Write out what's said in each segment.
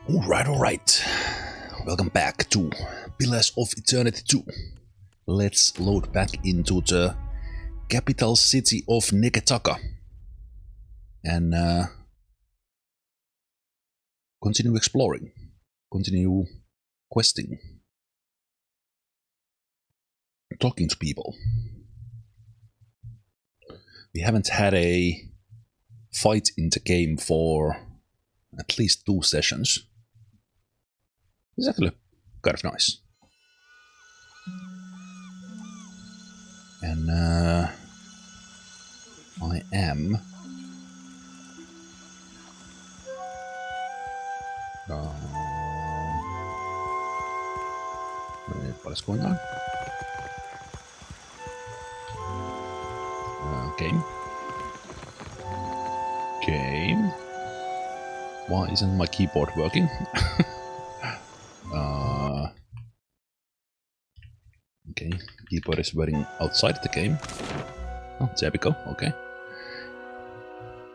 Alright. Welcome back to Pillars of Eternity 2. Let's load back into the capital city of Neketaka. And continue exploring. Continue questing. Talking to people. We haven't had a fight in the game for at least 2 sessions. It's actually kind of nice. And I am what is going on? Game. Why isn't my keyboard working? Okay, keyboard is working outside the game. Oh, there we go, okay.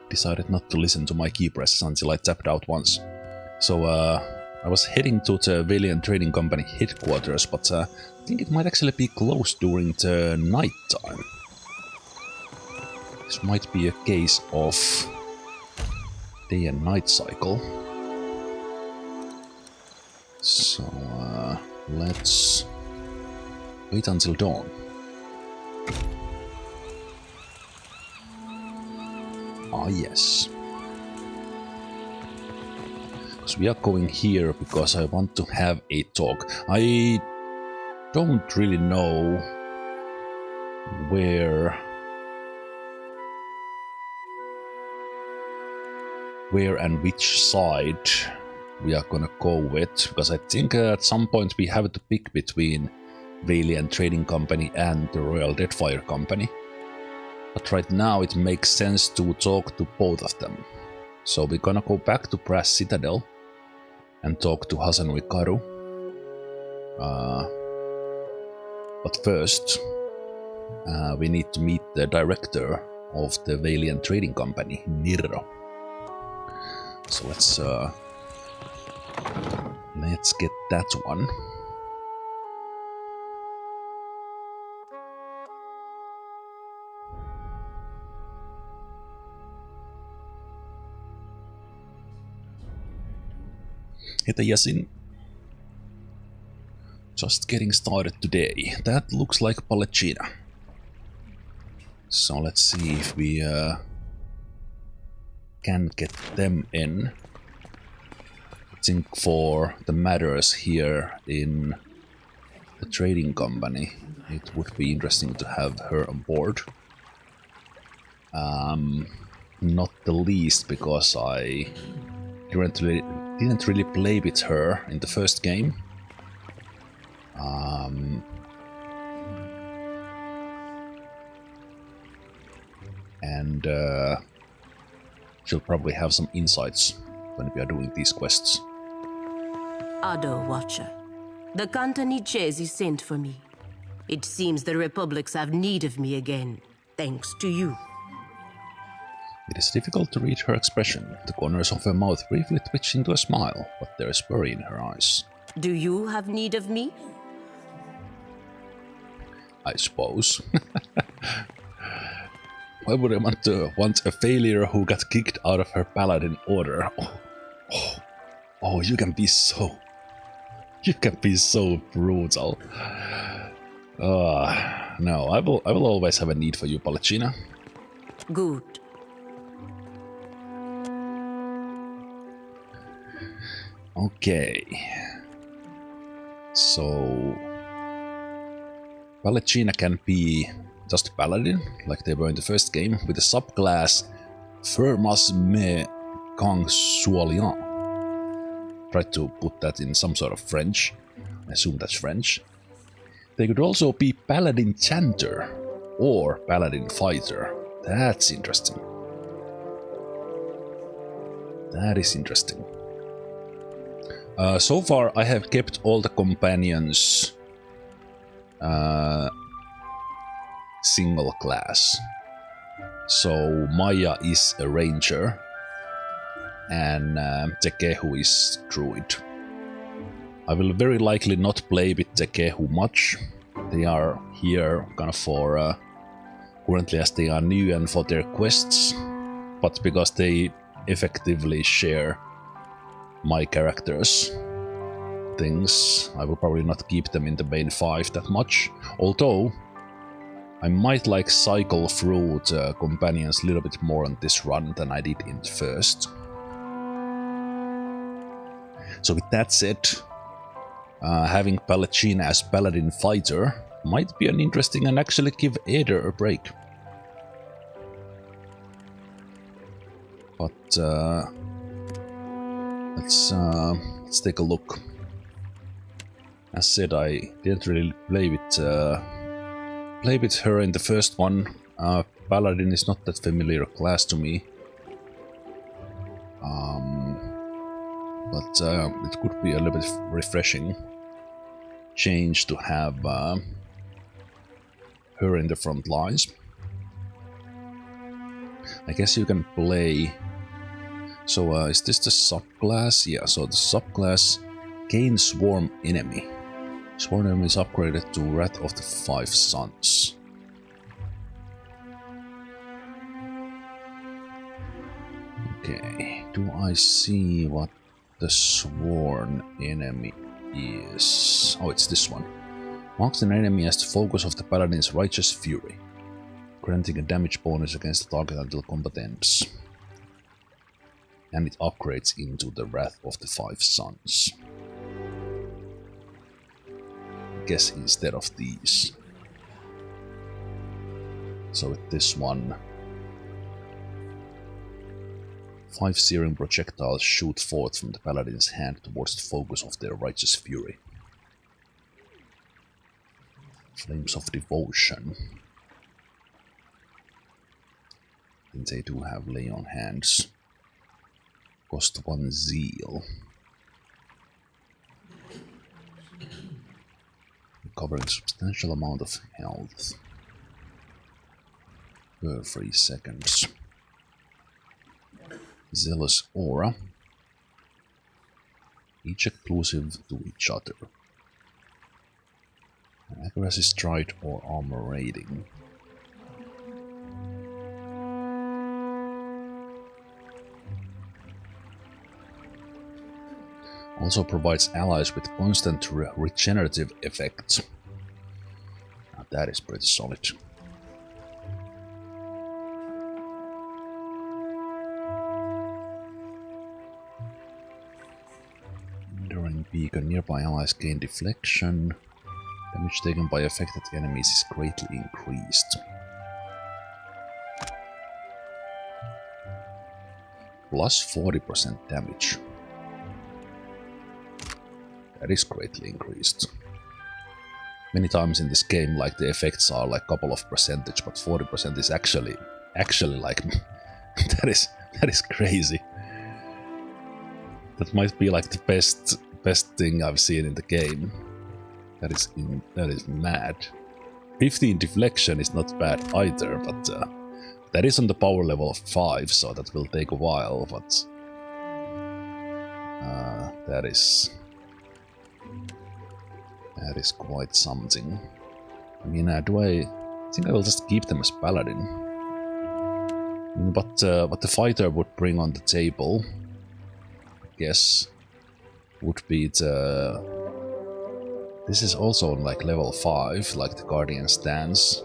Decided not to listen to my key presses until I tapped out once. So, I was heading to the Valiant Trading Company headquarters, but I think it might actually be closed during the night time. This might be a case of day and night cycle. So, let's wait until dawn. Ah, yes. So we are going here because I want to have a talk. I don't really know where and which side we are gonna go with, because I think at some point we have to pick between Valiant Trading Company and the Royal Deadfire Company. But right now it makes sense to talk to both of them. So we're gonna go back to Brass Citadel and talk to Hasanui Karu. But first, we need to meet the director of the Valiant Trading Company, Niro. So let's get that one. Heta Yasin. Just getting started today. That looks like Palacina. So let's see if we can get them in. I think for the matters here in the trading company, it would be interesting to have her on board. Not the least because I didn't really play with her in the first game. And she'll probably have some insights when we are doing these quests. Ado Watcher, the Cantanichesi sent for me. It seems the Republics have need of me again, thanks to you. It is difficult to read her expression. The corners of her mouth briefly twitch into a smile, but there is worry in her eyes. Do you have need of me? I suppose. Why would I want a failure who got kicked out of her paladin order? Oh, you can be so brutal. No, I will always have a need for you, Palacina. Good. Okay. So Palacina can be just paladin, like they were in the first game, with a subclass Fermas me Kang Suolian. Try to put that in some sort of French. I assume that's French. They could also be paladin chanter or paladin fighter. That's interesting. That is interesting. So far I have kept all the companions single class. So Maya is a ranger, and Tekehu is druid. I will very likely not play with Tekehu much. They are here kind of for currently as they are new and for their quests, but because they effectively share my character's things, I will probably not keep them in the main 5 that much, although I might like cycle through the companions a little bit more on this run than I did in the first. So with that said, having Palacina as paladin fighter might be an interesting and actually give Eder a break. But let's take a look. As said, I didn't really play with her in the first one. Paladin is not that familiar class to me. But it could be a little bit refreshing change to have her in the front lines. I guess you can play... So is this the subclass? Yeah, so the subclass gain Swarm Enemy. Swarm Enemy is upgraded to Wrath of the Five Suns. Okay, do I see what the Sworn Enemy is? Oh, it's this one. Marks an enemy as the focus of the Paladin's Righteous Fury, granting a damage bonus against the target until combat ends. And it upgrades into the Wrath of the Five Suns. I guess instead of these. So with this one, 5 searing projectiles shoot forth from the Paladin's hand towards the focus of their Righteous Fury. Flames of Devotion. And they do have lay on hands. Cost 1 zeal. Recovering substantial amount of health per 3 seconds. Zealous Aura. Each exclusive to each other. Accuracy Stride or Armor Rating. Also provides allies with constant regenerative effects. Now that is pretty solid. Enduring Beacon. Nearby allies gain deflection. Damage taken by affected enemies is greatly increased. Plus 40% damage. That is greatly increased. Many times in this game, like the effects are like couple of percentage, but 40% is actually like that is crazy. That might be like the best thing I've seen in the game. That is mad. 15 deflection is not bad either, but that is on the power level of 5, so that will take a while. But that is quite something. I mean, I think I will just keep them as paladin. I mean, what the fighter would bring on the table, I guess, would be the... This is also on like level 5, like the Guardian stance.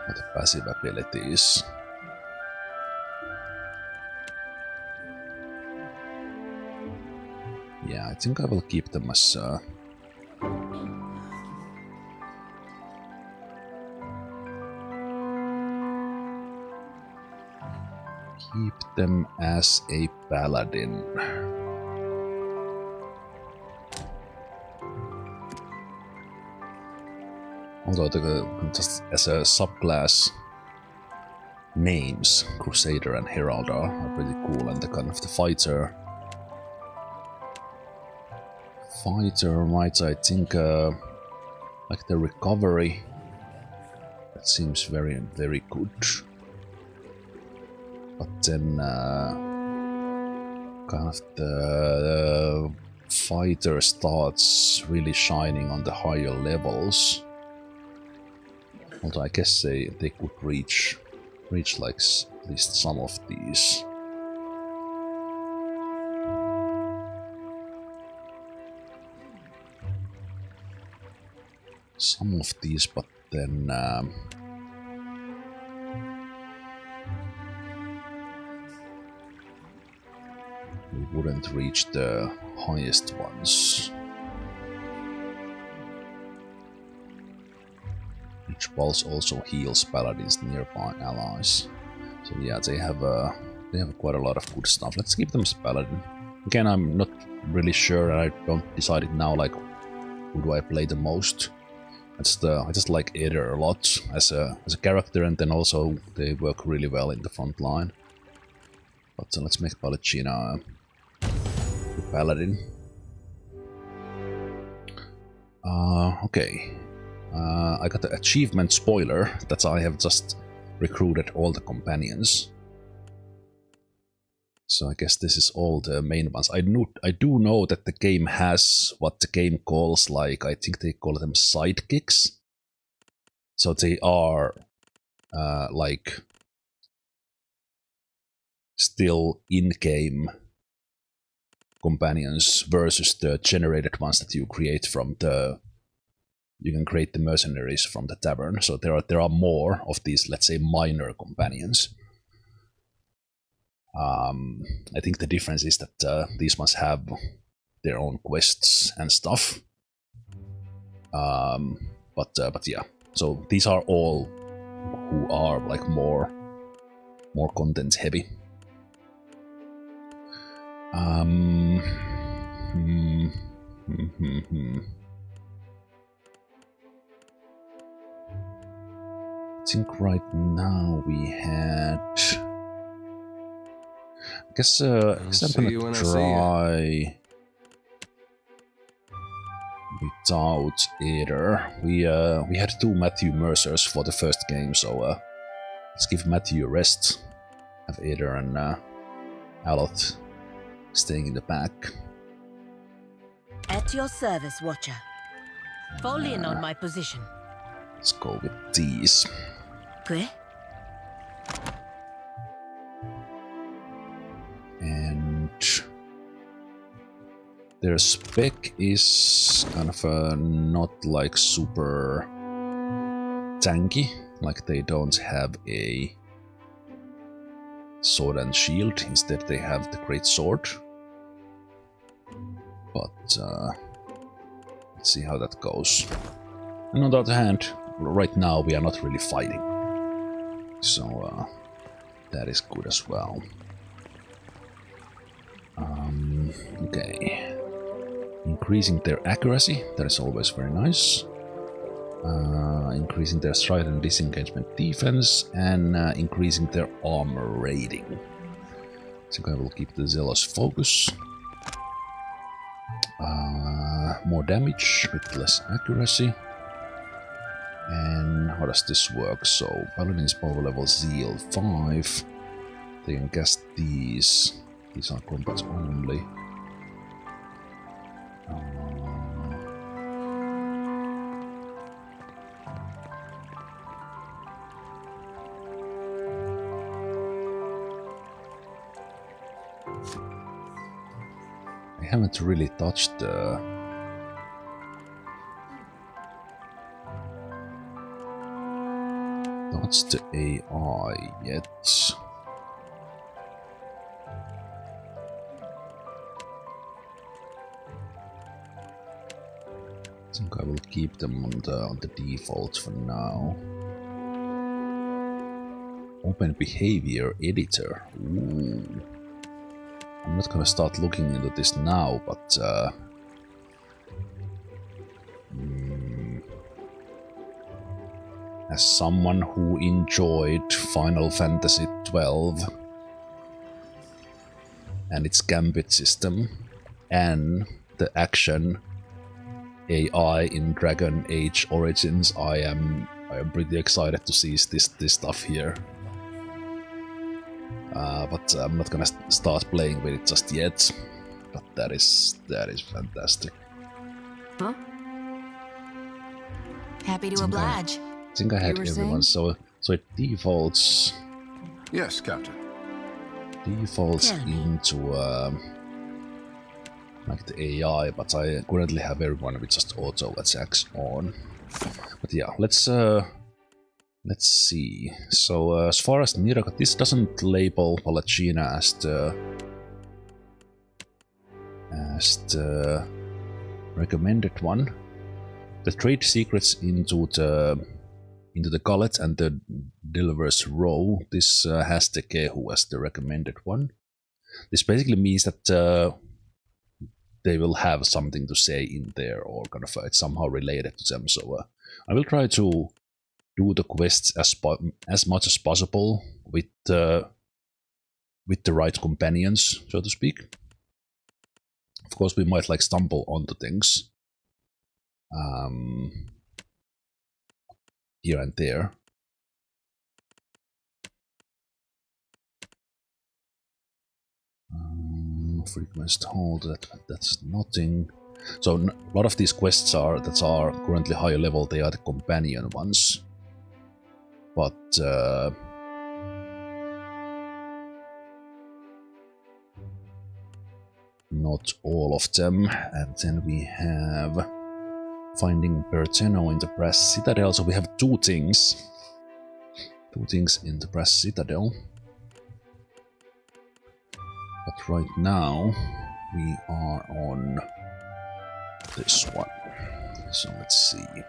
What the passive abilities. Yeah, I think I will keep them as keep them as a paladin. Although just as a subclass, names Crusader and Herald are pretty cool, and the kind of the fighter fighter might, I think, like the recovery, that seems very, very good. But then, kind of the fighter starts really shining on the higher levels. Although I guess they could reach like at least some of these. Some of these, but then we wouldn't reach the highest ones. Each pulse also heals paladins nearby allies. So yeah, they have quite a lot of good stuff. Let's keep them as paladin. Again, I'm not really sure. I don't decide it now. Like, who do I play the most? I just like Aether a lot as a character, and then also they work really well in the front line. But let's make Palutchina the paladin. Okay. I got the achievement spoiler that I have just recruited all the companions. So I guess this is all the main ones. I do know that the game has what the game calls, like, I think they call them sidekicks. So they are like still in-game companions versus the generated ones that you create from the... You can create the mercenaries from the tavern. So there are more of these, let's say, minor companions. I think the difference is that these ones have their own quests and stuff. But yeah, so these are all who are like more content heavy. I think right now we had... I guess I'm gonna try without Aether. We had 2 Matthew Mercers for the first game, so let's give Matthew a rest. Have Aether and Aloth staying in the back. At your service, Watcher. Fall in on my position. Let's go with these. Okay. And their spec is kind of not like super tanky, like they don't have a sword and shield, instead they have the great sword. But let's see how that goes. And on the other hand, right now we are not really fighting, so that is good as well. Okay, increasing their accuracy, that is always very nice. Increasing their stride and disengagement defense, and increasing their armor rating. I think I will keep the zealous focus. More damage with less accuracy. And how does this work? So, Paladin's power level Zeal 5. They can cast these. These are combats only. I haven't really touched the... Touched the AI yet. I think I will keep them on the default for now. Open behavior editor. Ooh. I'm not gonna start looking into this now, but as someone who enjoyed Final Fantasy XII and its gambit system and the action AI in Dragon Age Origins, I am pretty excited to see this stuff here. But I'm not gonna start playing with it just yet. But that is fantastic. Huh? Happy to oblige. I think I had everyone, so it defaults. Yes, Captain. Defaults into like the AI, but I currently have everyone with just auto attacks on. But yeah, let's see. So as far as Niraka, this doesn't label Palacina as the recommended one. The trade secrets into the gullet and the Delver's row. This has the Kehu as the recommended one. This basically means that they will have something to say in there, or kind of it's somehow related to them. So I will try to do the quests as much as possible with the right companions, so to speak. Of course, we might like stumble onto things here and there. Frequent hold, that's nothing. So a lot of these quests that are currently higher level, they are the companion ones. But not all of them. And then we have finding Berteno in the Brass Citadel. So we have two things in the Brass Citadel. But right now we are on this one. So let's see.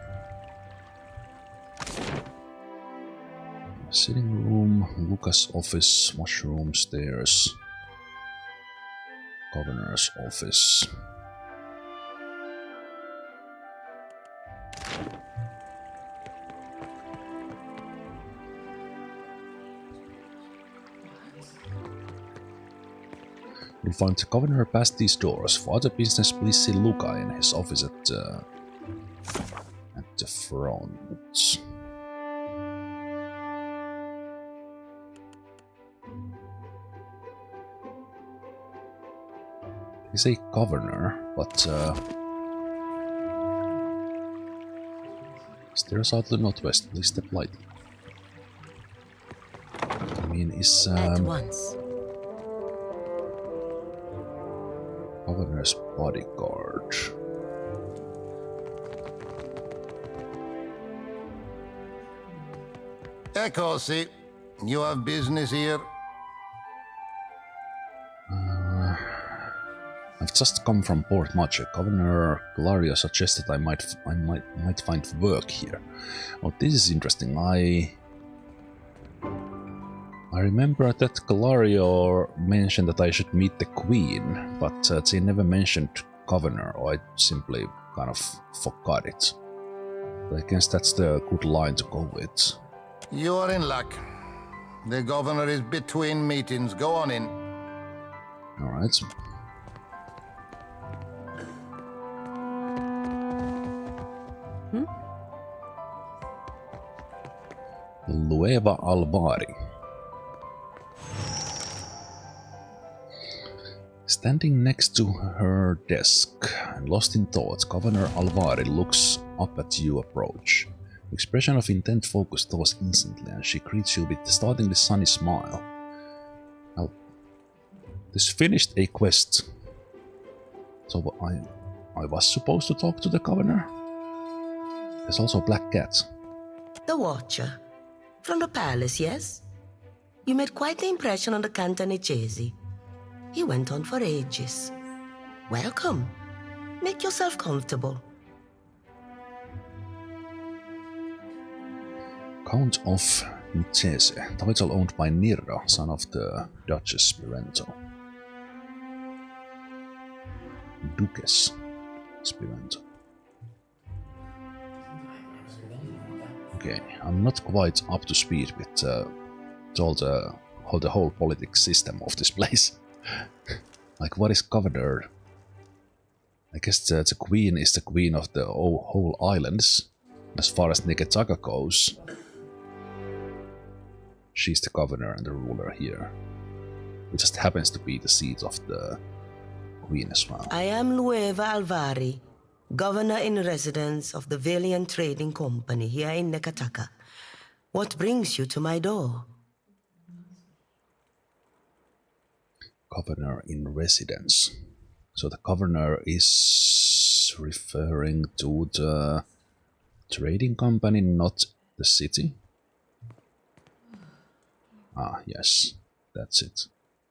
Sitting room, Lucas' office, washroom, stairs, Governor's office. You'll find the Governor past these doors. For other business, please see Luca in his office at the front. He's a governor, but stairs out to the northwest. Please step lightly. I mean, is At once. Governor's bodyguard. Eccoci. You have business here? I've just come from Port Mache. Governor Glario suggested I might find work here. Oh, this is interesting. I remember that Glario mentioned that I should meet the Queen, but they never mentioned Governor, or I simply kind of forgot it. But I guess that's the good line to go with. You are in luck. The Governor is between meetings. Go on in. Alright. Lueva Alvari. Standing next to her desk, lost in thought, Governor Alvari looks up at you approach. The expression of intent focus thaws instantly, and she greets you with a startlingly sunny smile. Now, this finished a quest. So I was supposed to talk to the Governor? There's also a black cat. The Watcher. From the palace, yes? You made quite the impression on the Cantanicesi. He went on for ages. Welcome. Make yourself comfortable. Count of Nicese, title owned by Nirra, son of the Duchess Spirento. Duchess Spirento. Okay, I'm not quite up to speed with the whole politics system of this place. Like, what is Governor I guess the queen is the queen of the whole islands. As far as Neketaka goes, she's the governor and the ruler here. It just happens to be the seat of the queen as well. I am Lueva Alvari, governor in residence of the Valiant Trading Company here in Neketaka. What brings you to my door? Governor in residence. So the governor is referring to the trading company, not the city. Ah, yes, that's it.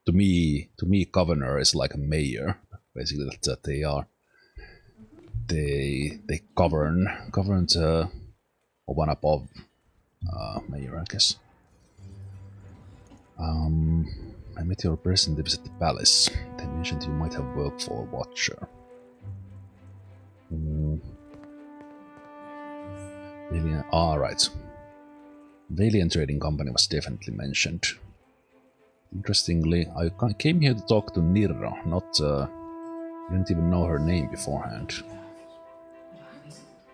To me, governor is like a mayor. Basically, that they are. They govern the one above mayor, I guess. I met your representatives at the palace. They mentioned you might have worked for a watcher. Right. Valiant Trading Company was definitely mentioned. Interestingly, I came here to talk to Nirra, not... didn't even know her name beforehand.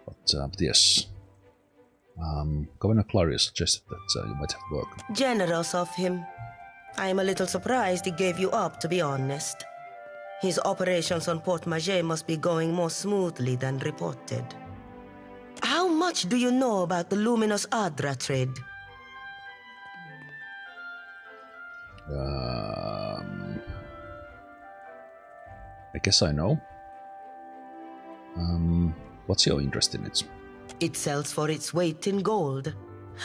But yes. Governor Clarius suggested that you might have worked. Generous of him. I am a little surprised he gave you up, to be honest. His operations on Port Maget must be going more smoothly than reported. How much do you know about the luminous Adra trade? I guess I know. What's your interest in it? It sells for its weight in gold.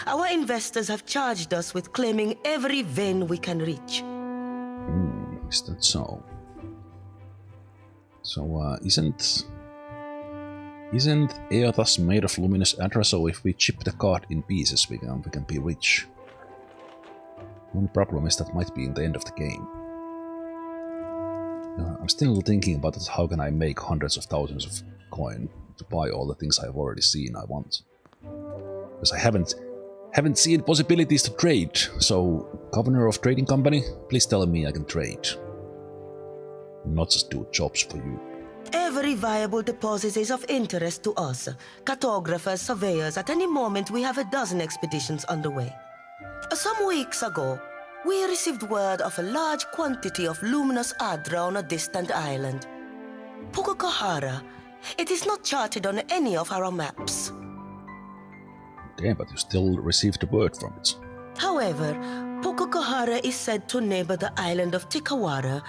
Our investors have charged us with claiming every vein we can reach. Is that so? So, isn't Eothas made of luminous Adra, so if we chip the card in pieces, we can be rich? The only problem is that might be in the end of the game. I'm still thinking about it, how can I make hundreds of thousands of coin to buy all the things I've already seen I want. Because I haven't seen possibilities to trade, so Governor of Trading Company, please tell me I can trade. Not just do jobs for you. Every viable deposit is of interest to us. Cartographers, surveyors, at any moment we have a dozen expeditions underway. Some weeks ago, we received word of a large quantity of luminous Adra on a distant island. Pukokahara. It is not charted on any of our maps. Okay, but you still received a word from it. However, Pukokahara is said to neighbor the island of Tikawara,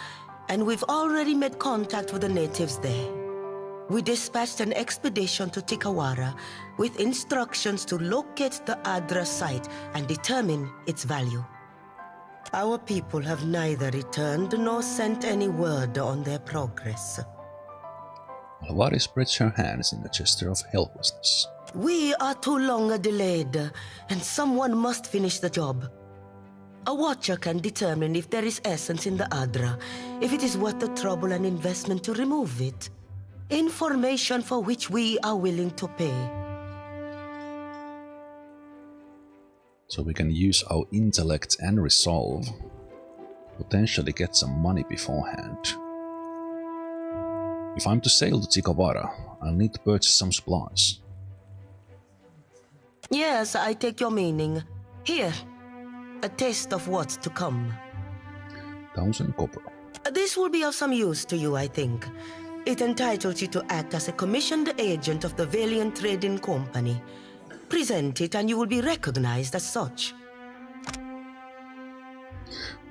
and we've already made contact with the natives there. We dispatched an expedition to Tikawara with instructions to locate the Adra site and determine its value. Our people have neither returned nor sent any word on their progress. Alvari spreads her hands in a gesture of helplessness. We are too long delayed, and someone must finish the job. A watcher can determine if there is essence in the Adra, if it is worth the trouble and investment to remove it. Information for which we are willing to pay. So we can use our intellect and resolve, potentially get some money beforehand. If I'm to sail to Tikawara, I'll need to purchase some supplies. Yes, I take your meaning. Here, a taste of what's to come. 1,000 copper. This will be of some use to you, I think. It entitles you to act as a commissioned agent of the Valiant Trading Company. Present it and you will be recognized as such.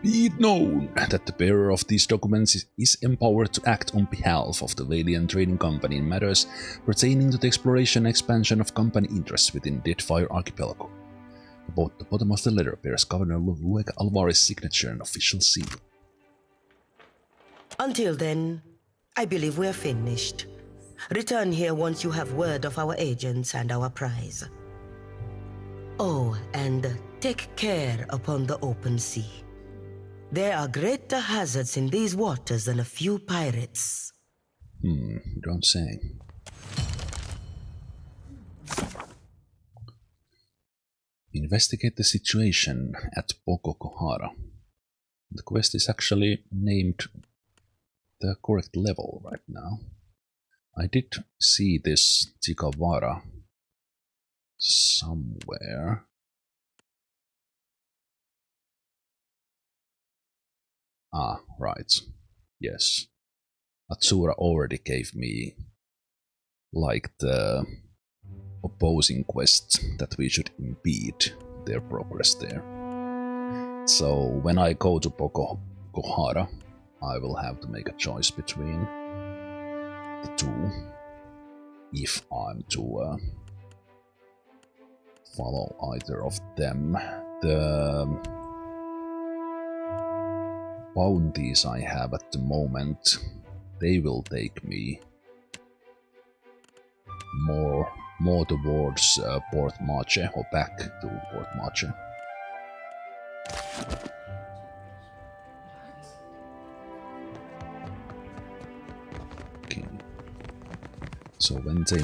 Be it known that the bearer of these documents is empowered to act on behalf of the Valiant Trading Company in matters pertaining to the exploration and expansion of company interests within Deadfire Archipelago. About the bottom of the letter bears Governor Luega Alvarez's signature and official seal. Until then, I believe we're finished. Return here once you have word of our agents and our prize. Oh, and take care upon the open sea. There are greater hazards in these waters than a few pirates. You don't say. Investigate the situation at Pukokahara. The quest is actually named the correct level right now. I did see this Chikawara somewhere. Ah, right. Yes. Atsura already gave me like the opposing quest that we should impede their progress there. So when I go to Pokohara, I will have to make a choice between the two if I'm to follow either of them. The bounties I have at the moment, they will take me more towards Port Marche, or back to Port Marche. Okay. So when they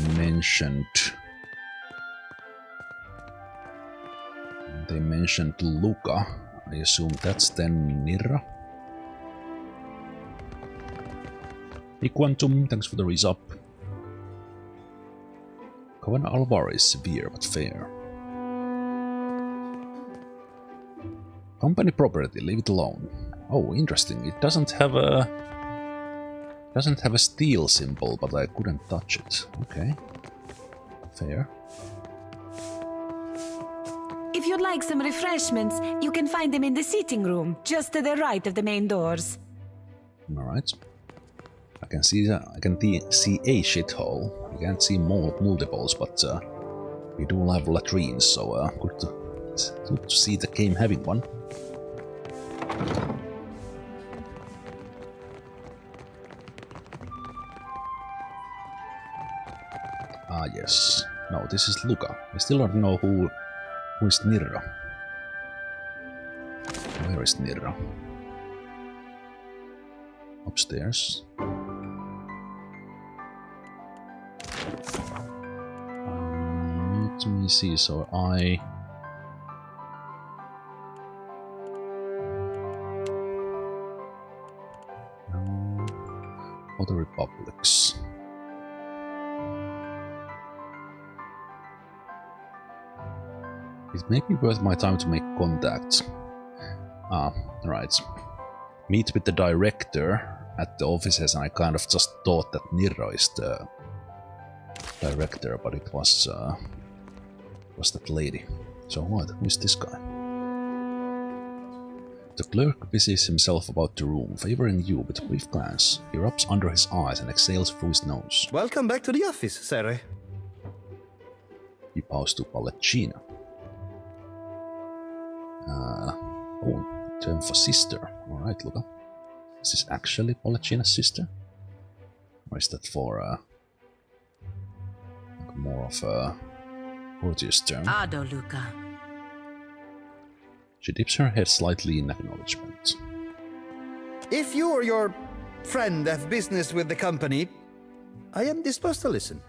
mentioned Luca, I assume that's then Nirra. Hey Quantum, thanks for the resub. Coven Alvar is severe but fair. Company property, leave it alone. Oh, interesting. It doesn't have a steel symbol, but I couldn't touch it. Okay. Fair. If you'd like some refreshments, you can find them in the sitting room, just to the right of the main doors. Alright. I can see a shithole. I can't see multiples, but we do have latrines, so good to see the game having one. Ah yes. No, this is Luca. I still don't know who is Nirra. Where is Nirra? Upstairs. Let me see, so I... Other republics. It may be worth my time to make contact. Ah, right. Meet with the director at the offices, and I kind of just thought that Nirra is the director, but it was that lady. So what? Who is this guy? The clerk busies himself about the room, favoring you with a brief glance. He rubs under his eyes and exhales through his nose. Welcome back to the office, Sere. He bows to Pallecina. Oh, term for sister. Alright, Luca. Is this actually Pallecina's sister? Or is that for like more of a courteous term? Ado, Luca. She dips her head slightly in acknowledgement. If you or your friend have business with the company, I am disposed to listen.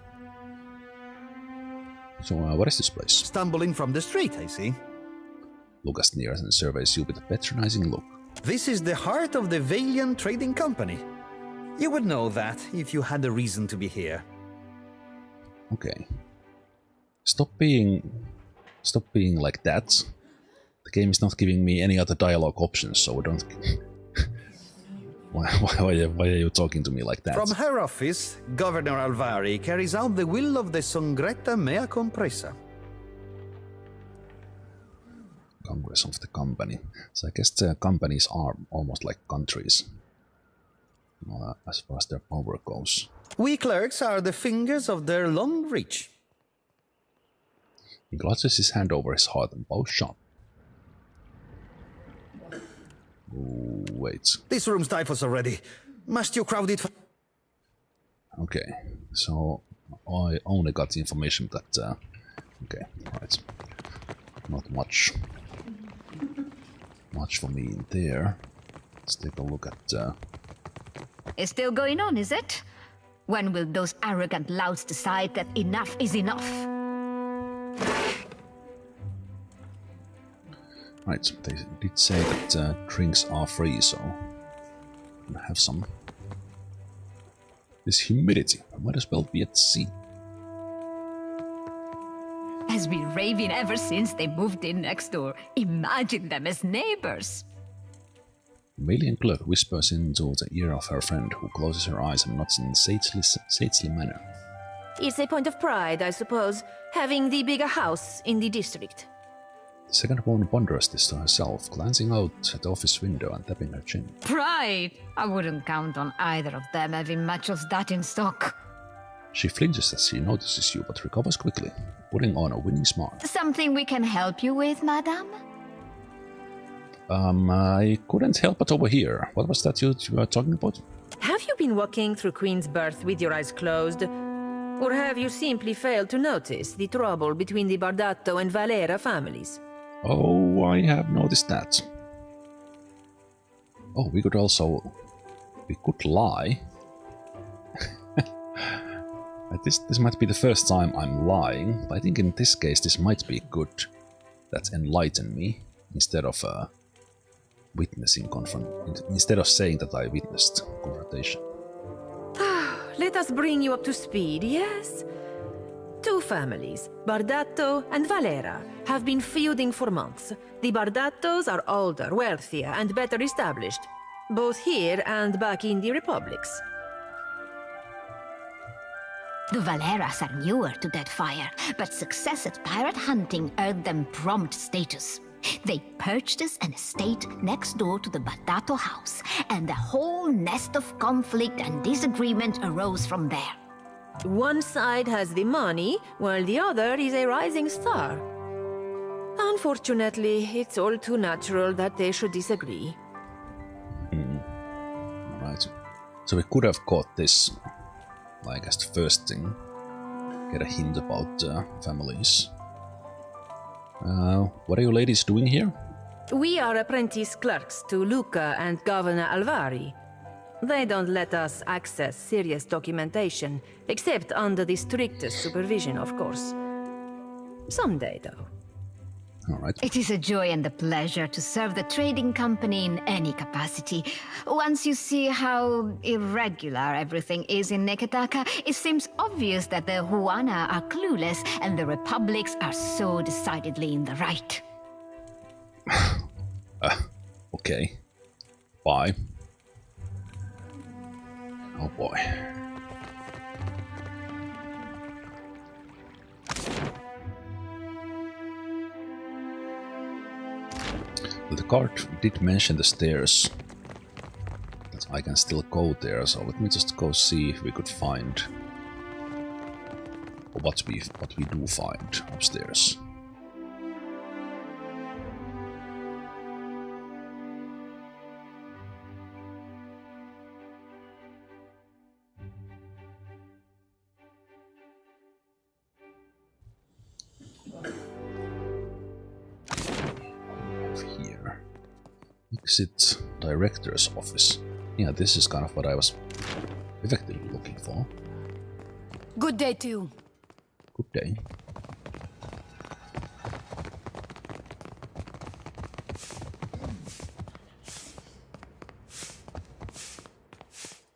So, what is this place? Stumbling from the street, I see. Luca sneers and surveys you with a patronizing look. This is the heart of the Valiant Trading Company. You would know that if you had a reason to be here. Okay. Stop being like that. The game is not giving me any other dialogue options, so don't... why are you talking to me like that? From her office, Governor Alvari carries out the will of the Songretta Mea Compresa. Congress of the company. So I guess the companies are almost like countries, as far as their power goes. We clerks are the fingers of their long reach. He clutches his hand over his heart and bows sharp. Ooh, wait. This room stifles already. Must you crowd it? Okay, so I only got the information that... okay, right. Not much for me in there. Let's take a look at... It's still going on, is it? When will those arrogant louts decide that enough is enough? Right, they did say that drinks are free, so I'm gonna have some. This humidity. I might as well be at sea. Has been raving ever since they moved in next door. Imagine them as neighbors. Valiant clerk whispers into the ear of her friend, who closes her eyes and nods in a sagely manner. It's a point of pride, I suppose, having the bigger house in the district. The second woman ponders this to herself, glancing out at the office window and tapping her chin. Pride! I wouldn't count on either of them having much of that in stock. She flinches as she notices you, but recovers quickly, putting on a winning smile. Something we can help you with, madame? I couldn't help but overhear. What was that you were talking about? Have you been walking through Queen's Birth with your eyes closed? Or have you simply failed to notice the trouble between the Bardato and Valera families? Oh, I have noticed that. Oh, we could lie. This might be the first time I'm lying, but I think in this case this might be good. That enlighten me instead of instead of saying that I witnessed confrontation. Let us bring you up to speed, yes? Two families, Bardato and Valera, have been feuding for months. The Bardatos are older, wealthier, and better established, both here and back in the Republics. The Valeras are newer to Deadfire, but success at pirate hunting earned them prompt status. They purchased an estate next door to the Bardato house, and a whole nest of conflict and disagreement arose from there. One side has the money, while the other is a rising star. Unfortunately, it's all too natural that they should disagree. Right. So we could have got this, like, as the first thing. Get a hint about families. What are you ladies doing here? We are apprentice clerks to Luca and Governor Alvari. They don't let us access serious documentation, except under the strictest supervision, of course. Someday, though. All right. It is a joy and a pleasure to serve the trading company in any capacity. Once you see how irregular everything is in Neketaka, it seems obvious that the Huana are clueless and the Republics are so decidedly in the right. Okay. Bye. Oh boy. The card did mention the stairs, but I can still go there, so let me just go see if we could find what we do find upstairs. Exit director's office. Yeah, this is kind of what I was effectively looking for. Good day to you. Good day.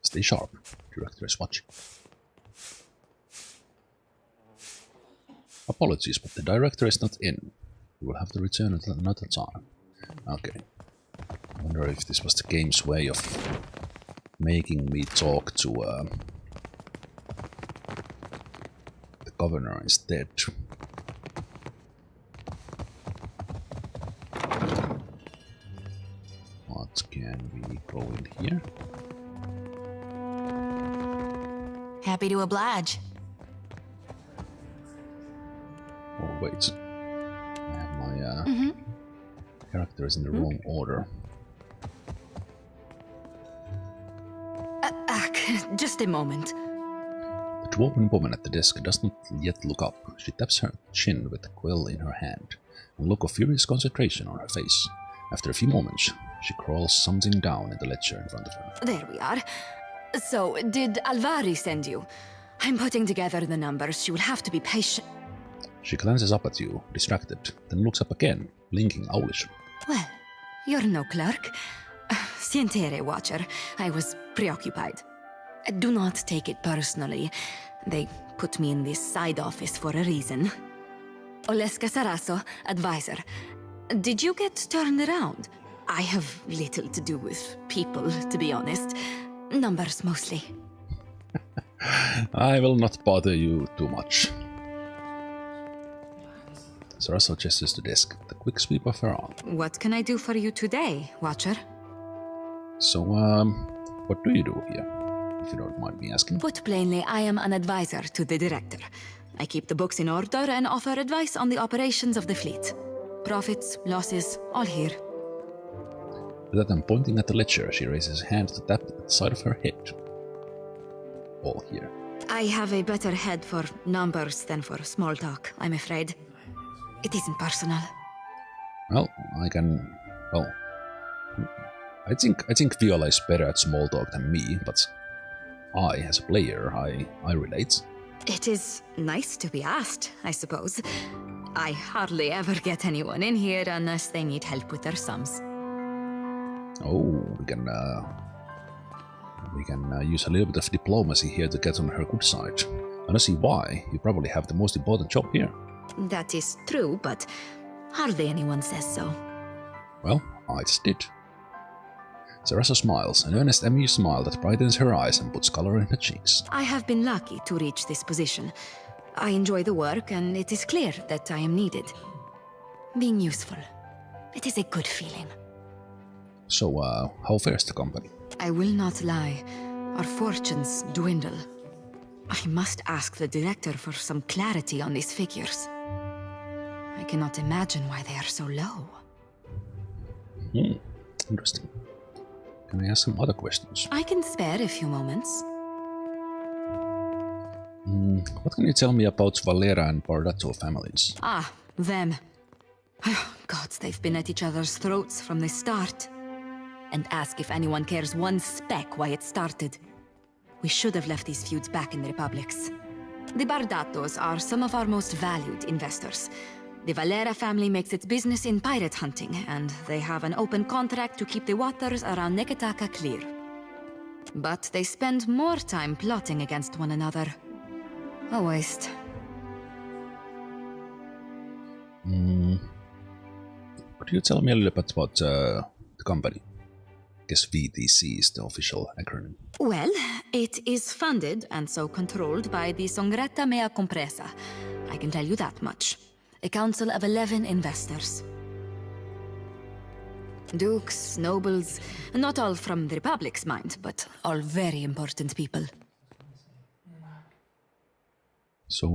Stay sharp. Director is watching. Apologies, but the director is not in. We will have to return at another time. Okay. I wonder if this was the game's way of making me talk to the governor instead. What can we go in here? Happy to oblige. Oh wait, I have my characters in the wrong order. Just a moment. The dwarven woman at the desk does not yet look up. She taps her chin with a quill in her hand, and a look of furious concentration on her face. After a few moments, she crawls something down in the ledger in front of her. There we are. So, did Alvari send you? I'm putting together the numbers. She will have to be patient. She glances up at you, distracted, then looks up again, blinking owlish. Well, you're no clerk. Sientere, Watcher. I was preoccupied. Do not take it personally. They put me in this side office for a reason. Oleska Saraso, advisor. Did you get turned around? I have little to do with people, to be honest. Numbers mostly. I will not bother you too much. Saraso gestures to desk, the quick sweep of her arm. What can I do for you today, Watcher? So, what do you do here, if you don't mind me asking? Put plainly, I am an advisor to the director. I keep the books in order and offer advice on the operations of the fleet. Profits, losses, all here. With that, I'm pointing at the ledger. She raises her hand to tap at the side of her head. All here. I have a better head for numbers than for small talk, I'm afraid. It isn't personal. Well, I can... Well... I think Viola is better at small talk than me, but I, as a player, I relate. It is nice to be asked, I suppose. I hardly ever get anyone in here unless they need help with their sums. Oh, we can use a little bit of diplomacy here to get on her good side. I don't see why. You probably have the most important job here. That is true, but hardly anyone says so. Well, I just did. Saraso smiles, an earnest, amused smile that brightens her eyes and puts color in her cheeks. I have been lucky to reach this position. I enjoy the work, and it is clear that I am needed. Being useful. It is a good feeling. So, how fares the company? I will not lie. Our fortunes dwindle. I must ask the director for some clarity on these figures. I cannot imagine why they are so low. Interesting. Can I ask some other questions? I can spare a few moments. What can you tell me about Valera and Bardato families? Ah, them. Gods, they've been at each other's throats from the start. And ask if anyone cares one speck why it started. We should have left these feuds back in the Republics. The Bardatos are some of our most valued investors. The Valera family makes its business in pirate hunting, and they have an open contract to keep the waters around Neketaka clear. But they spend more time plotting against one another. A waste. Could you tell me a little bit about the company? I guess VTC is the official acronym. Well, it is funded and so controlled by the Songretta Mea Compresa. I can tell you that much. A council of 11 investors. Dukes, nobles, not all from the Republic's mind, but all very important people. So,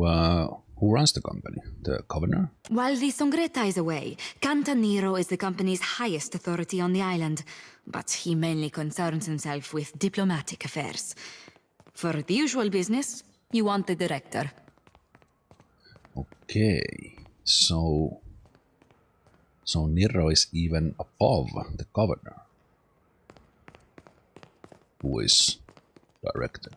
who runs the company? The governor? While the Songretta is away, Cantaniro is the company's highest authority on the island, but he mainly concerns himself with diplomatic affairs. For the usual business, you want the director. Okay, so Niro is even above the governor, who is director.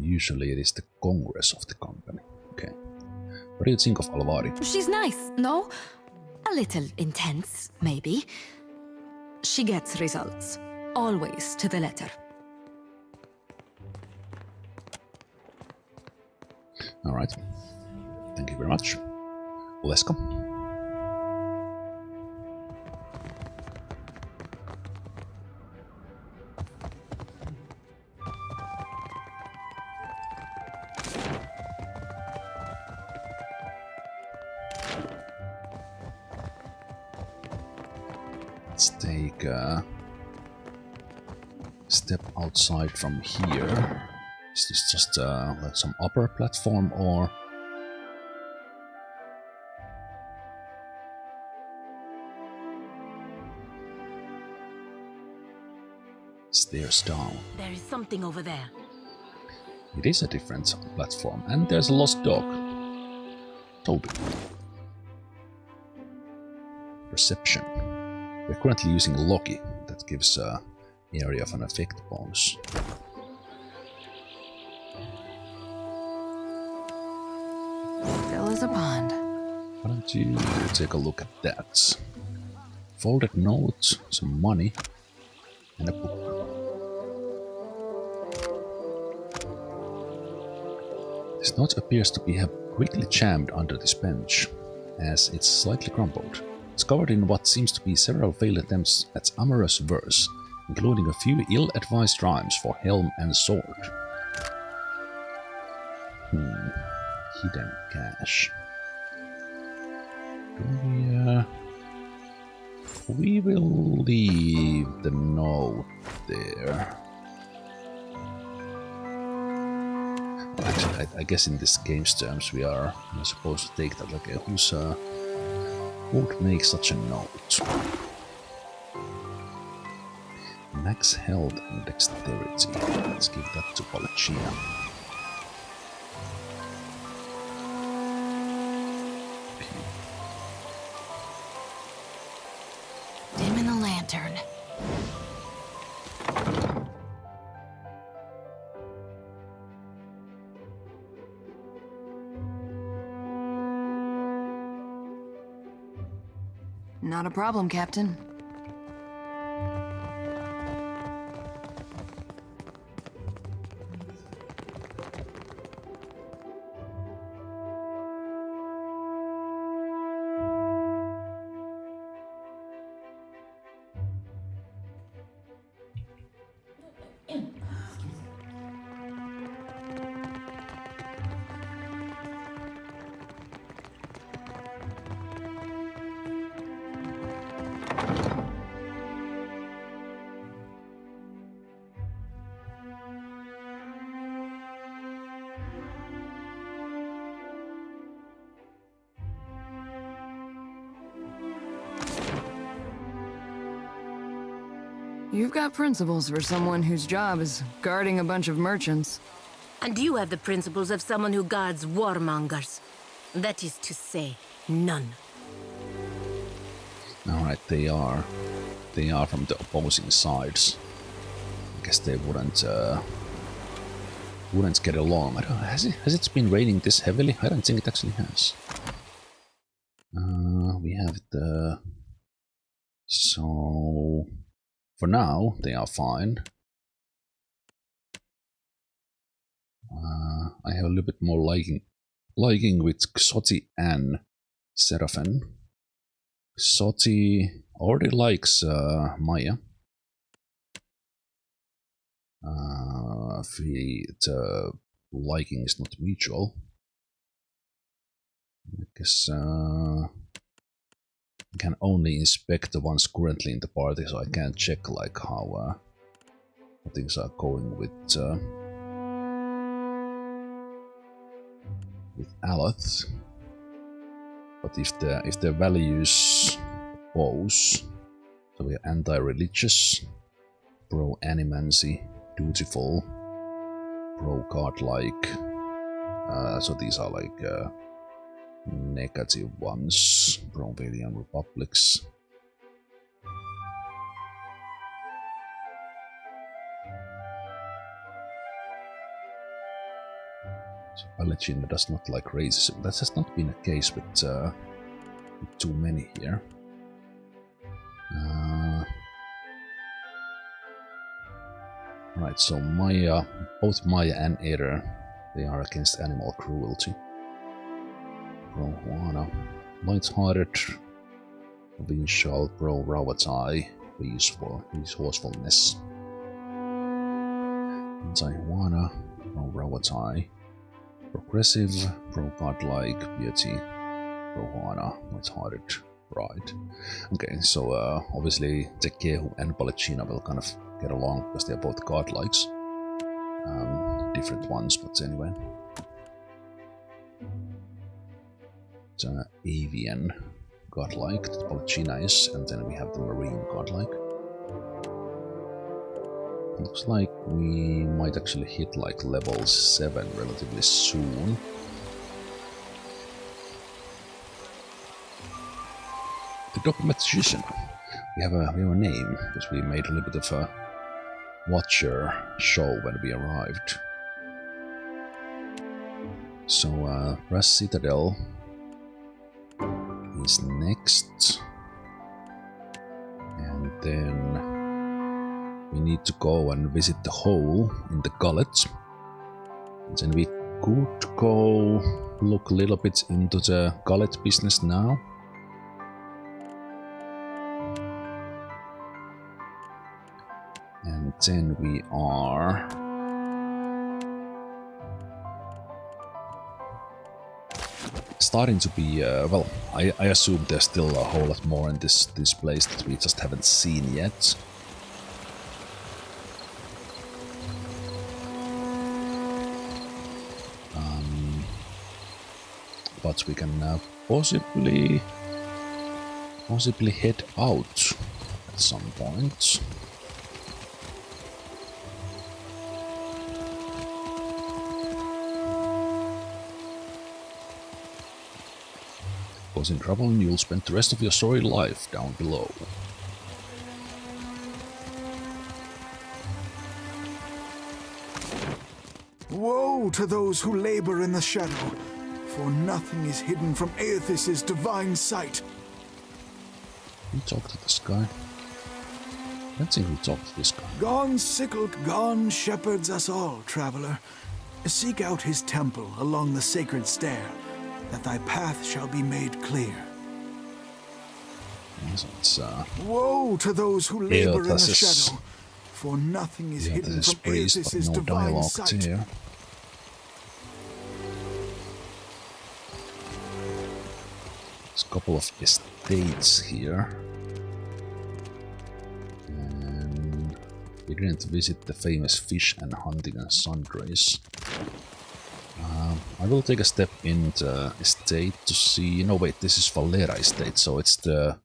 Usually it is the Congress of the company. Okay. What do you think of Alvari? She's nice, no? A little intense, maybe. She gets results. Always to the letter. Alright. Thank you very much. Let's go. Let's take a step outside from here. Is this just like some upper platform or... Stairs down. There is something over there. It is a different platform, and there's a lost dog. Toby. Perception. We're currently using Loki, that gives area of an effect bonus. Still is a pond. Why don't you take a look at that? Folded note, some money, and a book. This note appears to have quickly jammed under this bench, as it's slightly crumpled. It's covered in what seems to be several failed attempts at amorous verse, including a few ill-advised rhymes for helm and sword. Hidden cache. We will leave the note there. Actually, I guess in this game's terms we are supposed to take that, like, who would make such a note? Max health and dexterity. Let's give that to Palacina. Dim in the lantern. Not a problem, Captain. You've got principles for someone whose job is guarding a bunch of merchants. And you have the principles of someone who guards warmongers. That is to say, none. Alright, they are from the opposing sides. I guess they wouldn't get along. I don't, has it been raining this heavily? I don't think it actually has. We have the... So... For now, they are fine. I have a little bit more liking with Xoti and Seraphin. Xoti already likes Maya. The liking is not mutual. I guess I can only inspect the ones currently in the party, so I can't check like how things are going with Aloth. But if the values oppose, so we are anti-religious, pro-animancy, dutiful, pro-godlike. So these are like negative ones, pro-Valian republics. So Palacina does not like racism. That has not been the case with too many here. Right, so Maya, both Maya and Aether, they are against animal cruelty. Pro-Juana, light-hearted, provincial, pro-Ravatai, resourcefulness. Anti-Juana, pro-Ravatai, progressive, pro-godlike, beauty, pro-Juana, light-hearted, right. Okay, so obviously Tekehu and Palacina will kind of get along because they're both godlikes. Different ones, but anyway. Avian godlike, that Palacina is, and then we have the marine godlike. Looks like we might actually hit like level 7 relatively soon. The documentation. We have a name because we made a little bit of a Watcher show when we arrived. So Brass Citadel is next. then we need to go and visit the hole in the gullet. And then we could go look a little bit into the gullet business now. And then we are starting to be, well, I assume there's still a whole lot more in this place that we just haven't seen yet. But we can possibly head out at some point. In trouble and you'll spend the rest of your sorry life down below. Woe to those who labor in the shadow, for nothing is hidden from Aethys' divine sight. We talk to this guy. I don't think we talk to this guy. Gone sickle, gone shepherds us all, traveler. Seek out his temple along the sacred stair, that thy path shall be made clear. Yes, it's, woe to those who labor in the shadow, for nothing is hidden from Aethys' no divine sight. Here. There's a couple of estates here. And we didn't visit the famous fish and hunting and sundries. I will take a step in the estate to see. No, wait, this is Valera estate, so it's the.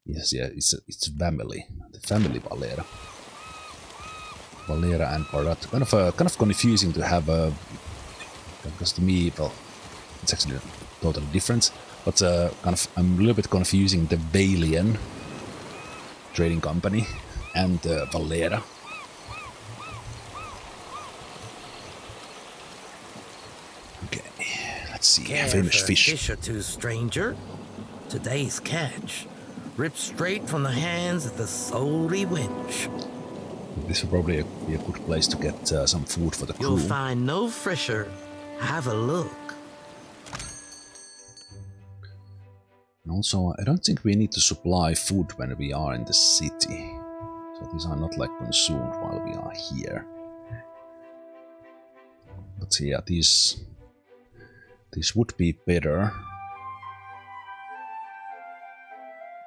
Yes, yeah, it's family, the family Valera. Valera and Barat. Kind of confusing to have a. Because to me, well, it's actually totally different. But kind of, I'm a little bit confusing the Valian trading company and Valera. Let's see, famous fish. Fish or two, stranger. Today's catch, ripped straight from the hands of the salty wench. This will probably be a good place to get some food for the crew. You'll find no fresher. Have a look. And also, I don't think we need to supply food when we are in the city. So these are not like consumed while we are here. But yeah, these would be better,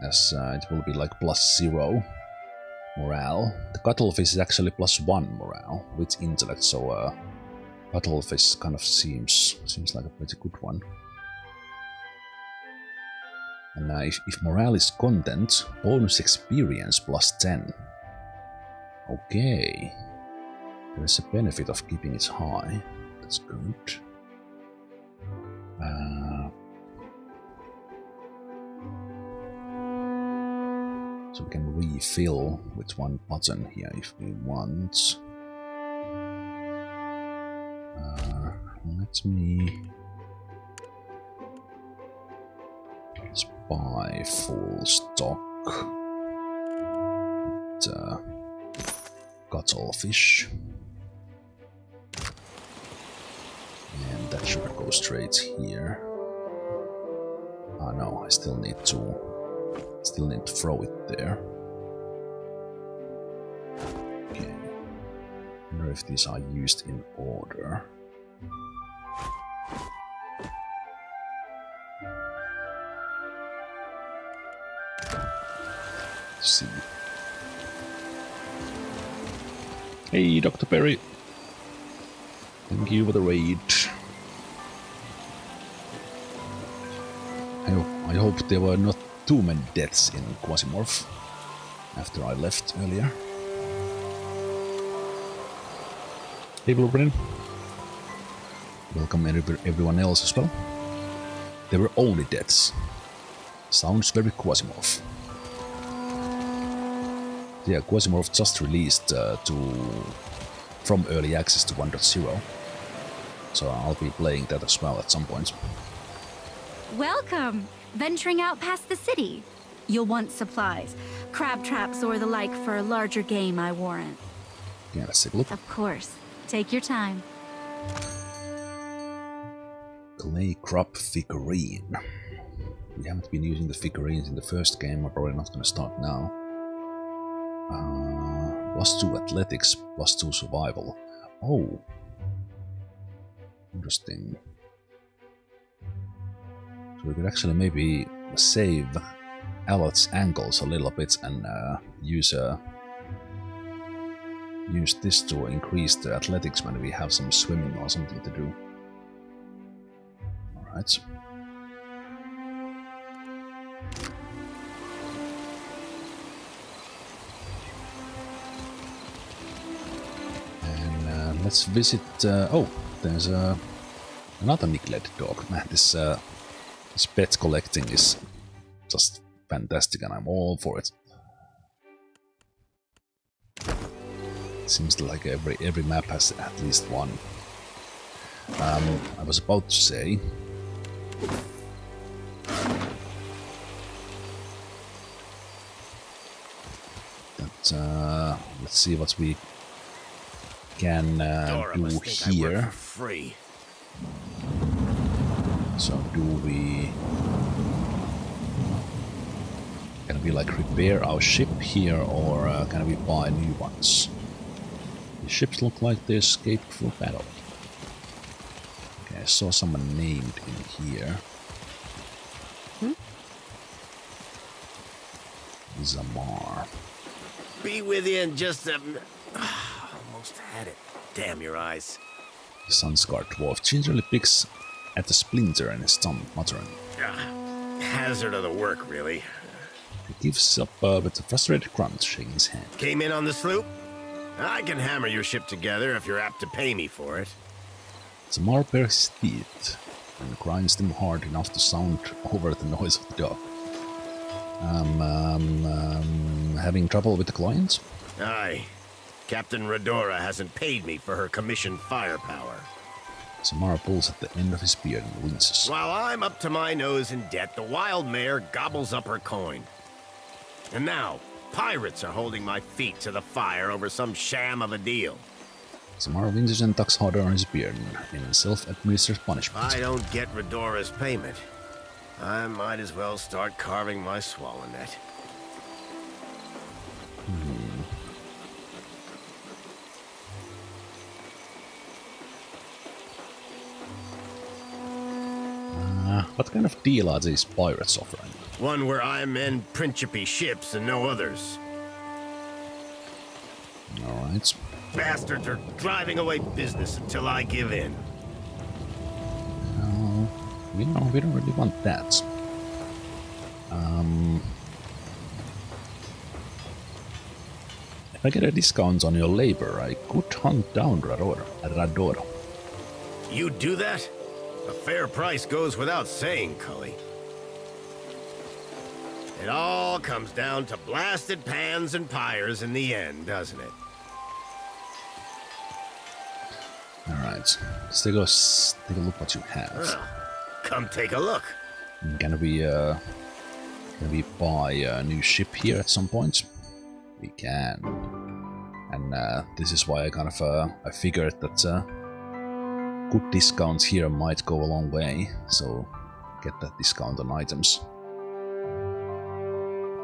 as it will be like +0 morale. The cuttlefish is actually +1 morale with intellect, so cuttlefish kind of seems like a pretty good one. And if morale is content, bonus experience +10. Okay, there is a benefit of keeping it high. That's good. So we can refill with one button here if we want. Let me just buy full stock. Cuttlefish. And that should go straight here. Ah no, I still need to throw it there. Okay. I wonder if these are used in order. Let's see. Hey, Dr. Perry. Thank you for the raid. I hope there were not too many deaths in Quasimorph after I left earlier. Hey, Blueprint. Welcome everyone else as well. There were only deaths. Sounds very Quasimorph. Yeah, Quasimorph just released from early access to 1.0. So I'll be playing that as well at some point. Welcome! Venturing out past the city. You'll want supplies. crab traps or the like for larger game, I warrant. Yeah, let's take a look. Of course. Take your time. Clay crop figurine. We haven't been using the figurines in the first game. We're probably not going to start now. +2 athletics, +2 survival. Oh. Interesting. So we could actually maybe save Alot's ankles a little bit and use this to increase the athletics when we have some swimming or something to do. Alright. And let's visit... oh, there's another neglected dog. Man, this pet collecting is just fantastic and I'm all for it. Seems like every map has at least one. I was about to say... that, let's see what we can do here. So do we... Can we like repair our ship here or can we buy new ones? The ships look like they escaped from battle. Okay, I saw someone named in here. Zamar. Be with you in just a... almost had it. Damn your eyes. Sunscar dwarf gingerly picks at the splinter in his thumb, muttering. Hazard of the work, really. He gives up with a frustrated grunt, shaking his head. Came in on the sloop? I can hammer your ship together if you're apt to pay me for it. Zamar bares his teeth and grinds them hard enough to sound over the noise of the dog. Having trouble with the clients? Aye. Captain Redora hasn't paid me for her commissioned firepower. Zamar pulls at the end of his beard and winces. While I'm up to my nose in debt, the wild mare gobbles up her coin. And now, pirates are holding my feet to the fire over some sham of a deal. Zamar winces and tucks harder on his beard in self-administered punishment. If I don't get Redora's payment, I might as well start carving my swallow net. What kind of deal are these pirates offering? One where I mend Principe ships and no others. Alright. Bastards are driving away business until I give in. No, we don't really want that. If I get a discount on your labor, I could hunt down Radora. You do that? A fair price goes without saying, Cully. It all comes down to blasted pans and pyres in the end, doesn't it? Alright, let's take a look what you have. Well, come take a look. Can we buy a new ship here at some point? We can. And this is why I kind of I figured that good discounts here might go a long way, so get that discount on items.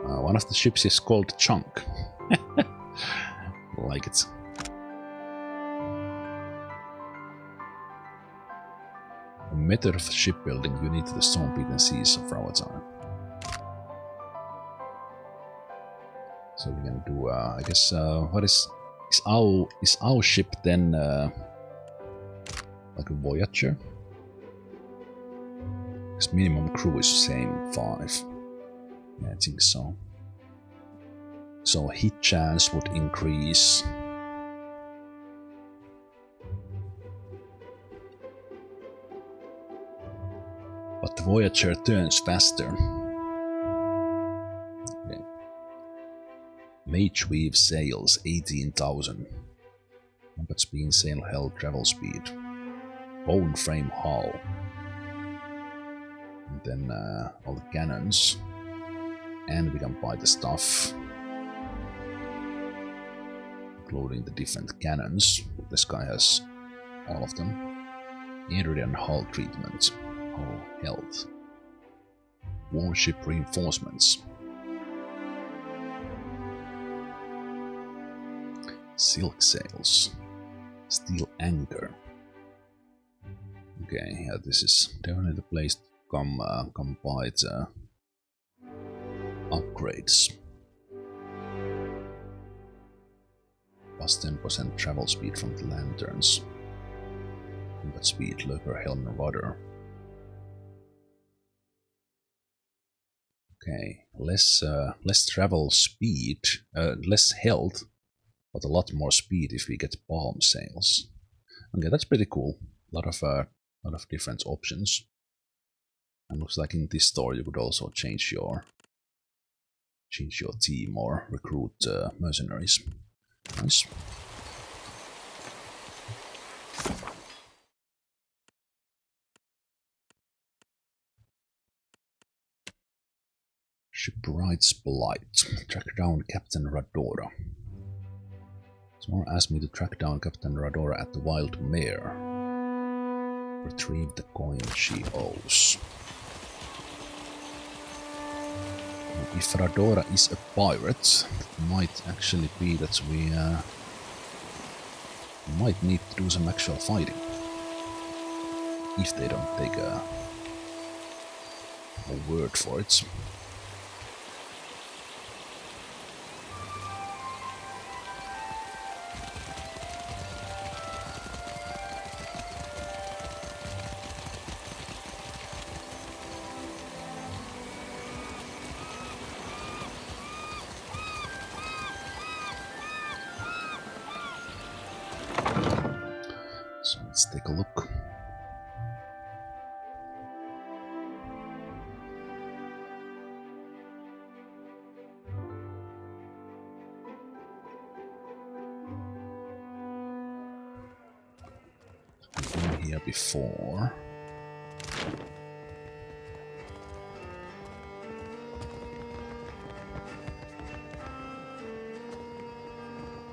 One of the ships is called Chunk. Like it. A method of shipbuilding unique to the storm-beaten seas of our time. So we can do, I guess, what is our ship then like a Voyager? Because minimum crew is the same, 5. Yeah, I think so. So hit chance would increase. But the Voyager turns faster. Okay. Mage weave sails 18,000. Combat speed, sail held, travel speed. Bone frame hull. And then all the cannons. And we can buy the stuff. including the different cannons. This guy has all of them. Adrian hull treatment. Oh, health. Warship reinforcements. Silk sails. Steel anchor. Okay, yeah, this is definitely the place to come buy the upgrades. Plus 10% travel speed from the lanterns. Combat speed, lurker, helm, and rudder. Okay, less travel speed, less health, but a lot more speed if we get palm sails. Okay, that's pretty cool. A lot of different options. And looks like in this store you could also change your team or recruit mercenaries. Nice. Shipwright's Blight. Track down Captain Radora. Someone asked me to track down Captain Radora at the Wild Mare. Retrieve the coin she owes. If Radora is a pirate, it might actually be that we might need to do some actual fighting. If they don't take a word for it. Let's take a look. I've been here before.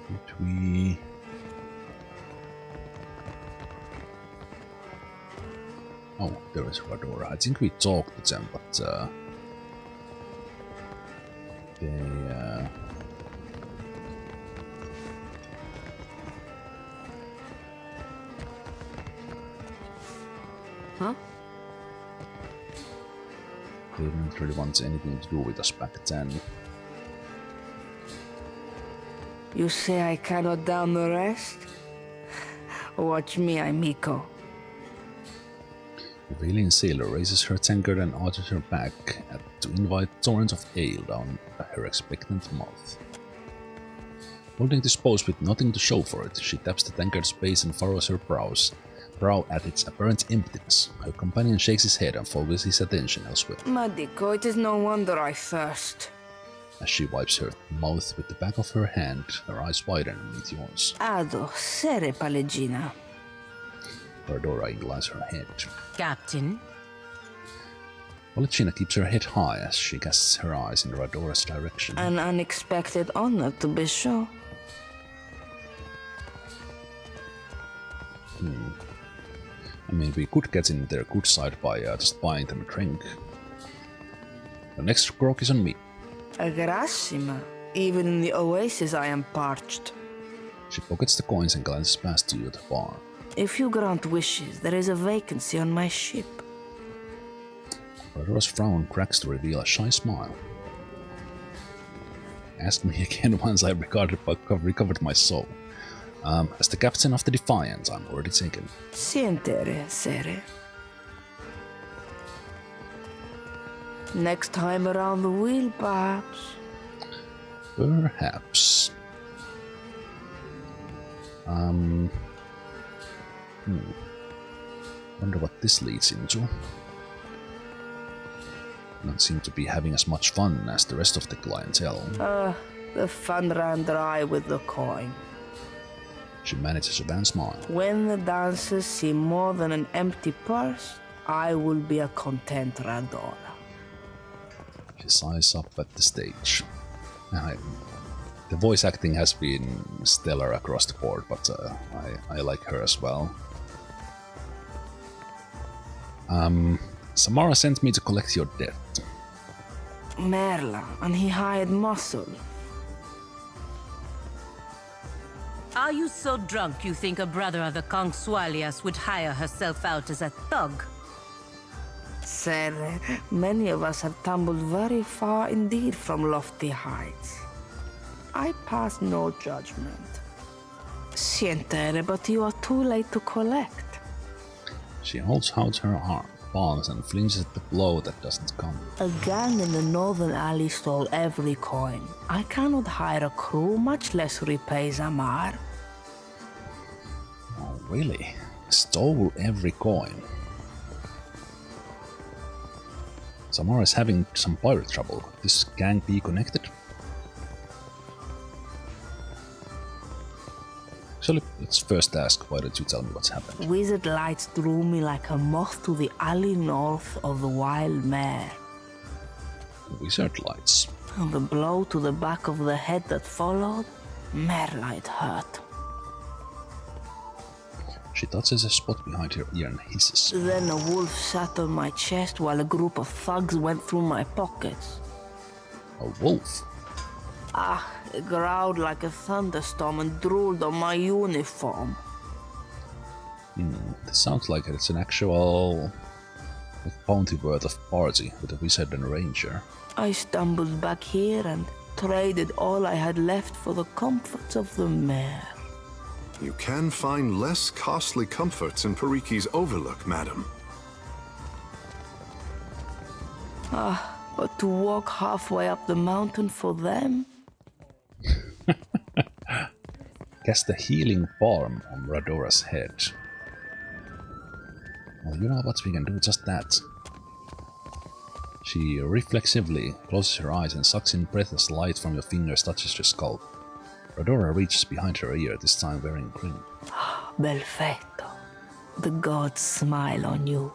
Did we... Oh, there is Radora. I think we talked to them, but they Huh? They didn't really want anything to do with us back then. You say I cannot down the rest? Watch me, Amico. The Valiant sailor raises her tankard and arches her back to invite torrents of ale down her expectant mouth. Holding this pose with nothing to show for it, she taps the tankard's base and furrows her brow at its apparent emptiness. Her companion shakes his head and focuses his attention elsewhere. Madico, it is no wonder I thirst. As she wipes her mouth with the back of her hand, her eyes widen and meet yours. Ado, sere Palegina. Radora inclines her head. Captain? Palegina keeps her head high as she casts her eyes in Radora's direction. An unexpected honor, to be sure. I mean, we could get in their good side by just buying them a drink. The next grog is on me. Grassima. Even in the oasis I am parched. She pockets the coins and glances past you at the bar. If you grant wishes, there is a vacancy on my ship. Radora's frown cracks to reveal a shy smile. Ask me again once I've recovered my soul. As the captain of the Defiant, I'm already taken. Sientere, sere. Next time around the wheel, perhaps. Perhaps. Wonder what this leads into. Don't seem to be having as much fun as the rest of the clientele. The fun ran dry with the coin. She manages a van smile. When the dancers see more than an empty purse, I will be a content Radora. She sighs up at the stage. The voice acting has been stellar across the board, but I like her as well. Samara sent me to collect your debt. Merla, and he hired muscle. Are you so drunk you think a brother of the Consualias would hire herself out as a thug? Sir, many of us have tumbled very far indeed from lofty heights. I pass no judgment. Sientere, but you are too late to collect. She holds out her palms and flinches at the blow that doesn't come. A gang in the northern alley stole every coin. I cannot hire a crew, much less repay Zamar. Oh, really? Stole every coin? Samara is having some pirate trouble. Could this gang be connected? Actually, let's first ask, why don't you tell me what's happened? Wizard lights drew me like a moth to the alley north of the Wild Mare. Wizard lights? And the blow to the back of the head that followed, Merla, it hurt. She touches a spot behind her ear and hisses. Then a wolf sat on my chest while a group of thugs went through my pockets. A wolf? Ah, it growled like a thunderstorm and drooled on my uniform. This sounds like it's an actual bounty worth of party with a wizard and a ranger. I stumbled back here and traded all I had left for the comforts of the mare. You can find less costly comforts in Pariki's Overlook, madam. Ah, but to walk halfway up the mountain for them? Cast a healing balm on Radora's head. Well, you know what, we can do just that. She reflexively closes her eyes and sucks in breath as light from your fingers touches her scalp. Radora reaches behind her ear, this time wearing green. Belfetto. The gods smile on you.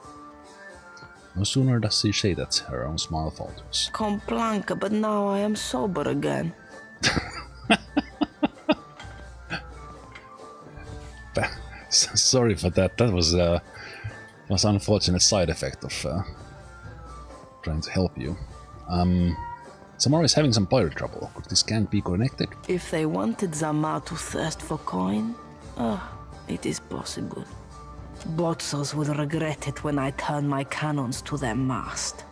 No sooner does she say that, her own smile falters. Complanca, but now I am sober again. Sorry for that. That was an unfortunate side effect of trying to help you. Samara is having some pirate trouble. Could this gang be connected? If they wanted Zamar to thirst for coin, it is possible. Botsos will regret it when I turn my cannons to their mast.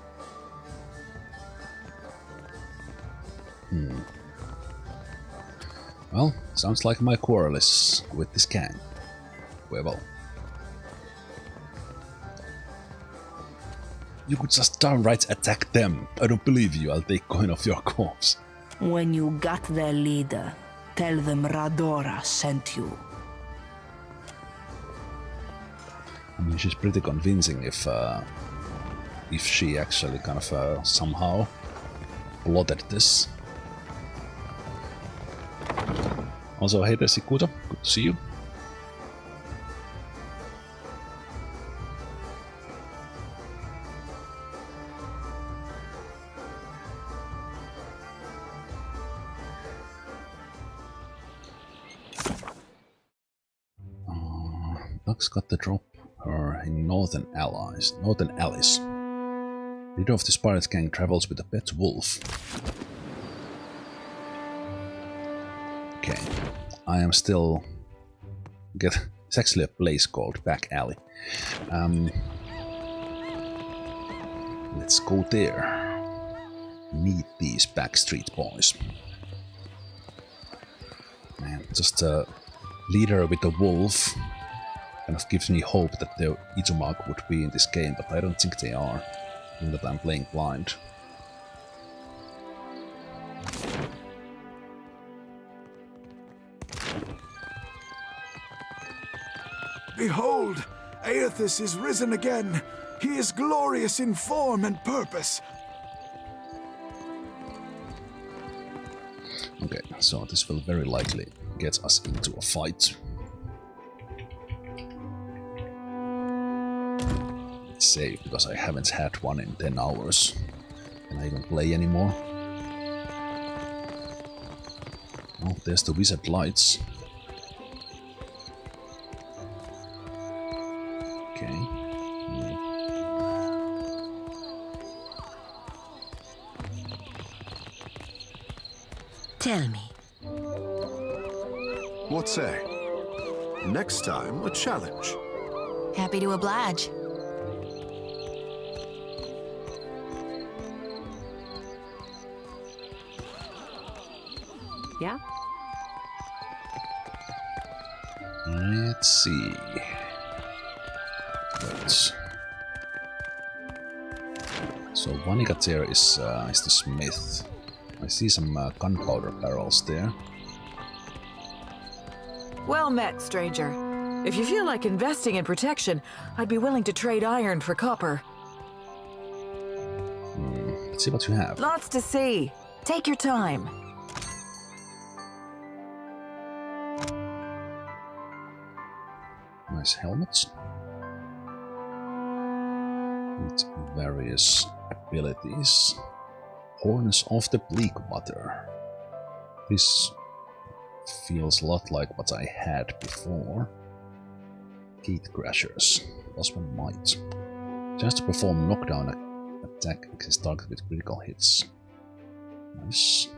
Well, sounds like my quarrel is with this gang. Well. You could just downright attack them. I don't believe you. I'll take coin off your corpse. When you got their leader, tell them Radora sent you. I mean, she's pretty convincing if she actually kind of somehow plotted this. Also, hey there, Sikuta. Good to see you. Duck's got to drop her in Northern Alleys. Leader of this pirate gang travels with a pet wolf. Okay, I am still... It's actually a place called Back Alley. Let's go there. Meet these backstreet boys. Man, just a leader with a wolf kind of gives me hope that the Izumag would be in this game, but I don't think they are, in that I'm playing blind. Behold, Aethys is risen again. He is glorious in form and purpose. Okay, so this will very likely get us into a fight. Let's save, because I haven't had one in 10 hours. Can I even play anymore? Oh, there's the wizard lights. Okay. Tell me. What say? Next time, a challenge. Happy to oblige. Yeah? Let's see. Right. So Vanikatera is the smith. I see some gunpowder barrels there. Well met, stranger. If you feel like investing in protection, I'd be willing to trade iron for copper. Let's see what you have. Lots to see. Take your time. Nice helmets. With various abilities. Horns of the Bleak Water. This feels a lot like what I had before. Gate Crashers. Plus 1 might. Just to perform knockdown attack against target with critical hits. Nice.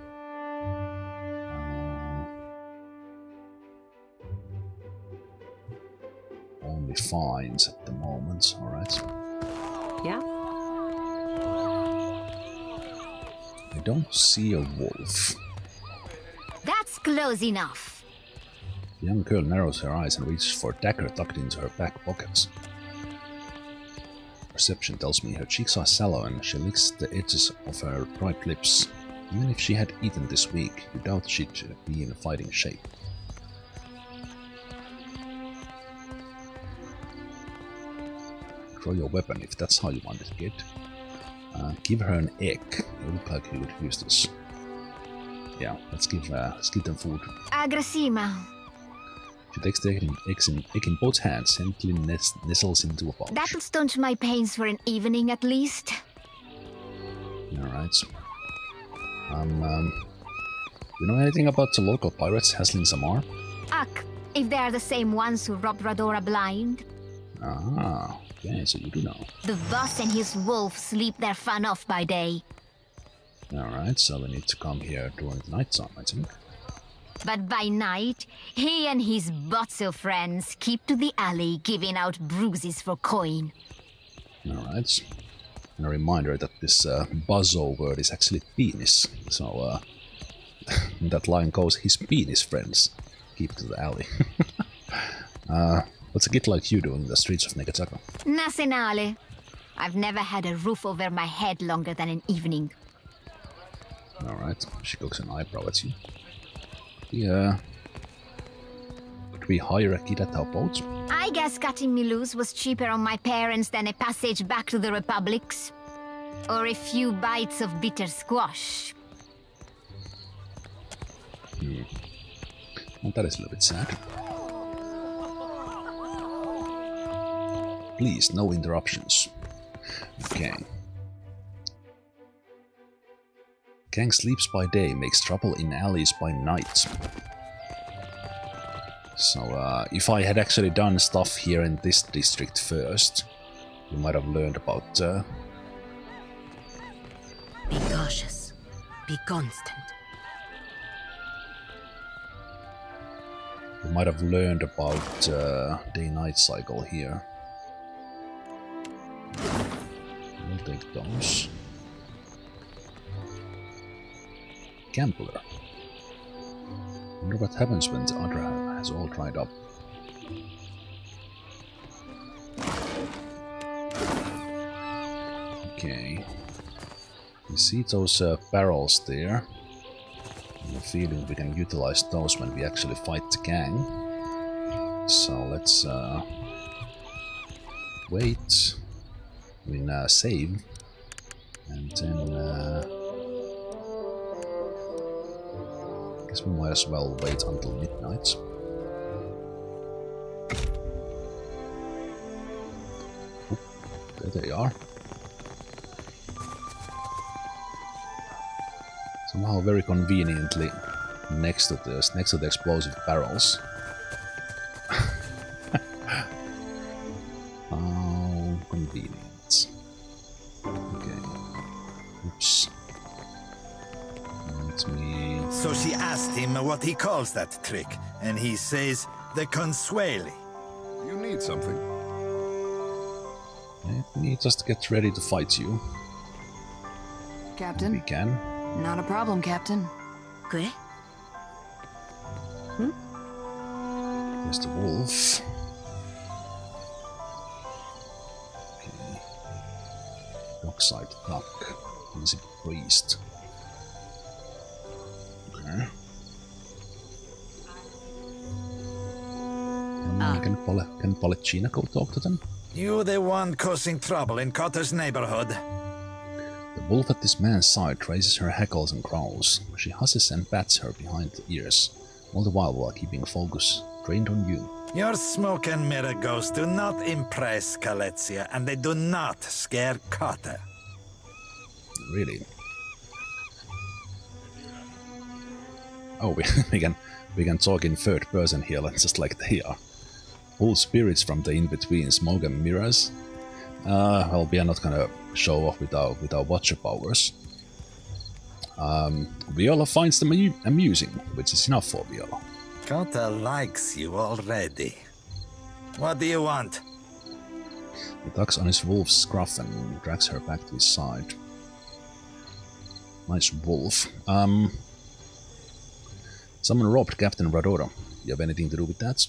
Only finds at the moment, alright. Yeah? I don't see a wolf. That's close enough. The young girl narrows her eyes and reaches for a dagger tucked into her back pockets. Perception tells me her cheeks are sallow and she licks the edges of her ripe lips. Even if she had eaten this week, you doubt she'd be in fighting shape. Draw your weapon if that's how you want it, kid. Give her an egg. You look like you would use this. Yeah, let's give them food. Agrasima. She takes the egg in both hands and gently nestles into a pouch. That'll staunch my pains for an evening at least. Alright. You know anything about the local pirates hassling Zamar? Ugh, if they are the same ones who robbed Radora blind. Ah, okay, so you do know. The boss and his wolf sleep their fun off by day. Alright, so we need to come here during the night time, I think. But by night, he and his Botso friends keep to the alley giving out bruises for coin. Alright. And a reminder that this buzzo word is actually penis. So, that line goes, his penis friends keep to the alley. What's a kid like you doing in the streets of Neketaka? Nasenale. I've never had a roof over my head longer than an evening. Alright, she cooks an eyebrow at you. Yeah. Could we hire a kid at our boat? I guess cutting me loose was cheaper on my parents than a passage back to the Republics. Or a few bites of bitter squash. Well, that is a little bit sad. Please, no interruptions. Okay. Gang sleeps by day, makes trouble in alleys by night. So, if I had actually done stuff here in this district first, we might have learned about... Be cautious. Be constant. We might have learned about day-night cycle here. We'll take those. Gambler. Wonder what happens when the other has all dried up. Okay. You see those barrels there? I have a feeling we can utilize those when we actually fight the gang. So let's wait. I mean, save. And then I guess we might as well wait until midnight. Oop, there they are. Somehow very conveniently, next to this, next to the explosive barrels. How convenient. Okay. Oops. Let me... So she asked him what he calls that trick, and he says the consueli. You need something. Let me just get ready to fight you. Captain? We can. Not a problem, Captain. Okay. There's the wolf. Okay. Dockside duck. Easy priest. Okay. And can Policina go talk to them? You the one causing trouble in Cotter's neighborhood. The wolf at this man's side raises her hackles and growls. She husses and bats her behind the ears, all the while keeping focus trained on you. Your smoke and mirror ghosts do not impress Kaletzia, and they do not scare Cotter. Really? Oh, we can talk in third person here, just like they are. All spirits from the in-between smoke and mirrors. Well, we are not gonna show off with our watcher powers. Viola finds them amusing, which is enough for Viola. Cotter likes you already. What do you want? He tugs on his wolf's scruff and drags her back to his side. Nice wolf. Someone robbed Captain Radora. You have anything to do with that?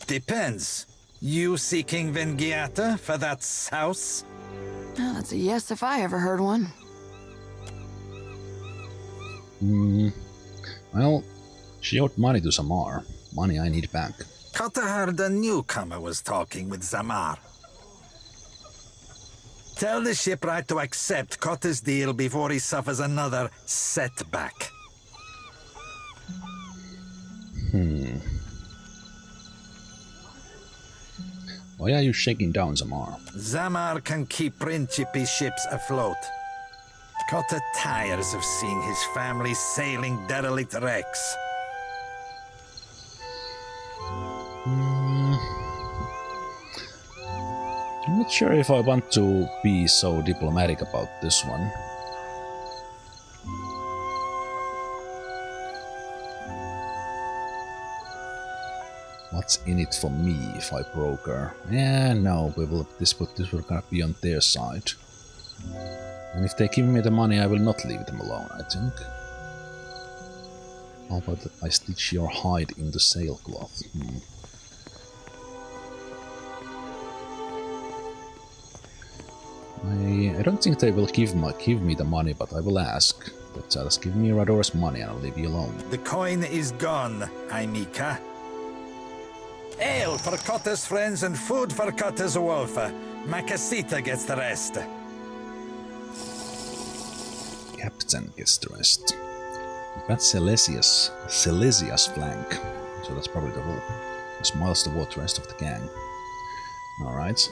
Depends. You seeking Vengiata for that house? Oh, that's a yes if I ever heard one. Well, she owed money to Zamar. Money I need back. Cotter heard a newcomer was talking with Zamar. Tell the shipwright to accept Cotter's deal before he suffers another setback. Why are you shaking down Zamar? Zamar can keep Principe ships afloat. Cotter tires of seeing his family sailing derelict wrecks. I'm not sure if I want to be so diplomatic about this one. What's in it for me if I broker? No, this will gonna be on their side. And if they give me the money, I will not leave them alone, I think. How about that I stitch your hide into sailcloth? I don't think they will give me the money, but I will ask. But just give me Radora's money and I'll leave you alone. The coin is gone, Aimika. Ale for Cotter's friends and food for Cotter's wolf. Makasita gets the rest. Captain gets the rest. That's Silesia's flank. So that's probably the wolf. Smiles toward the rest of the gang. Alright.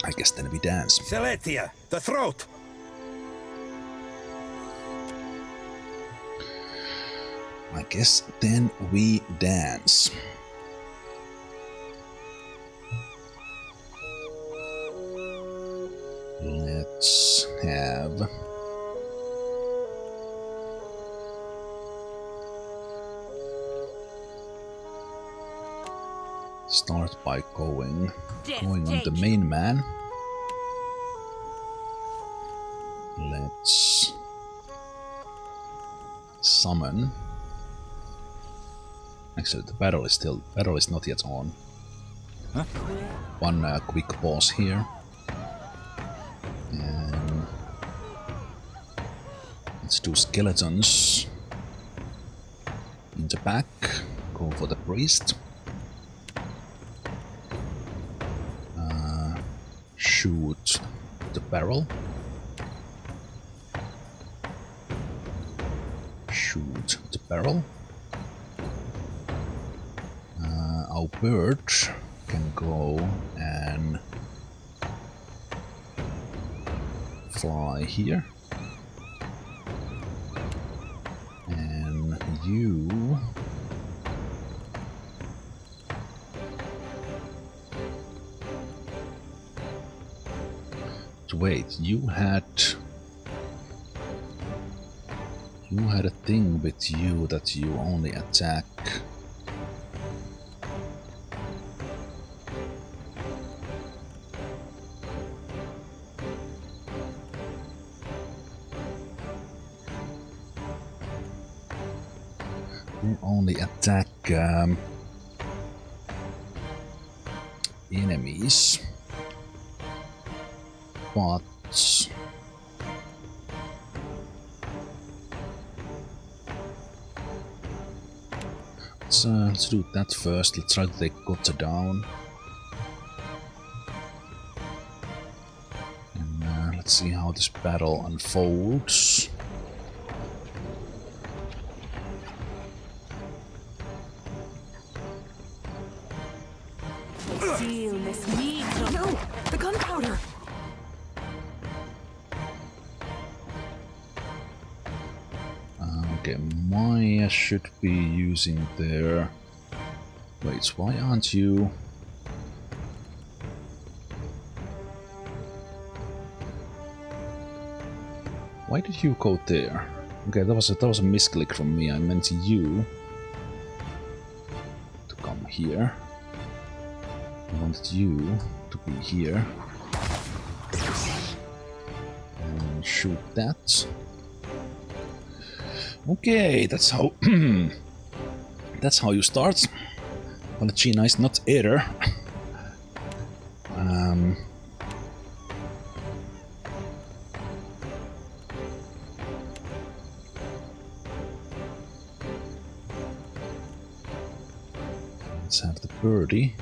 I guess then we dance. Seletia, the throat! I guess then we dance. Let's have... Start by going on the main man. Let's summon. Actually, the battle is not yet on. Huh? One quick pause here. And let's do skeletons in the back. Go for the priest. Shoot the barrel. Shoot the barrel. Our bird can go and fly here. And you... Wait, you had a thing with you that you only attack. You only attack enemies. But let's do that first. Let's try to take Gotha down. And let's see how this battle unfolds. No! The gunpowder! Okay, Maya should be using their... Wait, why aren't you... Why did you go there? Okay, that was a misclick from me. I meant you to come here. I wanted you to be here and shoot that. Okay, that's how that's how you start. Palacina is not error. Let's have the birdie.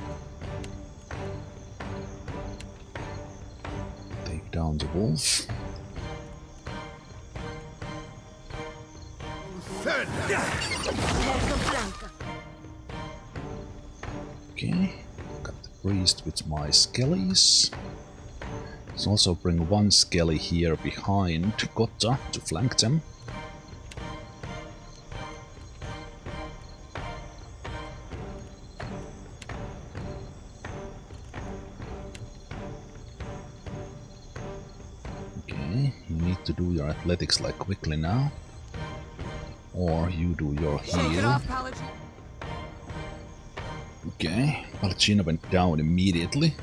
Take down the wolf. Okay, got the priest with my skellies. Let's also bring one skelly here behind Gotha to flank them. Okay, you need to do your athletics like quickly now. Or you do your heal. Okay, Palacina went down immediately.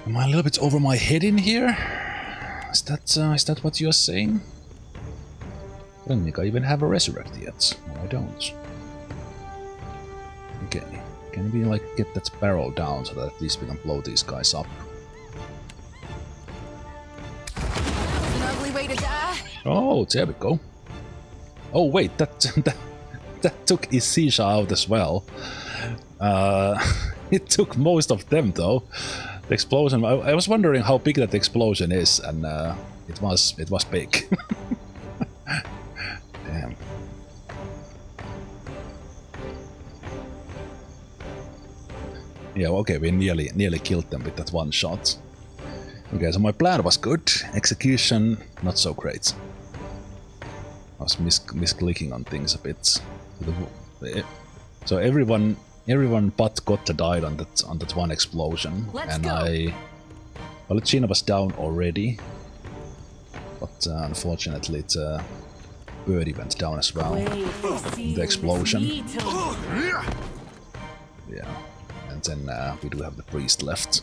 Am I a little bit over my head in here? Is that what you're saying? I don't think I even have a resurrect yet. No, I don't. Okay, can we like get that barrel down so that at least we can blow these guys up? An ugly way to die. Oh, there we go. Oh wait, that took Isisha out as well. It took most of them though. The explosion. I was wondering how big that explosion is, and it was big. Damn. Yeah. Okay, we nearly killed them with that one shot. Okay, so my plan was good. Execution not so great. I was misclicking on things a bit. So everyone but Gotha died on that one explosion. Palacina was down already, but unfortunately Birdie went down as well. The explosion. Yeah, and then we do have the priest left.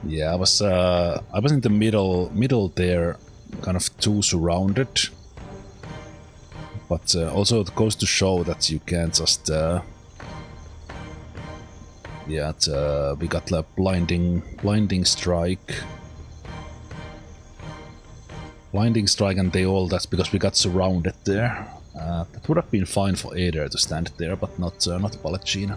Yeah, I was in the middle there. Kind of too surrounded, but also it goes to show that you can't just we got the blinding strike, and they all, that's because we got surrounded there. That would have been fine for Ader to stand there, but not Palacina.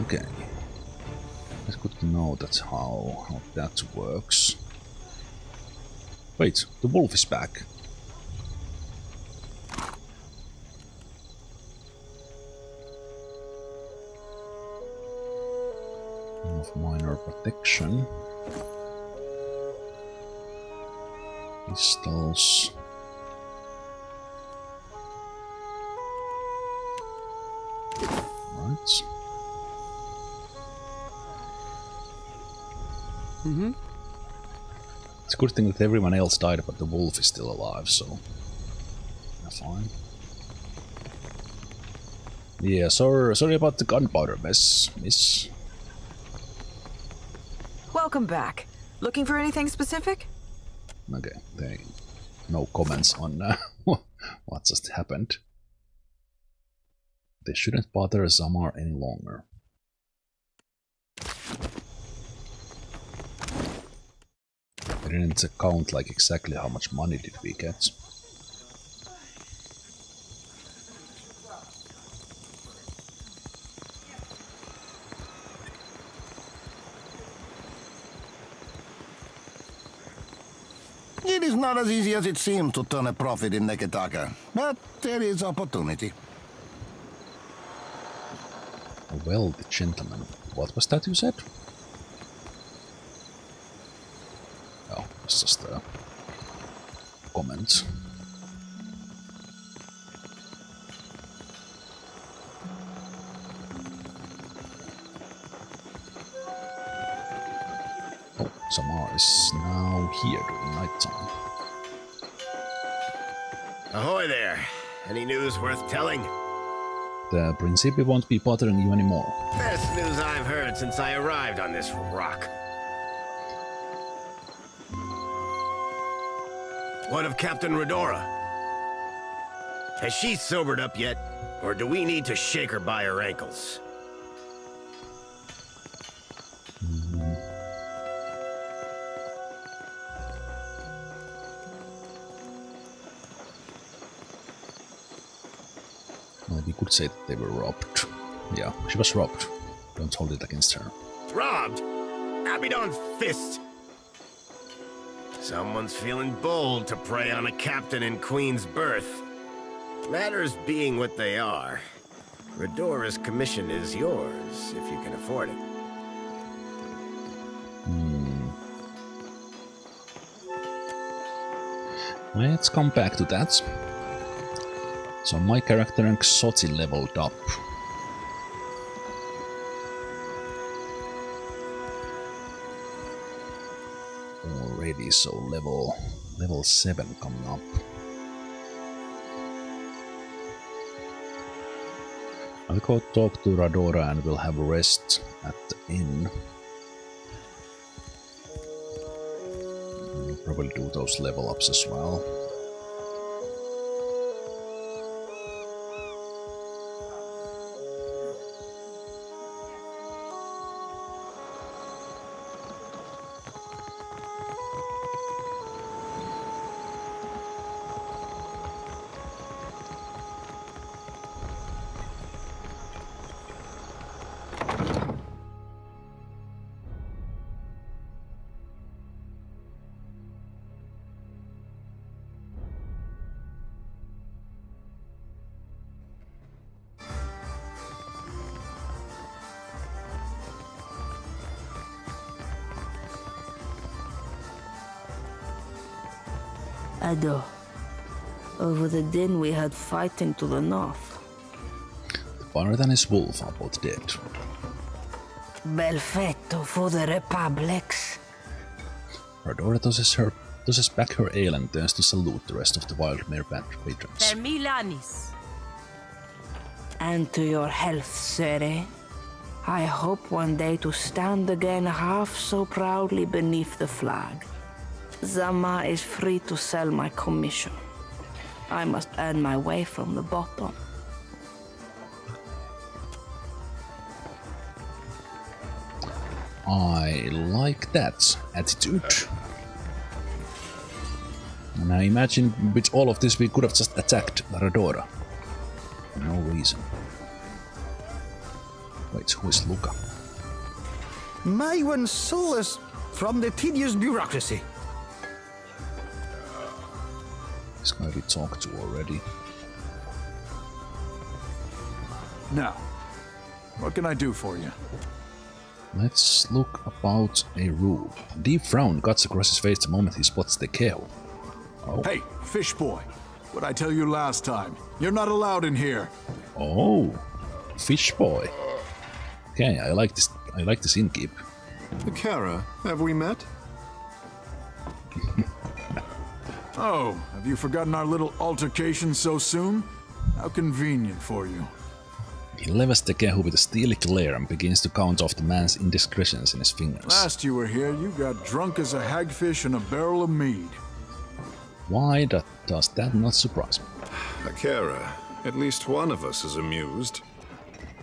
Okay, it's good to know that's how that works. Wait, the wolf is back. Of minor protection. Pistols. Right. It's a good thing that everyone else died, but the wolf is still alive, so fine. Yeah, sorry about the gunpowder mess, miss. Welcome back. Looking for anything specific? Okay, no comments on what just happened. They shouldn't bother Zamar any longer. I didn't count like exactly how much money did we get. It is not as easy as it seems to turn a profit in Neketaka, but there is opportunity. Well, the gentleman. What was that you said? Oh, it's just a comment. Oh, Zamar is now here during nighttime. Ahoy there! Any news worth telling? The Principe won't be bothering you anymore. Best news I've heard since I arrived on this rock. What of Captain Redora? Has she sobered up yet? Or do we need to shake her by her ankles? Well, we could say that they were robbed. Yeah, she was robbed. Don't hold it against her. Robbed? Abidon's fist! Someone's feeling bold to prey on a captain in Queen's birth. Matters being what they are, Redora's commission is yours, if you can afford it. Let's come back to that. So my character and Xoti leveled up. Already, so level 7 coming up. I'll go talk to Radora and we'll have a rest at the inn. We'll probably do those level ups as well. Ado. Over the din we had fighting to the north. The Bard and his wolf are both dead. Belfetto for the republics. Radora tosses back her ale and turns to salute the rest of the Wildmere patrons. Per Milanis. And to your health, sire. I hope one day to stand again half so proudly beneath the flag. Zama is free to sell my commission. I must earn my way from the bottom. I like that attitude. And I imagine with all of this we could have just attacked Radora. For no reason. Wait, who is Luca? My one solace from the tedious bureaucracy. This guy we talked to already. Now, what can I do for you? Let's look about a room. A deep frown cuts across his face the moment he spots the Keho. Oh. Hey, fish boy. What'd I tell you last time? You're not allowed in here. Oh, fish boy. Okay, I like this. I like this innkeep. Kara, have we met? Oh, have you forgotten our little altercation so soon? How convenient for you. He levels the Kehu with a steely glare and begins to count off the man's indiscretions in his fingers. Last you were here, you got drunk as a hagfish in a barrel of mead. Why does that not surprise me? Kara, at least one of us is amused.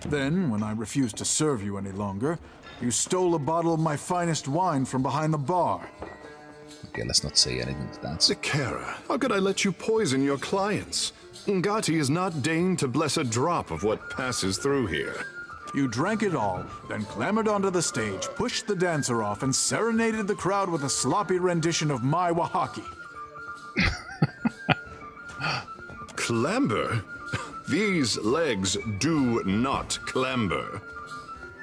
Then, when I refused to serve you any longer, you stole a bottle of my finest wine from behind the bar. Okay, let's not say anything to that. Kara, how could I let you poison your clients? Ngati is not deigned to bless a drop of what passes through here. You drank it all, then clambered onto the stage, pushed the dancer off, and serenaded the crowd with a sloppy rendition of my Wahaki. Clamber? These legs do not clamber.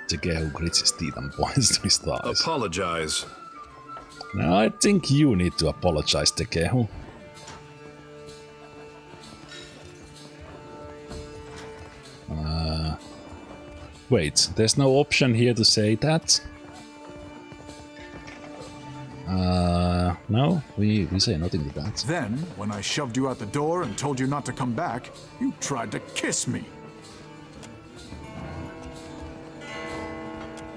The Kehu grits his teeth and points to his thighs. Apologize. No, I think you need to apologize, the Kehu. Wait, there's no option here to say that? No, we say nothing to that. Then, when I shoved you out the door and told you not to come back, you tried to kiss me.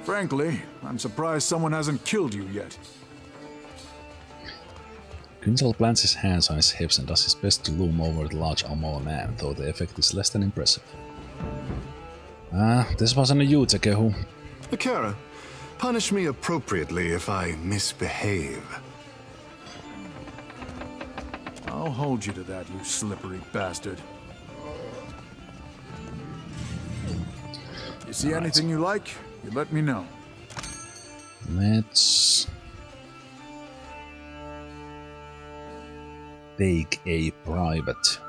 Frankly, I'm surprised someone hasn't killed you yet. Kunzel plants his hands on his hips and does his best to loom over the large Amoa man, though the effect is less than impressive. This wasn't a you, Tekehu. Kara, punish me appropriately if I misbehave. I'll hold you to that, you slippery bastard. You see anything you like, you let me know. Let's take a private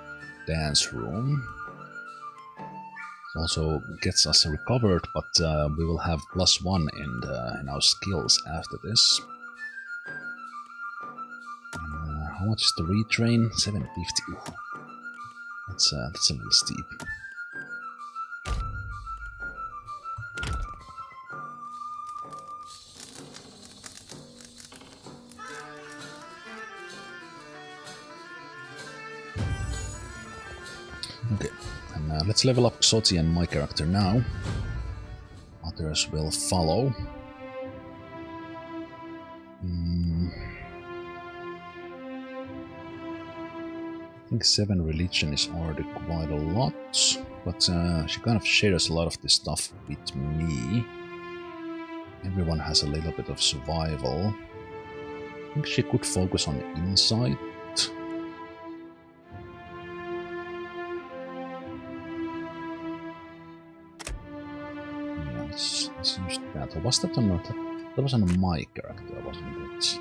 dance room. Also gets us recovered, but we will have +1 in our skills after this. How much is the retrain? 750. Ooh. That's a little steep. Okay, and let's level up Xoti and my character now. Others will follow. I think 7 religion is already quite a lot, but she kind of shares a lot of this stuff with me. Everyone has a little bit of survival. I think she could focus on insight. Let's use that. Or was that on not? That was on my character, wasn't it?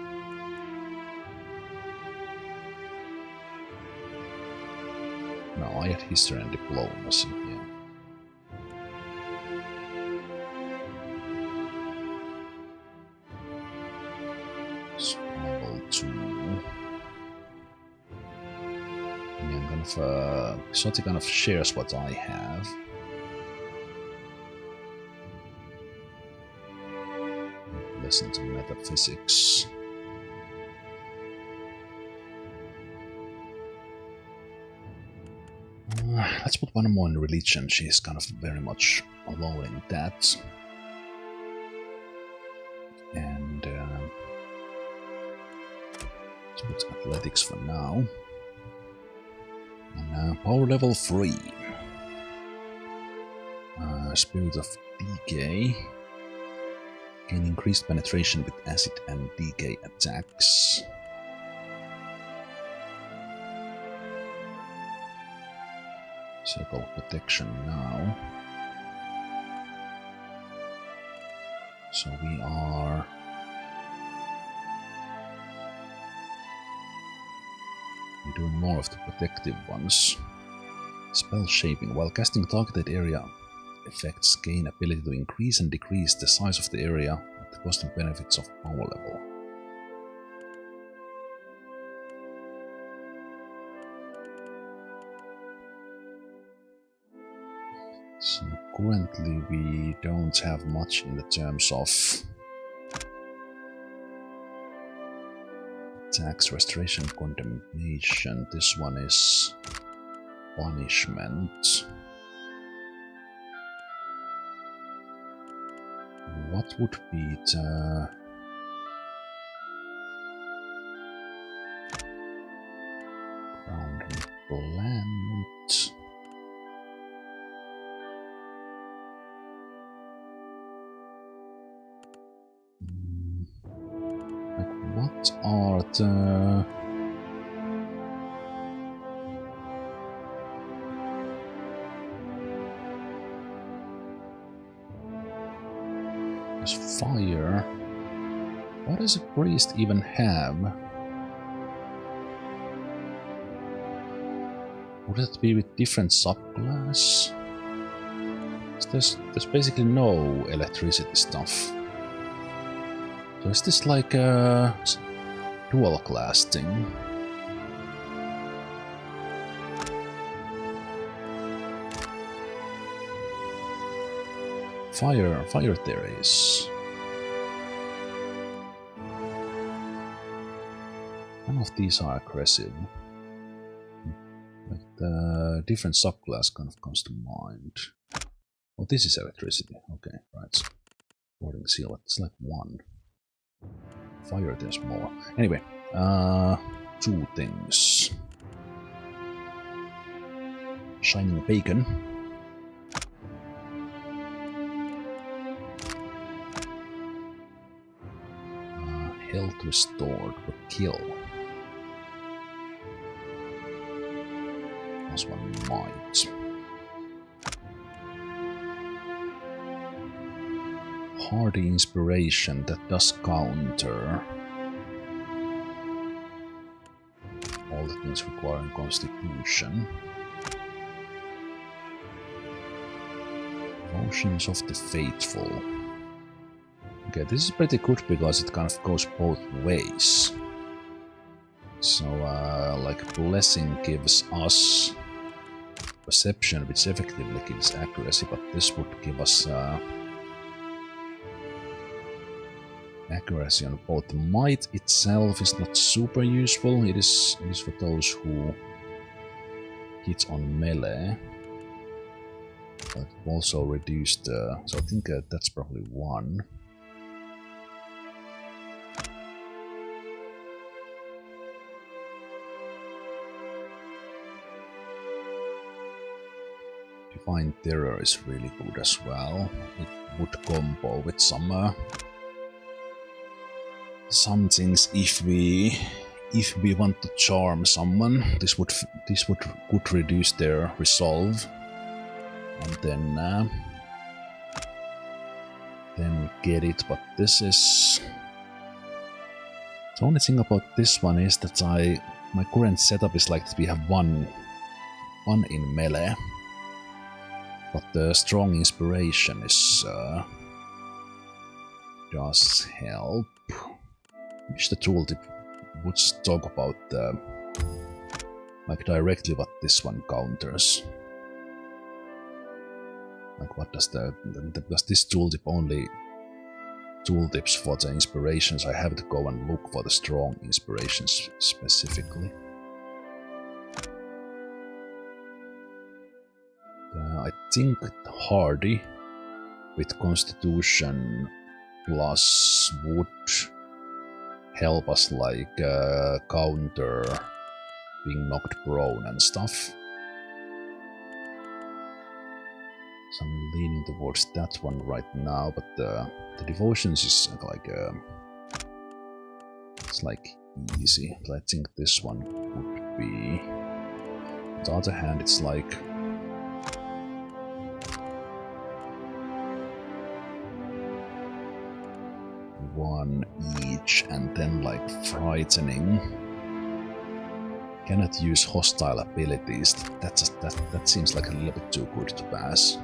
No, I had history and diplomacy, yeah. Survival 2. Yeah, kind of, Xoti kind of shares what I have. Listen to metaphysics. Let's put one more in religion. She's kind of very much alone in that. And let's put athletics for now. And power level 3. Spirit of Decay. Gain increased penetration with acid and decay attacks. Circle of protection now. So we are doing more of the protective ones. Spell shaping. While casting targeted area effects, gain ability to increase and decrease the size of the area at the cost and benefits of power level. So currently we don't have much in the terms of tax, restoration, condemnation. This one is punishment. What would be the ground and plant? Like what are the fire? What does a priest even have? Would it be with different subclass? There's basically no electricity stuff. So is this like a dual class thing? Fire there is. None of these are aggressive. But the different subclass kind of comes to mind. Oh, this is electricity. Okay, right. Boarding seal, it's like one. Fire, there's more. Anyway, two things. Shining bacon. Health restored, but kill. Plus one might. Hardy inspiration, that does counter all the things requiring constitution. Potions of the faithful. Okay, this is pretty good because it kind of goes both ways. So, like, blessing gives us perception, which effectively gives accuracy, but this would give us accuracy on both. Might itself is not super useful. It is for those who hit on melee. But also reduced. So I think that's probably one. Divine Terror is really good as well. It would combo with some things if we want to charm someone. This would reduce their resolve, and then get it. But this is the only thing about this one is that my current setup is like that we have one in melee. But the strong inspiration is does help. Wish the tooltip would talk about like directly what this one counters. Like what does because this tooltip only tooltips for the inspirations. I have to go and look for the strong inspirations specifically. I think Hardy with Constitution plus would help us like counter being knocked prone and stuff. So I'm leaning towards that one right now, but the Devotions is like it's like easy. But I think this one would be. On the other hand, it's like one each, and then like frightening Cannot use hostile abilities. That seems like a little bit too good to pass.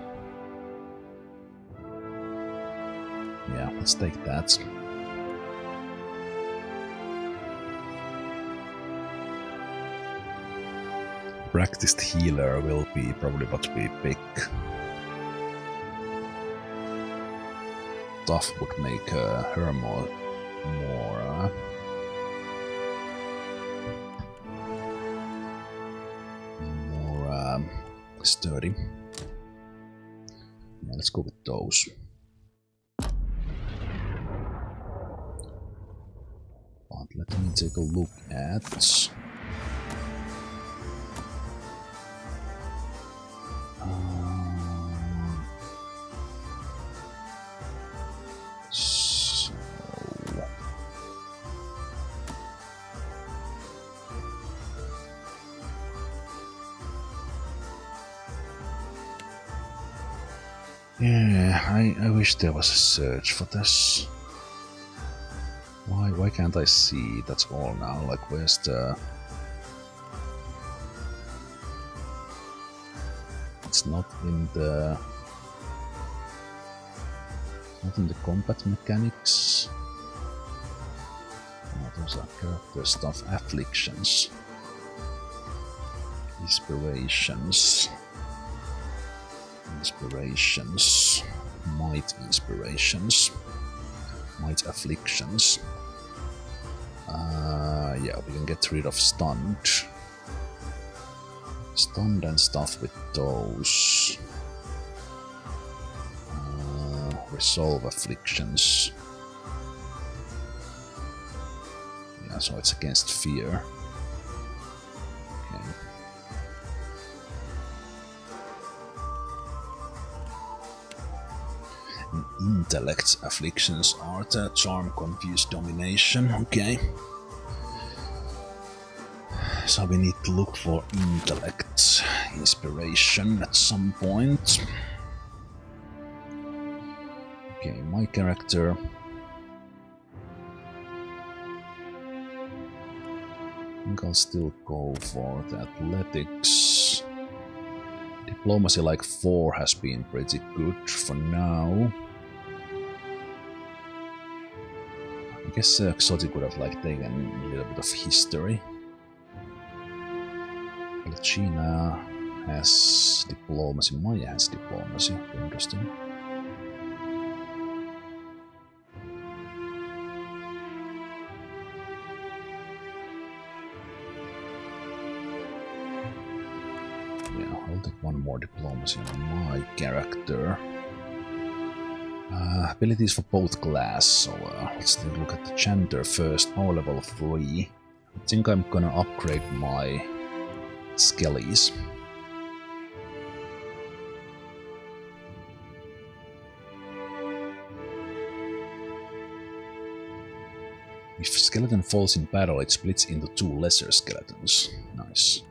Yeah, let's take that. Practiced healer will be probably what we pick. Stuff would make her more sturdy. Yeah, let's go with those. But let me take a look at yeah, I wish there was a search for this. Why can't I see? That's all now. Like, where's the... It's not in the... Not in the combat mechanics. No, those are character stuff. Afflictions. Inspirations. Inspirations. Might inspirations. Might afflictions. Yeah, we can get rid of stunned. Stunned and stuff with those. Resolve afflictions. Yeah, so it's against fear. Okay. Intellect afflictions are the charm, confuse, domination. Okay. So we need to look for intellect inspiration at some point. Okay, my character. I think I'll still go for the athletics. Diplomacy like 4 has been pretty good for now. I guess Exotic would have like taken a little bit of history. China has diplomacy, Maya has diplomacy. Interesting. Yeah, I'll take one more diplomacy on my character. Abilities for both class, so let's take a look at the Chanter first. Power level 3. I think I'm gonna upgrade my Skellies. If skeleton falls in battle, it splits into 2 lesser skeletons. Nice.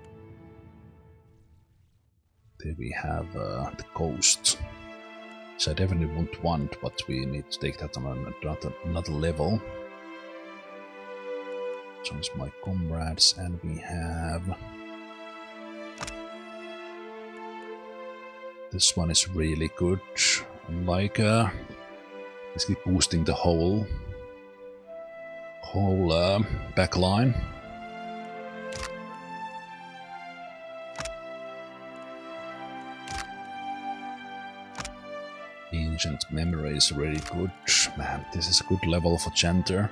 There we have the ghost, which I definitely won't want, but we need to take that on another level. Joins my comrades, and we have... This one is really good, like basically boosting the whole backline. Ancient memory is really good. Man, this is a good level for Chanter.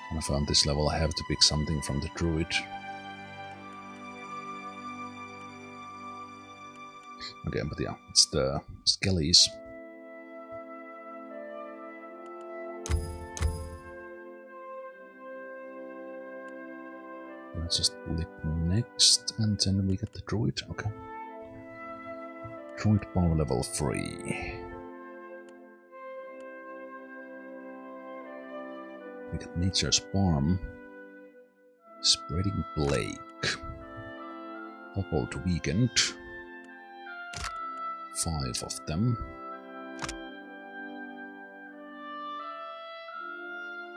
When I found this level, I have to pick something from the druid. Okay, but yeah, it's the Skellies. Let's just click next, and then we get the druid. Okay. Druid power level 3. We got Nature's Palm. Spreading Plague. Toppled Weakened. 5 of them.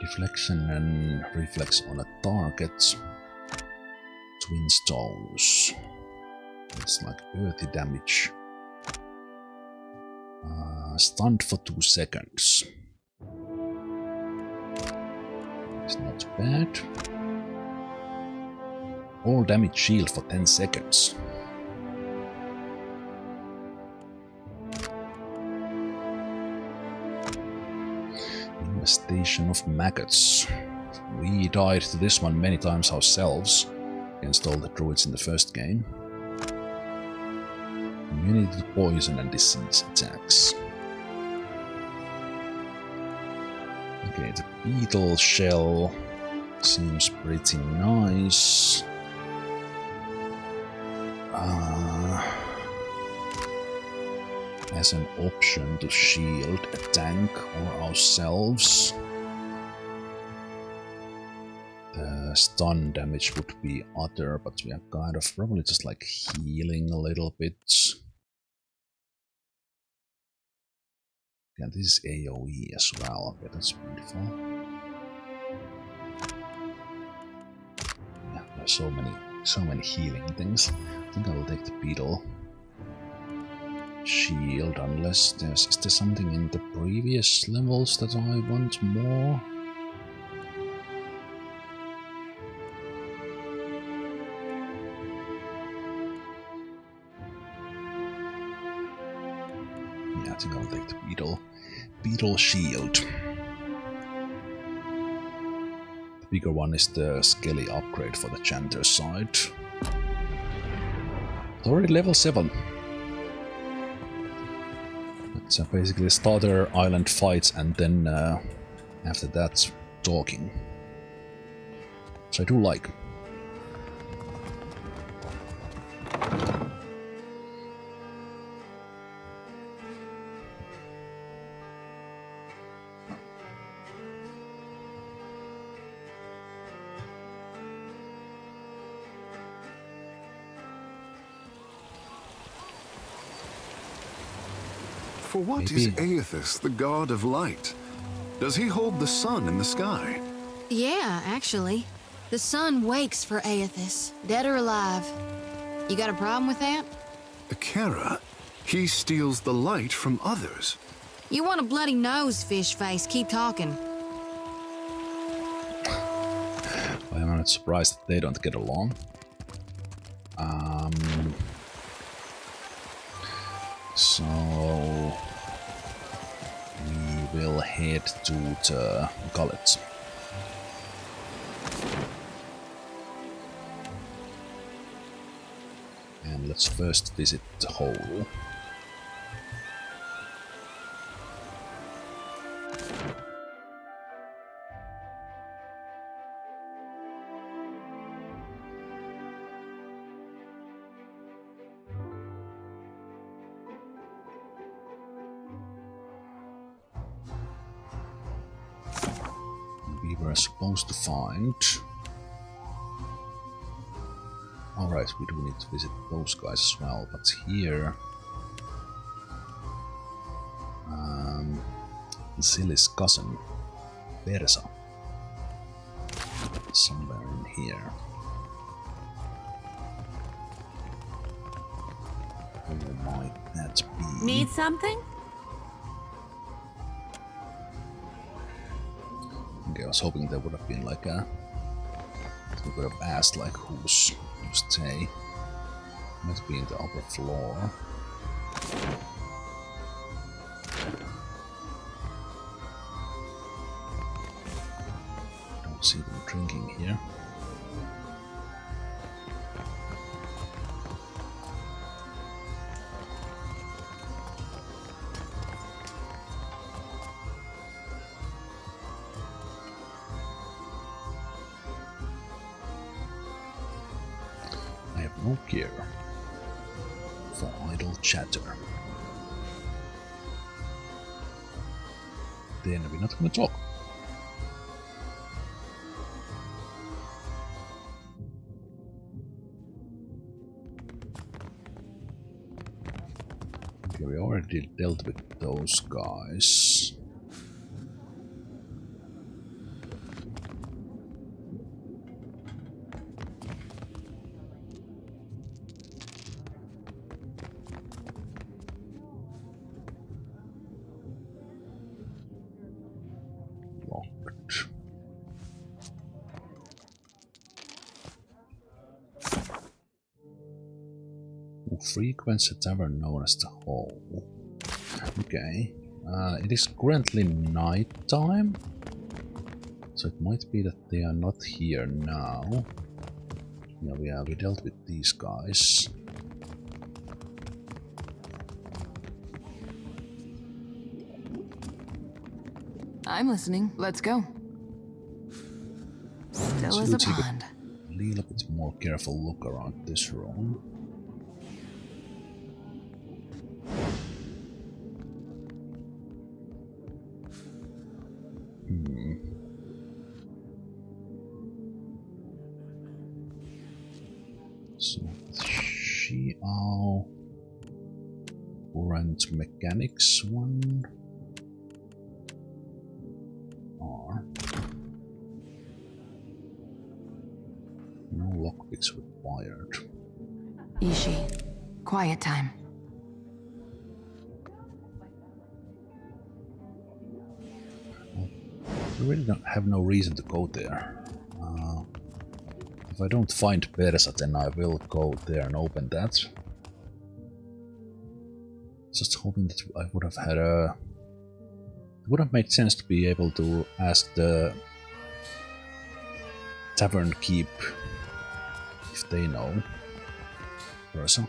Deflection and reflex on a target. Twin stones. It's like earthy damage. Stunned for 2 seconds. It's not bad. All damage shield for 10 seconds. Infestation of maggots. We died to this one many times ourselves against all the druids in the first game. Immunity to poison and disease attacks. Okay, the beetle shell seems pretty nice. As an option to shield a tank or ourselves. The stun damage would be other, but we are kind of probably just like healing a little bit. Yeah, this is AoE as well. Okay, that's beautiful. Yeah, there are so many healing things. I think I will take the beetle shield unless is there something in the previous levels that I want more? Yeah, I think I'll take the beetle shield. The bigger one is the Skelly upgrade for the Chanter side. It's already level 7. It's basically starter island fights and then after that talking. Which I do like. For what is Aethys, the god of light? Does he hold the sun in the sky? Yeah, actually. The sun wakes for Aethys, dead or alive. You got a problem with that? Kara, he steals the light from others. You want a bloody nose, fish face. Keep talking. I'm not surprised that they don't get along. So we will head to the gullet. And let's first visit the hole. We were supposed to find... Alright, we do need to visit those guys as well, but here... Zilly's cousin, Bersa. Somewhere in here. Where might that be? Need something? Okay, I was hoping there would have been like a... We could have asked like who's stay. Might be in the upper floor. Don't see them drinking here. No gear for idle chatter. Then we're not going to talk. Okay, we already dealt with those guys. frequents a tavern known as the Hole. Okay. It is currently night time, so it might be that they are not here now. Yeah, we dealt with these guys. I'm listening. Let's go. Still as a pond. A little bit more careful look around this room. So, Xiao, current mechanics one, or no lockpicks required. Ishi, quiet time. I really don't have no reason to go there. If I don't find Persa, then I will go there and open that. Just hoping that I would have had a... It would have made sense to be able to ask the tavern keep if they know Persa.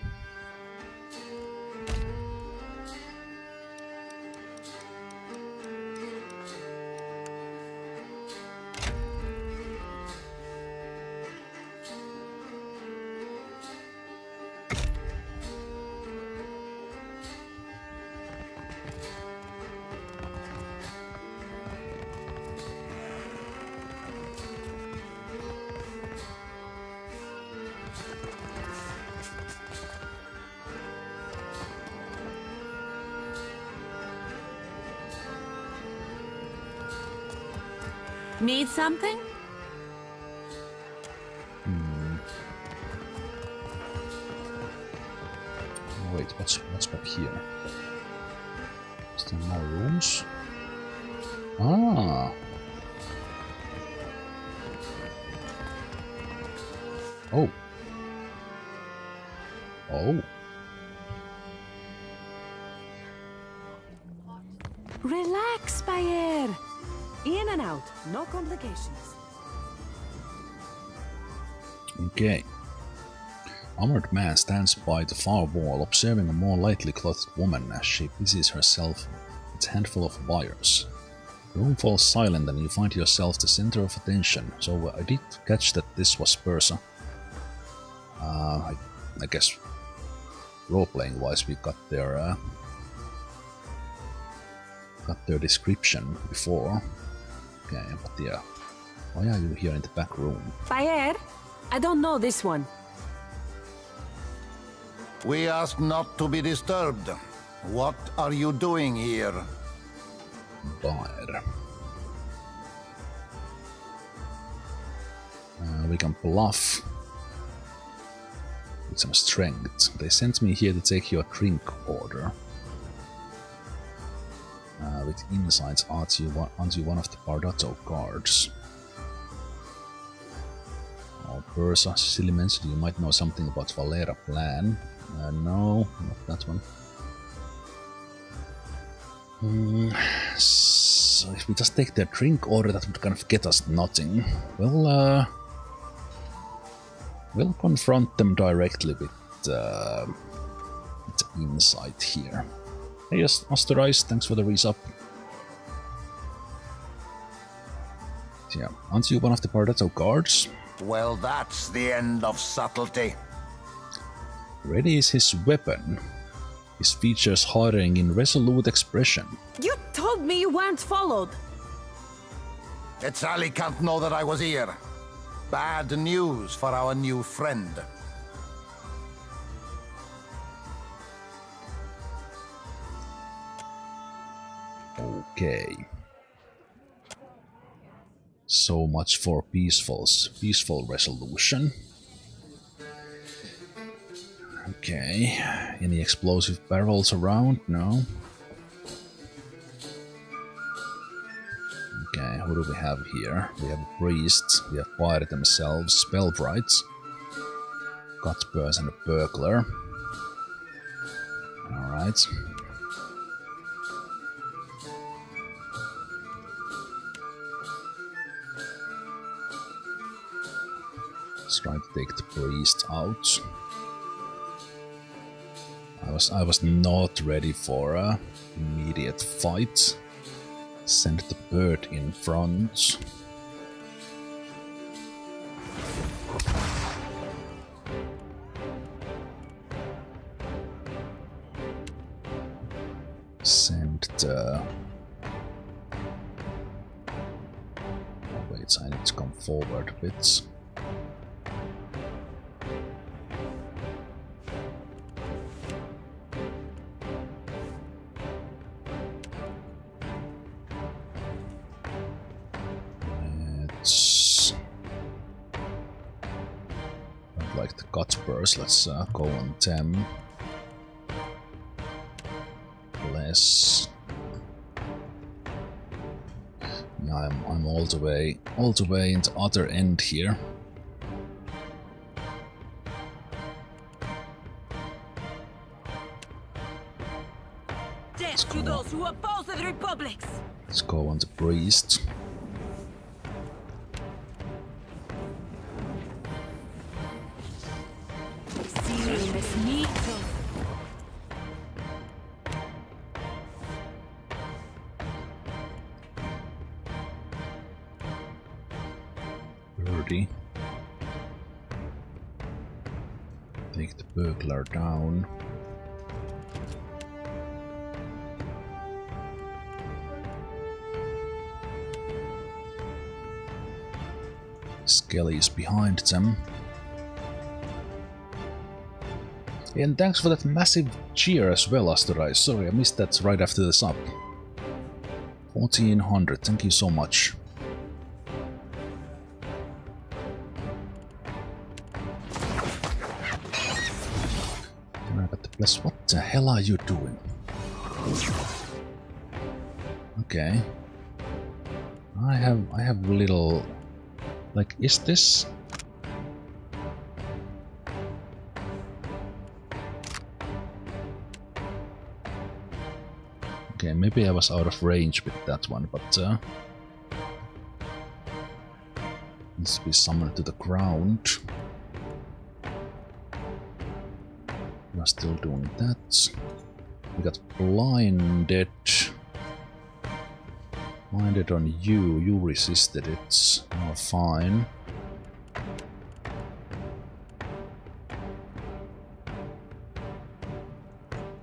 Need something? Wait, what's back here? Is there more rooms? Ah! Oh! Oh! Relax, Bayer. In and out, no complications. Okay. Armored man stands by the far wall, observing a more lightly clothed woman as she busies herself with a handful of wires. The room falls silent and you find yourself the center of attention, so I did catch that this was Persa. I guess role-playing wise we got their description before. Okay, but yeah, why are you here in the back room? Bayer, I don't know this one. We ask not to be disturbed. What are you doing here? Bayer. We can bluff with some strength. They sent me here to take your drink order. With insights, aren't you one of the Bardato guards? Oh, Persa, silly mentioned you might know something about Valera plan. No, not that one. So if we just take their drink order, that would kind of get us nothing. We'll confront them directly with insight here. Hey, yes, Osterized, thanks for the resub. Yeah, aren't you one of the Bardato guards? Well, that's the end of subtlety. Ready is his weapon. His features hardening in resolute expression. You told me you weren't followed. Etzali can't know that I was here. Bad news for our new friend. Okay. So much for peaceful resolution. Okay. Any explosive barrels around? No. Okay, who do we have here? We have a priest, we have fired themselves, spellbrights, Cutpurse and a burglar. Alright. Let's try to take the priest out. I was not ready for a immediate fight. Send the bird in front. Send the... Oh, wait, I need to come forward a bit. Like the Cuthbers, let's go on them. Less. Yeah, I'm all the way in the other end here. Death to those who oppose the republics. Let's go on the priest. Birdie. Take the burglar down. Skelly is behind them. And thanks for that massive cheer as well, Asterai. Sorry, I missed that right after the sub. 1400, thank you so much. I got the bless. What the hell are you doing? Okay. I have little... Like, is this... Okay, maybe I was out of range with that one, but needs to be summoned to the ground. We are still doing that. We got blinded. Blinded on you. You resisted it. Oh, fine.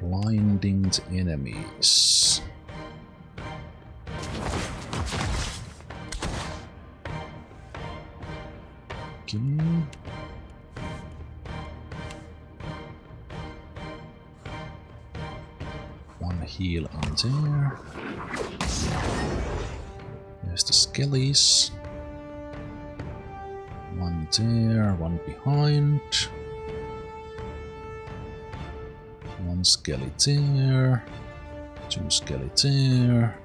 Blinding the enemies. Okay. One heal on there. There's the skellies. One there, one behind. One skelly there. Two skelly there.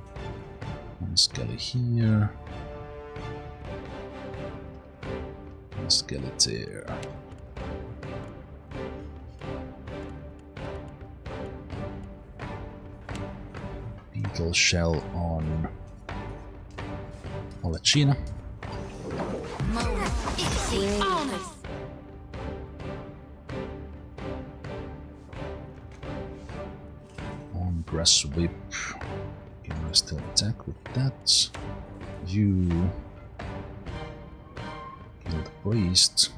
One skelly here. One skelly there. Beetle shell on Olechina. On grass whip. Can I still attack with that? You kill the priest.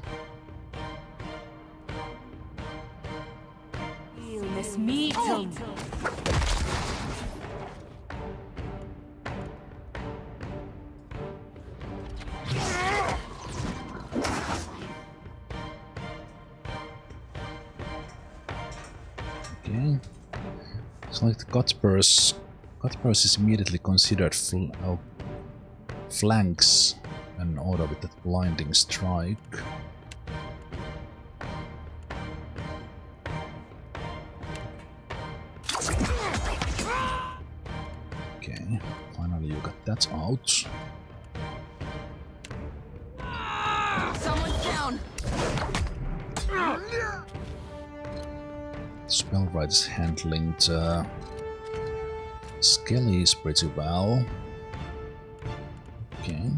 Okay. It's like the Cuthbers. Cuthbers is immediately considered flanks and order with that blinding strike. Okay, finally you got that out. Someone's down. Spellwright is handling the Skellies pretty well. Okay.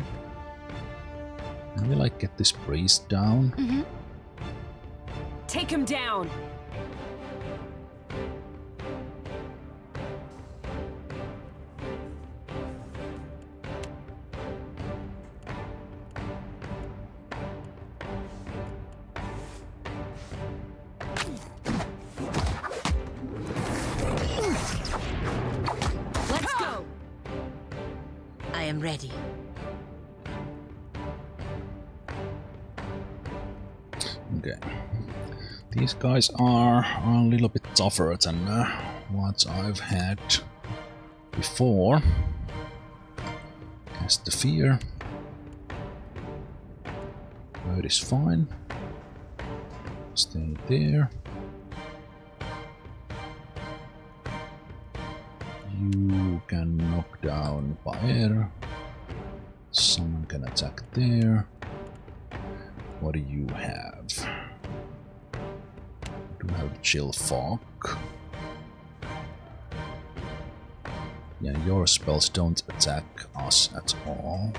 Can we like get this priest down? Mm-hmm. Take him down! Let's go! I am ready. Okay. These guys are a little bit tougher than what I've had before. Cast the fear. Bird is fine. Stay there. You can knock down Baer. Someone can attack there. What do you have? You do have Chill Fog. Yeah, your spells don't attack us at all.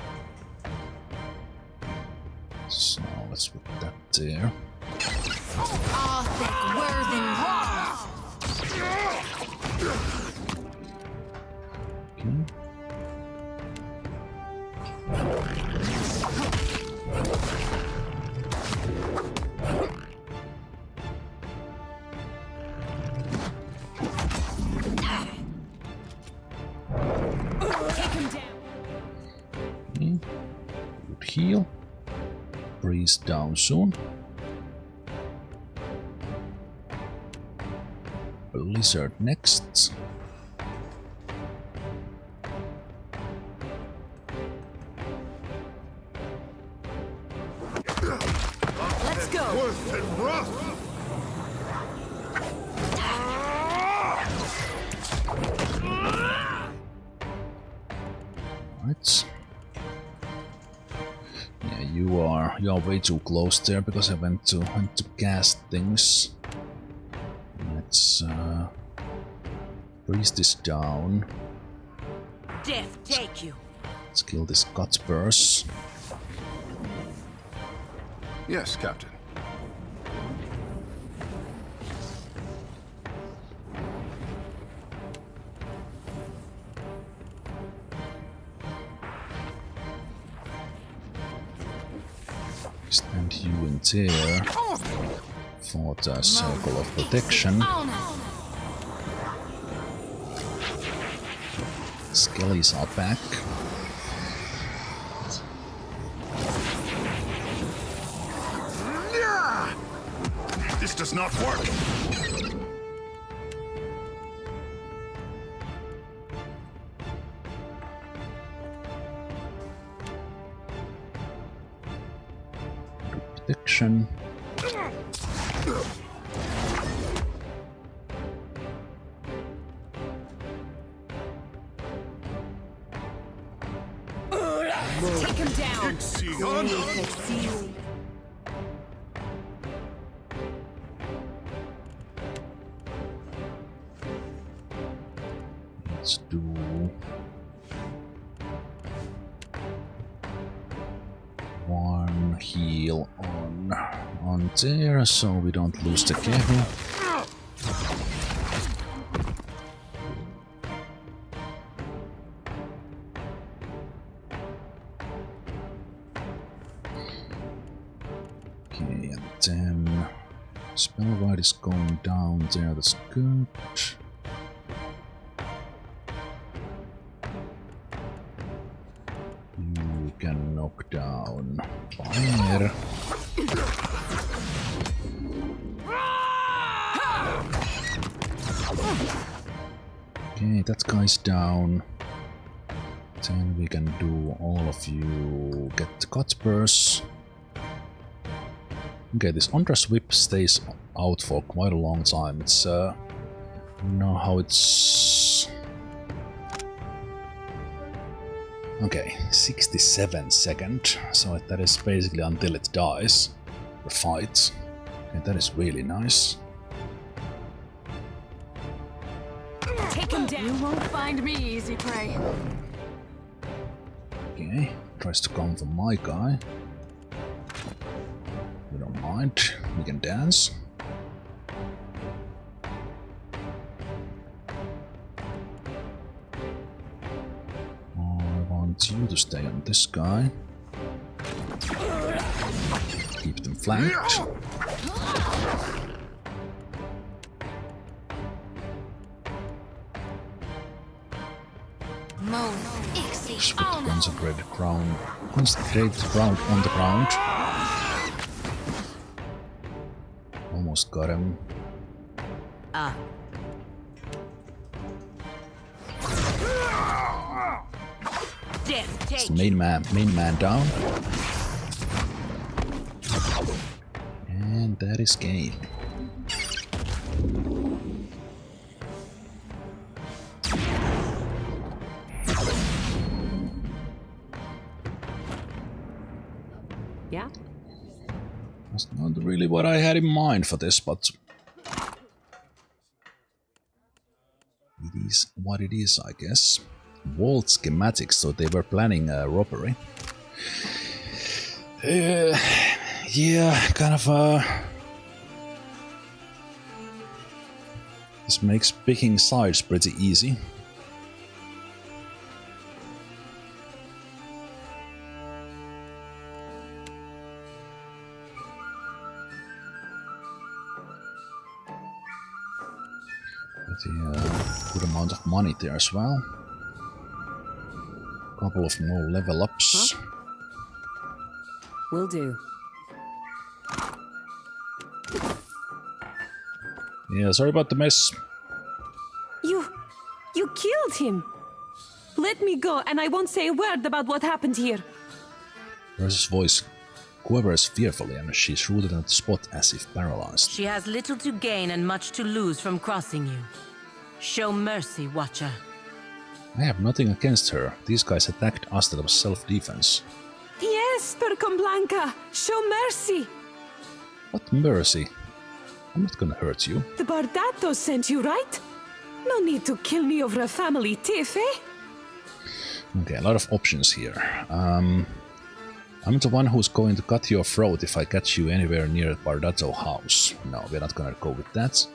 So let's put that there. Okay. Good heal. Priest down soon. Blizzard next. Let's go! Worth and rough! Right. Yeah, you are way too close there because I went to cast things. Let's priest is down. Death take you. Let's kill this Cutpurse. Yes, Captain. Stand you in there for the circle of protection. Skellies are back. This does not work. Protection. Take him down! Let's do one heal on there so we don't lose the Kehu. Okay, and then Spellwright is going down there, that's good. You can knock down Fire. Okay, that guy's down. Then we can do all of you get the Cutpurse. Okay, this Ondra's Whip stays out for quite a long time. It's I don't know how it's. Okay, 67 seconds, so that is basically until it dies, the fight. Okay, that is really nice. won't find me easy prey. Okay, tries to come from my guy. We don't mind, we can dance. I want you to stay on this guy. Keep them flanked. Concentrate the ground. Concentrate the ground on the ground. Almost got him. Ah. It's the main man down. And that is game. Yeah? That's not really what I had in mind for this, but it is what it is, I guess. Vault schematics, so they were planning a robbery. Yeah, kind of this makes picking sides pretty easy. Good amount of money there as well. Couple of more level ups. Huh? Will do. Yeah, sorry about the mess. You killed him. Let me go, and I won't say a word about what happened here. Versus voice quivers fearfully, and she's rooted on the spot as if paralyzed. She has little to gain and much to lose from crossing you. Show mercy, Watcher. I have nothing against her. These guys attacked us, that was self-defense. Yes, Percom Blanca. Show mercy. What mercy? I'm not gonna hurt you. The Bardatos sent you, right? No need to kill me over a family tiff, eh? Okay, a lot of options here. I'm the one who's going to cut your throat if I catch you anywhere near Bardato house. No, we're not gonna go with that.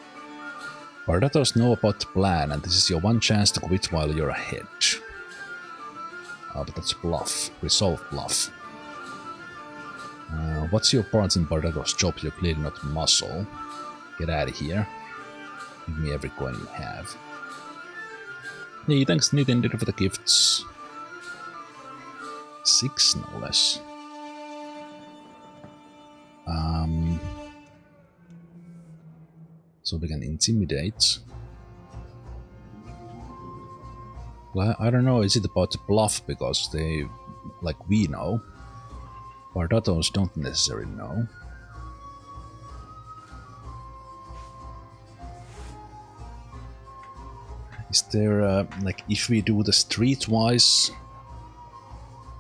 Bardatos know about the plan, and this is your one chance to quit while you're ahead. But that's bluff. Resolve bluff. What's your part in Bardatos' job? You're clearly not muscle. Get out of here. Give me every coin you have. Hey, thanks Nintendo for the gifts. 6 no less. So we can intimidate. Well, I don't know, is it about the bluff because they, like we know, Bardatos don't necessarily know. Is there, like, if we do the streetwise,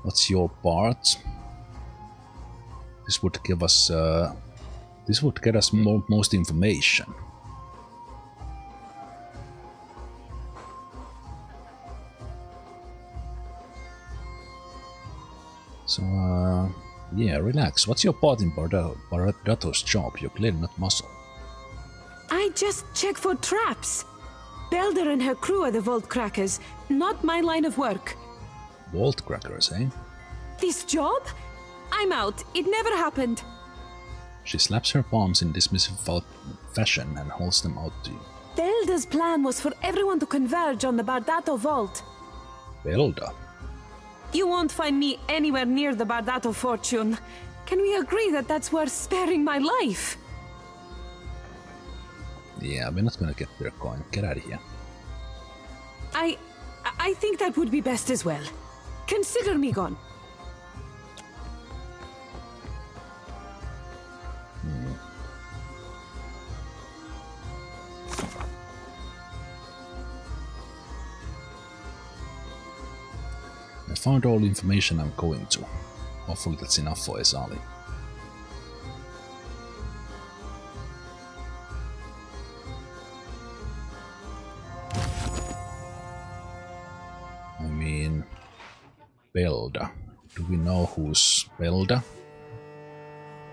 what's your part? This would give us, this would get us most information. So, yeah, relax. What's your part in Bardatos' job? You're clearly not muscle. I just check for traps. Belder and her crew are the Vault Crackers, not my line of work. Vault Crackers, eh? This job? I'm out. It never happened. She slaps her palms in dismissive fashion and holds them out to you. Belda's plan was for everyone to converge on the Bardato Vault. Belda? You won't find me anywhere near the Bardato fortune. Can we agree that that's worth sparing my life? Yeah, we're not gonna get their coin. Get out of here. I think that would be best as well. Consider me gone. I found all the information I'm going to. Hopefully that's enough for Ezali. in Belda. Do we know who's Belda?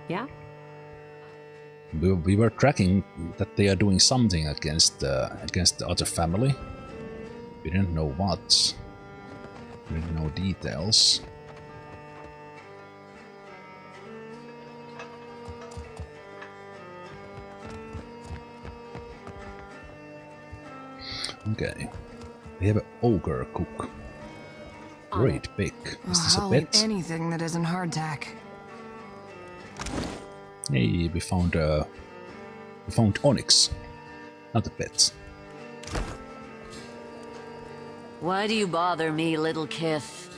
Yeah? We were tracking that they are doing something against the other family. We didn't know what. We didn't know details. Okay. We have an ogre cook. Great big. Is this a I'll pet? eat anything that isn't hardtack. Hey, we found onyx. Not a pet. Why do you bother me, little Kith?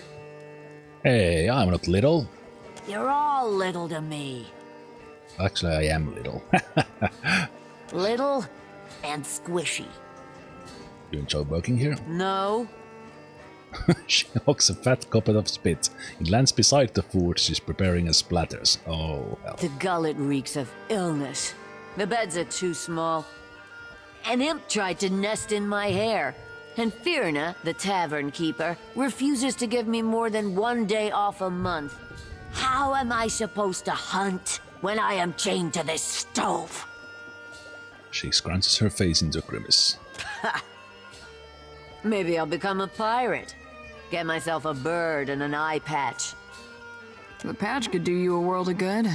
Hey, I'm not little. You're all little to me. Actually, I am little. Little and squishy. You enjoy working here? No. She hawks a fat goblet of spit. It lands beside the food she's preparing as platters. Oh, hell. The gullet reeks of illness. The beds are too small. An imp tried to nest in my hair. And Firna, the tavern keeper, refuses to give me more than 1 day off a month. How am I supposed to hunt when I am chained to this stove? She scrunches her face into a grimace. Maybe I'll become a pirate. Get myself a bird and an eye patch. The patch could do you a world of good,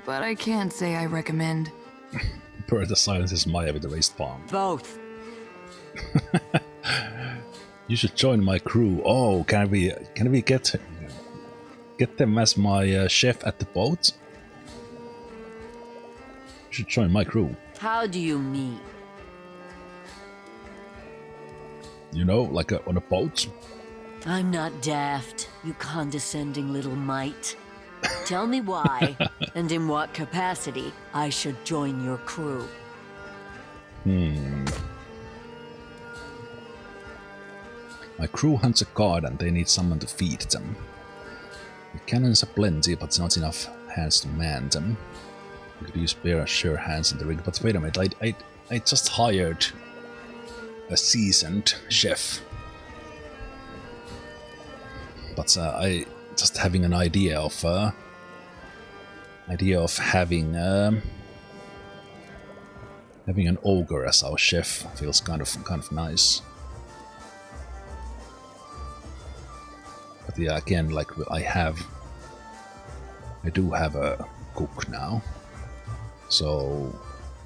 but I can't say I recommend. Bertha silences Maya with a raised palm. Both. You should join my crew. Oh, can we get them as my chef at the boat? You should join my crew. How do you mean? You know, like on a boat? I'm not daft, you condescending little mite. Tell me why, and in what capacity, I should join your crew. My crew hunts a guard and they need someone to feed them. The cannons are plenty, but not enough hands to man them. We could use bare, sure hands in the rig, but wait a minute, I just hired a seasoned chef. But I just having an idea of having an ogre as our chef feels kind of nice. But yeah, again, like I do have a cook now, so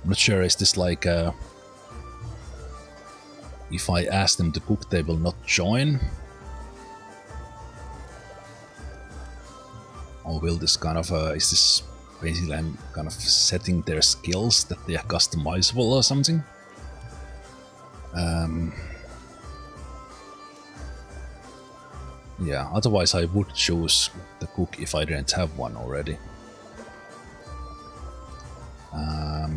I'm not sure. Is this like if I ask them to cook, they will not join? Or will this kind of, is this basically I'm kind of setting their skills that they are customizable or something? Yeah, otherwise I would choose the cook if I didn't have one already. I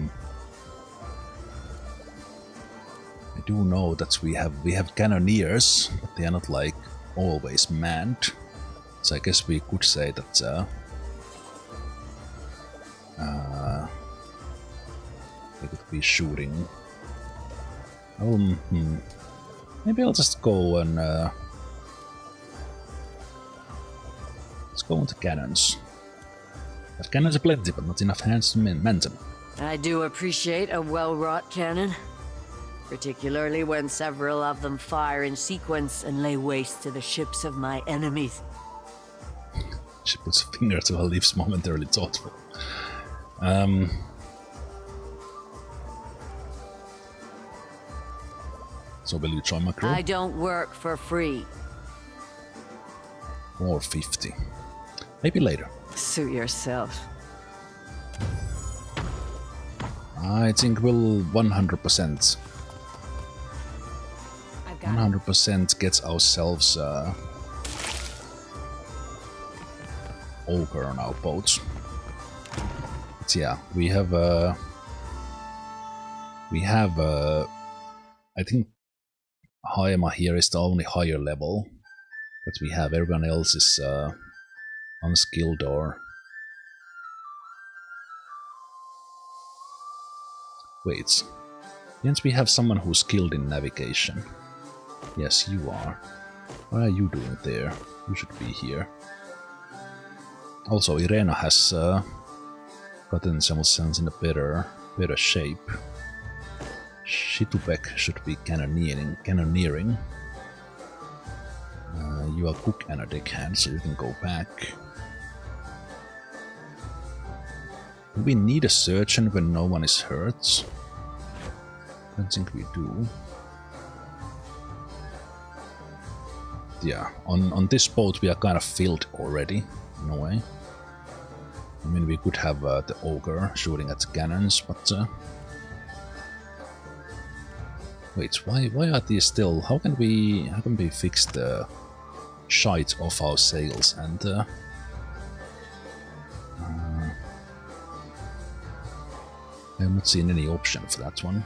do know that we have cannoneers, but they are not like always manned. So I guess we could say that they could be shooting. Maybe I'll just go and let's go into cannons. But cannons are plenty, but not enough hands to man them. I do appreciate a well-wrought cannon, particularly when several of them fire in sequence and lay waste to the ships of my enemies. She puts a finger to her lips, momentarily thoughtful. So will you join my crew? I don't work for free. Or 50. Maybe later. Suit yourself. I think we'll 100%. 100% get ourselves ogre on our boats. But yeah, we have I think Haema here is the only higher level that we have. Everyone else is unskilled or... Wait, didn't we have someone who's skilled in navigation? Yes, you are. What are you doing there? You should be here. Also, Irena has gotten themselves in a better shape. Shitubek should be cannoneering. You are cook and a deckhand, so you can go back. Do we need a surgeon when no one is hurt? I don't think we do. Yeah, on this boat we are kind of filled already, in a way. I mean, we could have the ogre shooting at the cannons, but... wait, why are these still... How can we fix the shite of our sails and... I have not seen any option for that one.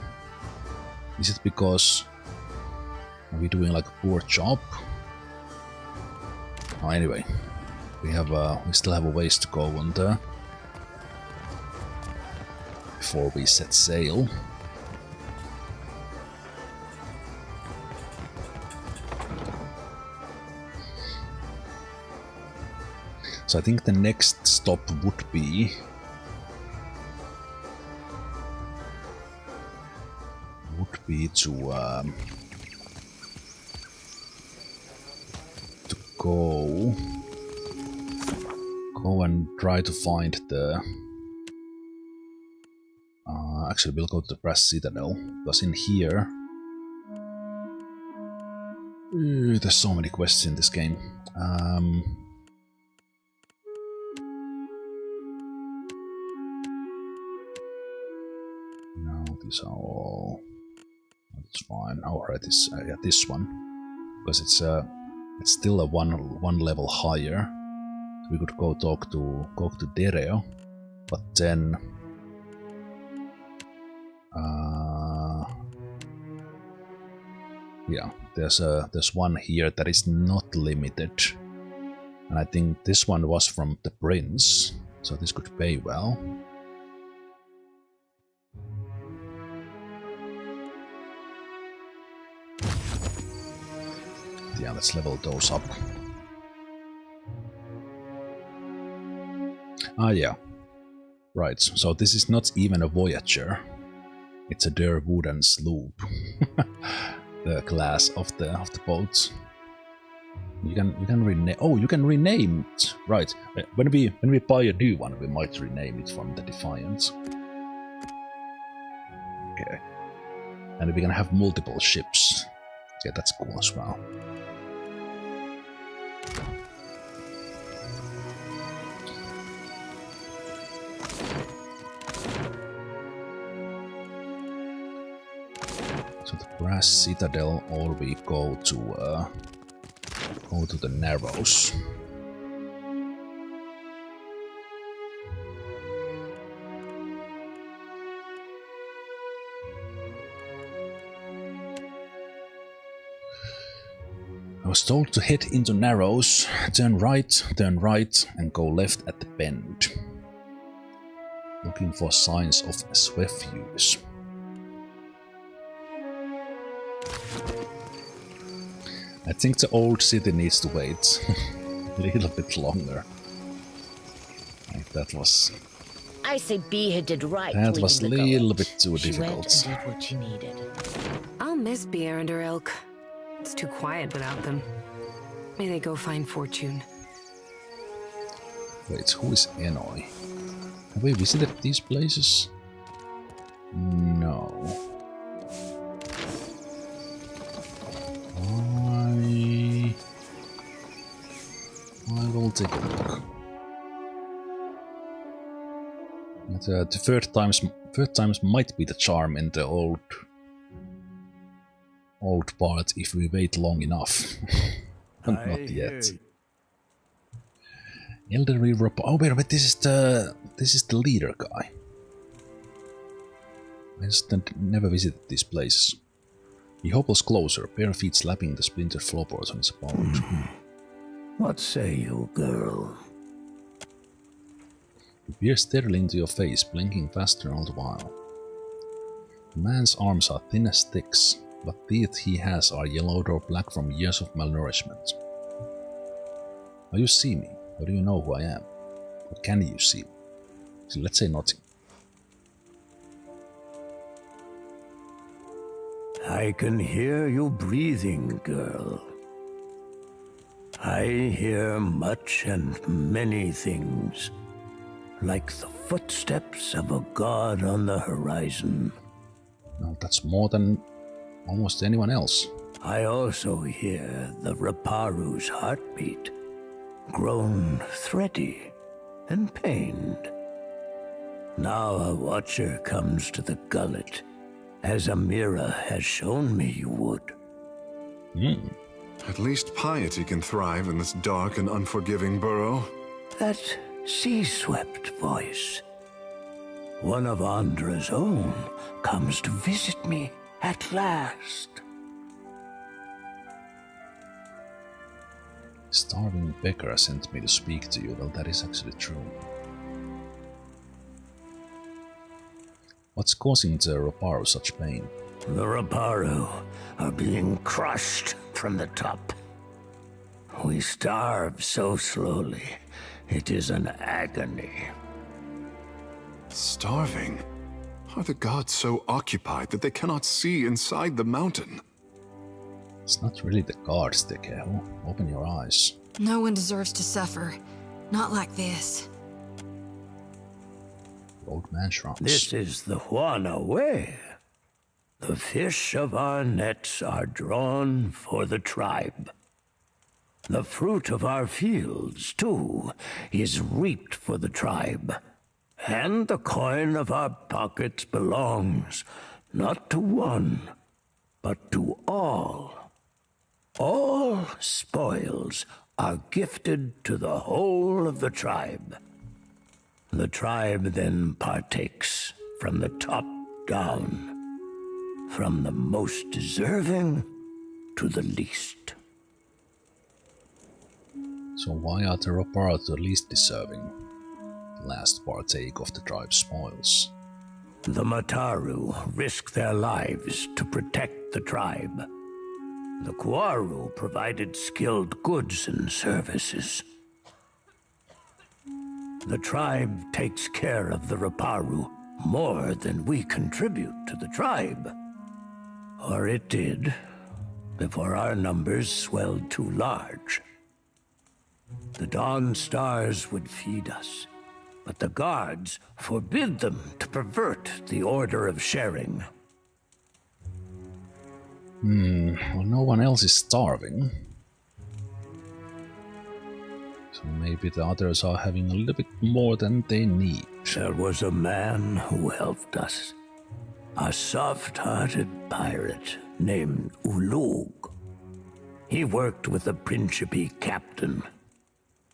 Is it because... Are we doing like a poor job? Oh, anyway, we still have a ways to go on there before we set sail. So I think the next stop would be to go and try to find the... actually, we'll go to the Brass Citadel, because in here... there's so many quests in this game. No, these are all... That's fine. Alright, this one. Because it's still a one level higher. We could go talk to Dereo, but then yeah, there's one here that is not limited, and I think this one was from the prince, so this could pay well. Yeah, let's level those up. Ah, yeah. Right, so this is not even a Voyager. It's a Der wooden sloop. The class of the boat. You can rename. Oh, you can rename it. Right. When we buy a new one, we might rename it from the Defiant. Okay. And we can have multiple ships. Yeah, that's cool as well. So the Brass Citadel, or we go to the Narrows. I was told to head into Narrows, turn right, and go left at the bend. Looking for signs of Swefuse. I think the old city needs to wait a little bit longer. Like that was... I say Beha did right. That was a little bit too she difficult. Went and did what she needed. I'll miss Beer and her ilk. It's too quiet without them. May they go find fortune. Wait, who is Enoi? Have we visited these places? No. I will take a look. But, the third times might be the charm in the old part if we wait long enough. But not yet. Elder River. Oh wait, this is the leader guy. I just never visited these places. He hobbles closer, bare feet slapping the splintered floorboards on his boat. What say you, girl? He peers steadily into your face, blinking faster all the while. The man's arms are thin as sticks, What teeth he has are yellowed or black from years of malnourishment. Now you see me. How do you know who I am? What can you see? So let's say nothing. I can hear you breathing, girl. I hear much and many things, like the footsteps of a god on the horizon. No, that's more than almost anyone else. I also hear the Raparu's heartbeat, grown thready and pained. Now a watcher comes to the gullet, as Amira has shown me you would. At least piety can thrive in this dark and unforgiving burrow. That sea-swept voice. One of Andra's own comes to visit me at last. Starving beggar sent me to speak to you. Well, that is actually true. What's causing the Raparu such pain? The Raparu are being crushed from the top. We starve so slowly, it is an agony. Starving? Are the gods so occupied that they cannot see inside the mountain? It's not really the gods, Tekeho. Open your eyes. No one deserves to suffer. Not like this. The old man shrugs. This is the Huana way. The fish of our nets are drawn for the tribe. The fruit of our fields, too, is reaped for the tribe. And the coin of our pockets belongs not to one, but to all. All spoils are gifted to the whole of the tribe. The tribe then partakes from the top down, from the most deserving to the least. So why are the Raparu the least deserving? Last partake of the tribe's spoils. The Mataru risk their lives to protect the tribe. The Kwaru provided skilled goods and services. The tribe takes care of the Raparu more than we contribute to the tribe. Or it did, before our numbers swelled too large. The Dawn Stars would feed us, but the guards forbid them to pervert the order of sharing. Well, no one else is starving. So maybe the others are having a little bit more than they need. There was a man who helped us. A soft-hearted pirate named Ulug. He worked with the Principe captain.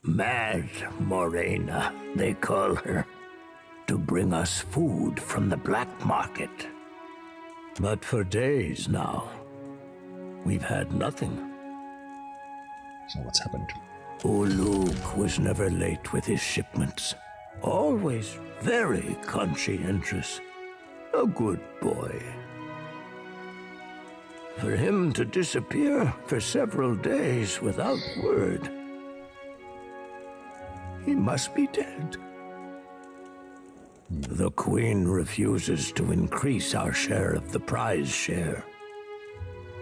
Mad Morena, they call her, to bring us food from the black market. But for days now, we've had nothing. So what's happened? Ulug was never late with his shipments. Always very conscientious. A good boy. For him to disappear for several days without word, he must be dead. The Queen refuses to increase our share of the prize share.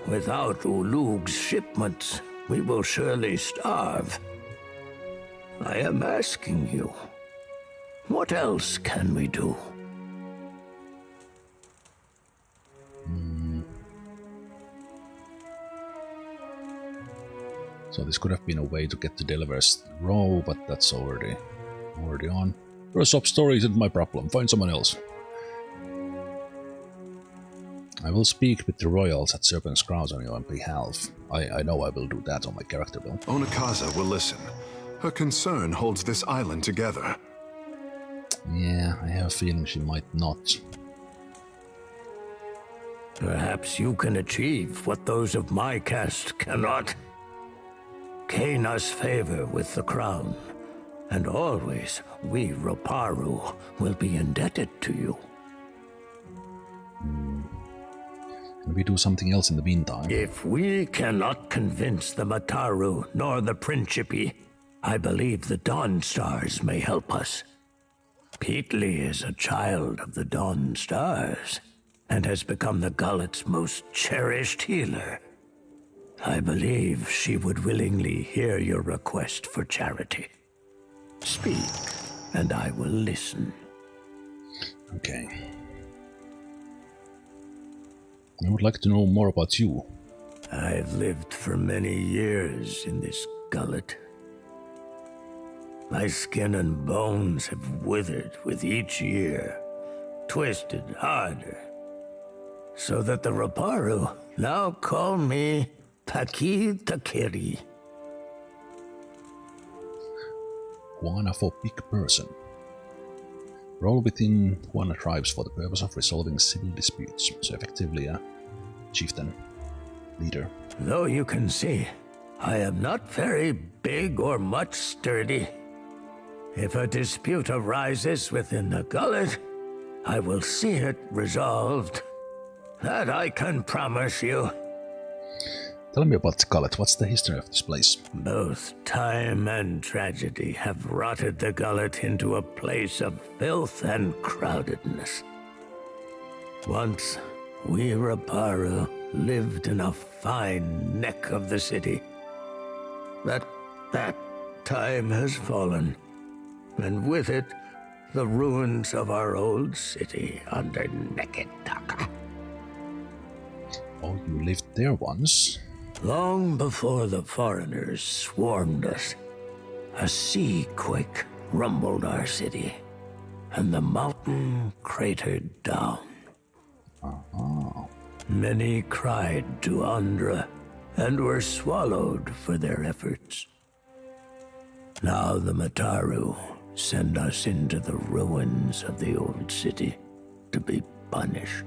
Without Ulug's shipments, we will surely starve. I am asking you, what else can we do? So this could have been a way to get to Delaware's row, but that's already on. Your sob story isn't my problem. Find someone else. I will speak with the royals at Serpent's Crown on your behalf. I know I will do that on my character build. Onakaza will listen. Her concern holds this island together. Yeah, I have a feeling she might not. Perhaps you can achieve what those of my caste cannot. Gain us favor with the crown, and always we Raparu will be indebted to you. And we do something else in the meantime? If we cannot convince the Mataru nor the Principe, I believe the Dawn Stars may help us. Peatly is a child of the Dawn Stars, and has become the Gullet's most cherished healer. I believe she would willingly hear your request for charity. Speak, and I will listen. Okay. I would like to know more about you. I've lived for many years in this gullet. My skin and bones have withered with each year, twisted harder, so that the Raparu now call me Taki Takiri. Huana for big person. Role within Huana tribes for the purpose of resolving civil disputes, so effectively a chieftain, leader. Though you can see, I am not very big or much sturdy. If a dispute arises within the gullet, I will see it resolved. That I can promise you. Tell me about the gullet. What's the history of this place? Both time and tragedy have rotted the gullet into a place of filth and crowdedness. Once, we Raparu lived in a fine neck of the city. That time has fallen, and with it, the ruins of our old city under Neketaka. Oh, you lived there once? Long before the foreigners swarmed us, a sea quake rumbled our city, and the mountain cratered down. Many cried to Andra, and were swallowed for their efforts. Now the Mataru send us into the ruins of the old city to be punished.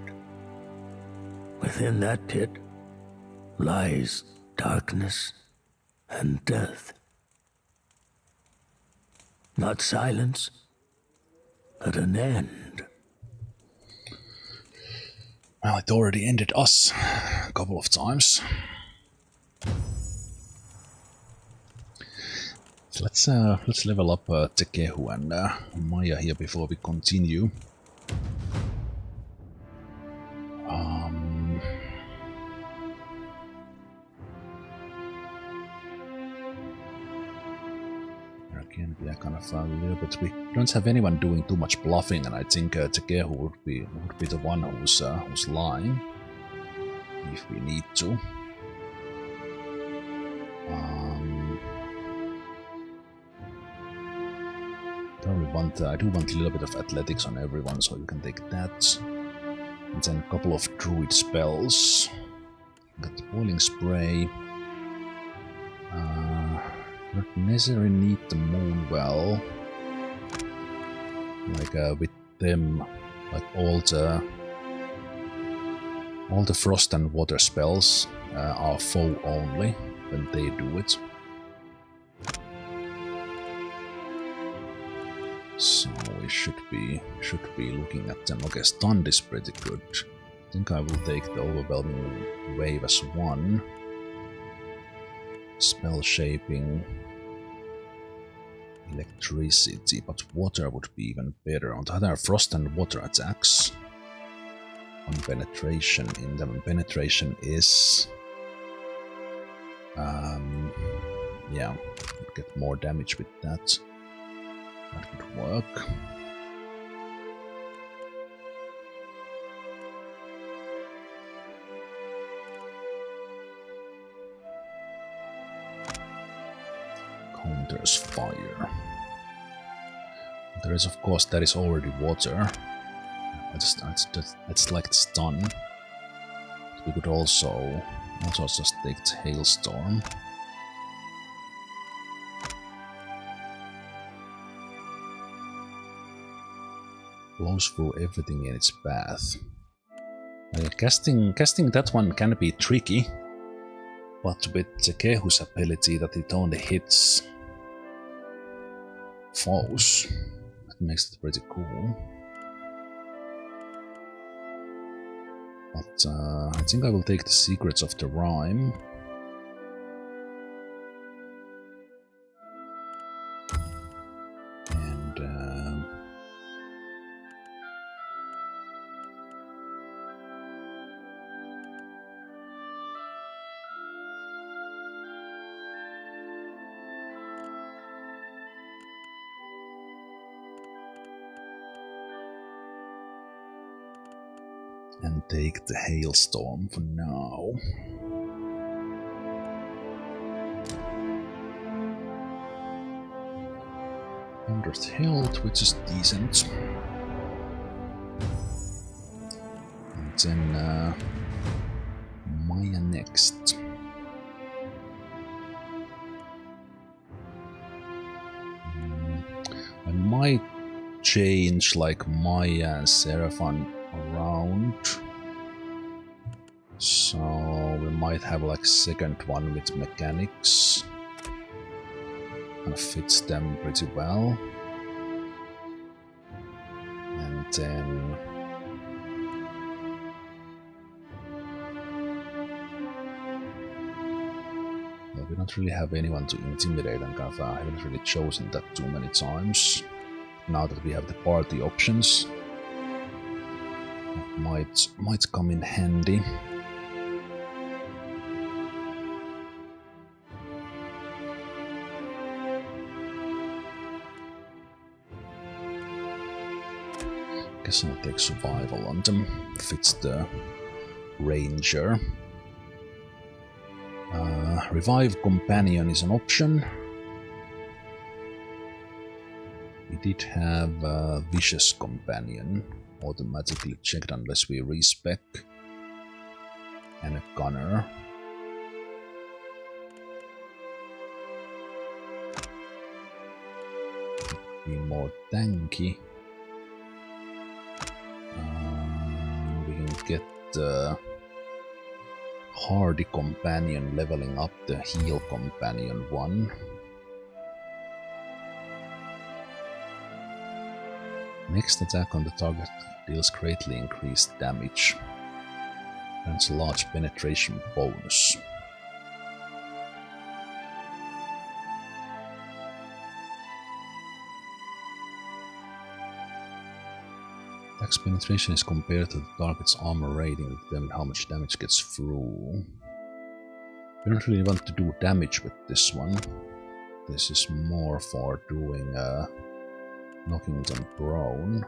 Within that pit lies darkness and death. Not silence, but an end. Well, it already ended us a couple of times. So let's level up Tekehu and Maya here before we continue. Again, we are kind of a little bit. We don't have anyone doing too much bluffing, and I think Tekehu would be the one who's lying if we need to. I do want a little bit of athletics on everyone, so you can take that. And then a couple of druid spells. Got the boiling spray. Not necessarily need the moon well. Like with them, like all the frost and water spells are foe only when they do it. So we should be looking at them. Okay, stunned is pretty good. I think I will take the overwhelming wave as one. Spell shaping, electricity, but water would be even better. On the other, frost and water attacks. On penetration in them. Penetration is yeah, get more damage with that. That would work. Counters fire. There is, of course, that is already water. It's like stun. But we could also just take the hailstorm. Blows through everything in its path. Casting that one can be tricky, but with Tekehu's ability that it only hits foes, that makes it pretty cool. But I think I will take the Secrets of the Rhyme. And take the Hailstorm for now. Health, which is decent. And then Maya next. I might change like Maya and Seraphon around. So we might have like second one with mechanics. Kind of fits them pretty well. And then well, we don't really have anyone to intimidate, and kind of I haven't really chosen that too many times. Now that we have the party options, that might come in handy. Guess I'll take survival on them. Fits the ranger. Revive companion is an option. We did have vicious companion automatically checked unless we respec, and a gunner. Be more tanky. We can get the hardy companion leveling up the heal companion one. Next attack on the target deals greatly increased damage. Grants a large penetration bonus. Attack's penetration is compared to the target's armor rating, determining how much damage gets through. We don't really want to do damage with this one. This is more for doing knocking them prone.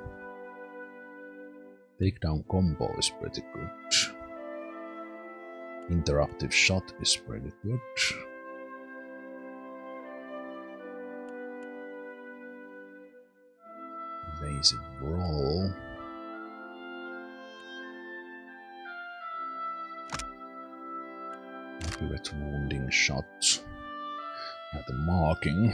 Takedown combo is pretty good. Interruptive shot is pretty good. Evasive roll. Accurate wounding shot. At the marking.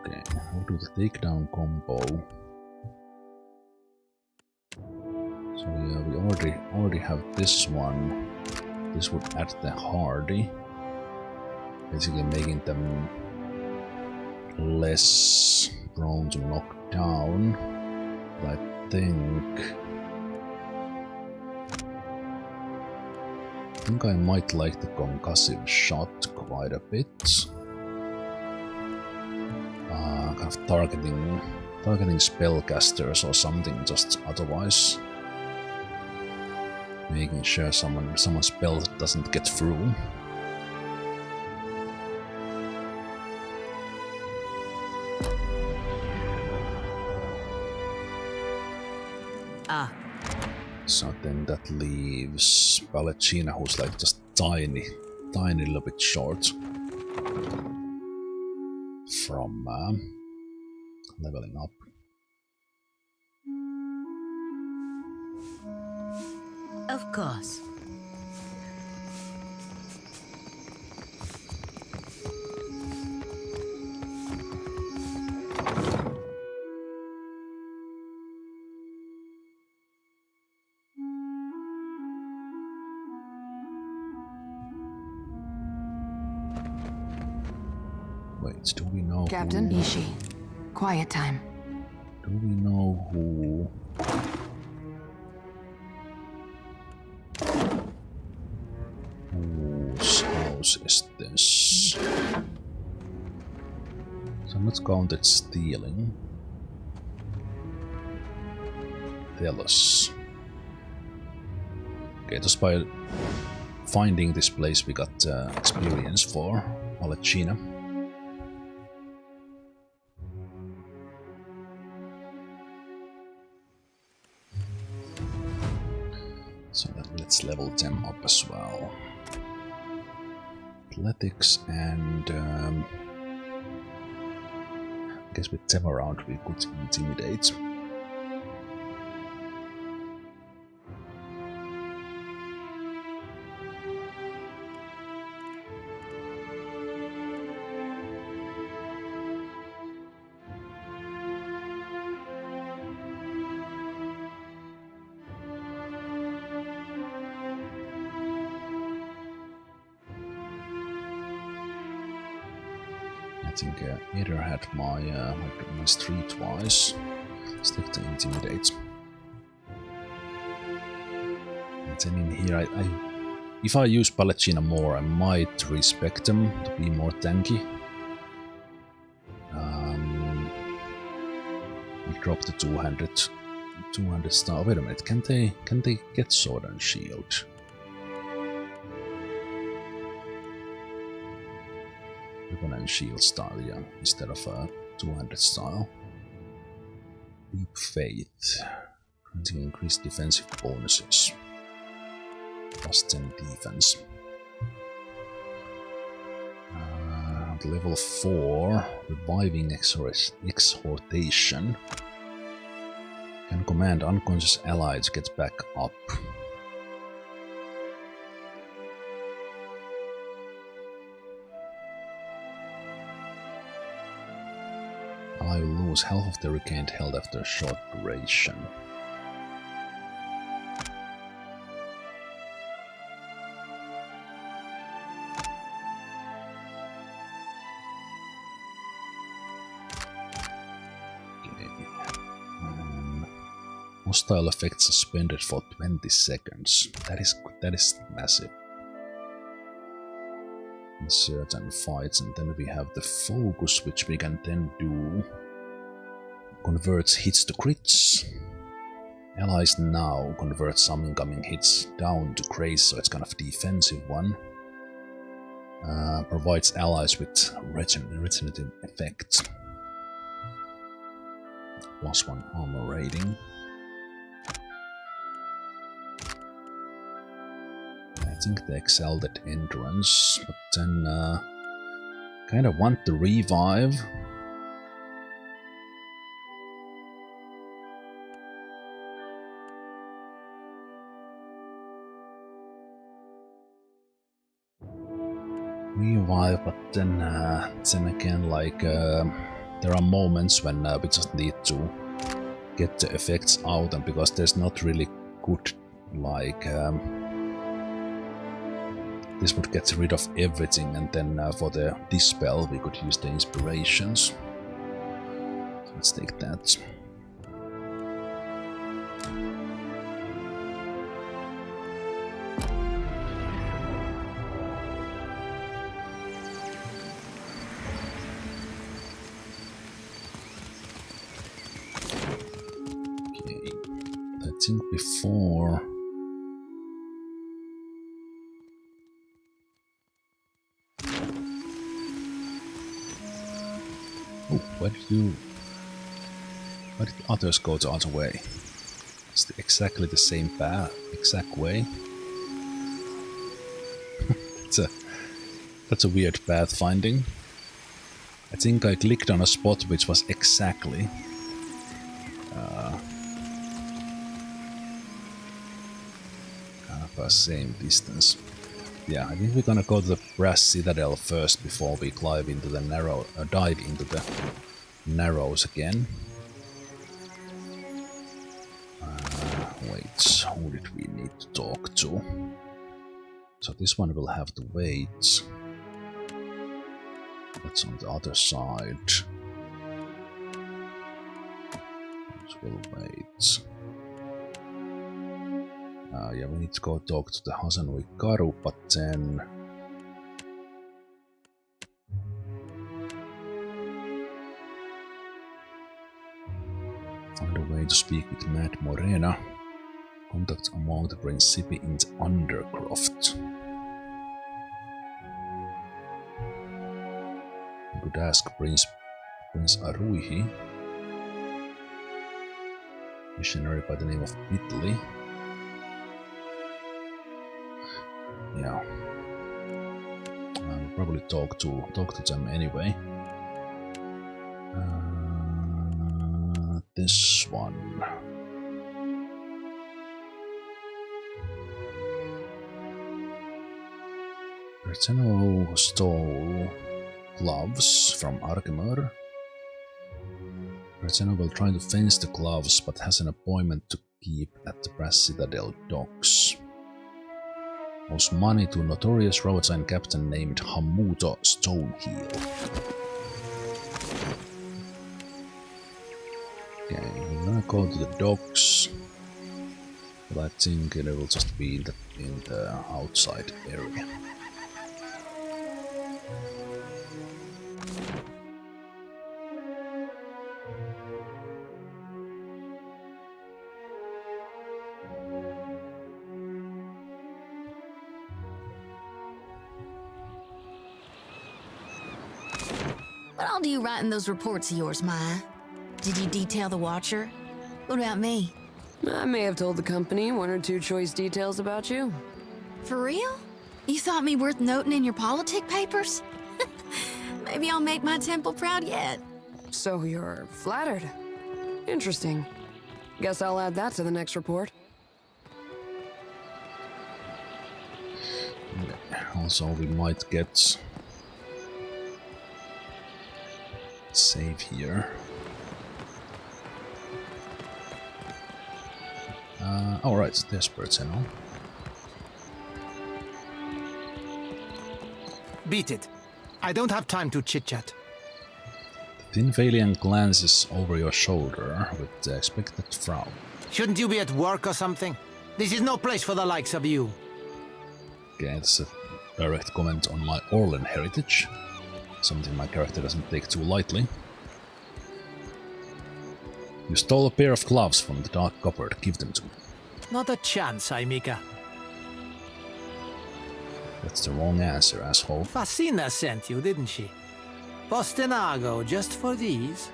Okay, we'll do the takedown combo. So yeah, we already have this one. This would add the hardy, basically making them less prone to knock down. But I think I might like the concussive shot quite a bit. Kind of targeting spellcasters or something, just otherwise. Making sure someone's spell doesn't get through. So then that leaves Palacina, who's like just tiny little bit short from leveling up. Of course. Wait, do we know Captain? who... Ishi, quiet time. Do we know who... Whose house is this? So I'm not counted stealing. Tell us. Okay, just by finding this place we got experience for Valechina. So let's level them up as well. Athletics and I guess with them around we could intimidate. I think either had my street twice. Stick to intimidate. And then in here, if I use Valechina more, I might respect them to be more tanky. We drop the 200 star. Wait a minute, can they get sword and shield? Weapon and shield style, yeah, instead of a 200 style. Deep Faith, granting increased defensive bonuses. Plus 10 defense. Level 4, Reviving Exhortation. Can command unconscious allies to get back up. I will lose half of the regained health after a short duration. Hostile effects suspended for 20 seconds. That is massive. In certain fights, and then we have the focus, which we can then do. Converts hits to crits. Allies now convert some incoming hits down to grace, so it's kind of defensive one. Provides allies with regenerative effect. +1 armor rating. I think they excelled at endurance, but then kind of want to revive. Revive, but then again, like there are moments when we just need to get the effects out, and because there's not really good like. This would get rid of everything, and then for the dispel we could use the inspirations. So let's take that. Okay, I think before. Why did others go the other way? It's exactly the same path, exact way. That's a weird path finding. I think I clicked on a spot which was exactly kind of the same distance. Yeah, I think we're gonna go to the Brass Citadel first before we dive into the narrows again. Wait, who did we need to talk to? So this one will have to wait. That's on the other side. We'll wait. Yeah, we need to go talk to the Hasanui Karu, but then... find a way to speak with Mad Morena. Contacts among the Principi in the Undercroft. I could ask Prince Aruihi, missionary by the name of Italy. Yeah, I'll probably talk to them anyway. This one. Berteno stole gloves from Arkemur. Berteno will try to fence the gloves, but has an appointment to keep at the Brass Citadel docks. Owes money to notorious roadside captain named Hamuto Stoneheel. Okay, we're gonna go to the docks, but I think it will just be in the outside area. What all do you write in those reports of yours, Maya? Did you detail the Watcher? What about me? I may have told the company 1 or 2 choice details about you. For real? You thought me worth noting in your politic papers? Maybe I'll make my temple proud yet. So you're flattered. Interesting. Guess I'll add that to the next report. Also, we might get save here. Alright, there's Berteno. Beat it. I don't have time to chit-chat. Thin Valiant glances over your shoulder with the expected frown. Shouldn't you be at work or something? This is no place for the likes of you. Okay, it's a direct comment on my Orlan heritage. Something my character doesn't take too lightly. You stole a pair of gloves from the Dark Cupboard. Give them to me. Not a chance, Aimika. That's the wrong answer, asshole. Fascina sent you, didn't she? Postenago, just for these?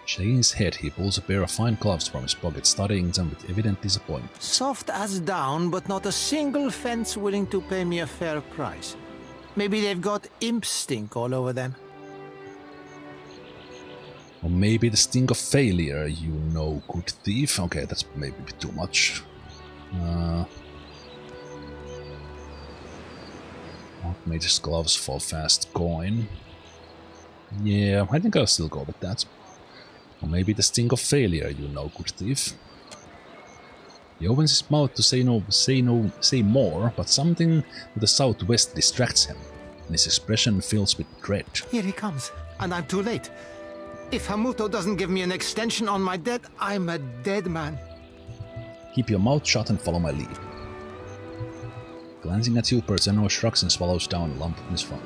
Shaking his head, he pulls a pair of fine gloves from his pocket, studying them with evident disappointment. Soft as down, but not a single fence willing to pay me a fair price. Maybe they've got imp stink all over them. Or maybe the stink of failure, you know, good thief. Okay, that's maybe a bit too much. Mage's gloves fall fast coin. Yeah, I think I'll still go with that. Or maybe the stink of failure, you know, good thief. He opens his mouth to say more, but something to the southwest distracts him, and his expression fills with dread. Here he comes, and I'm too late. If Hamuto doesn't give me an extension on my debt, I'm a dead man. Keep your mouth shut and follow my lead. Glancing at you, Berteno shrugs and swallows down a lump in his front.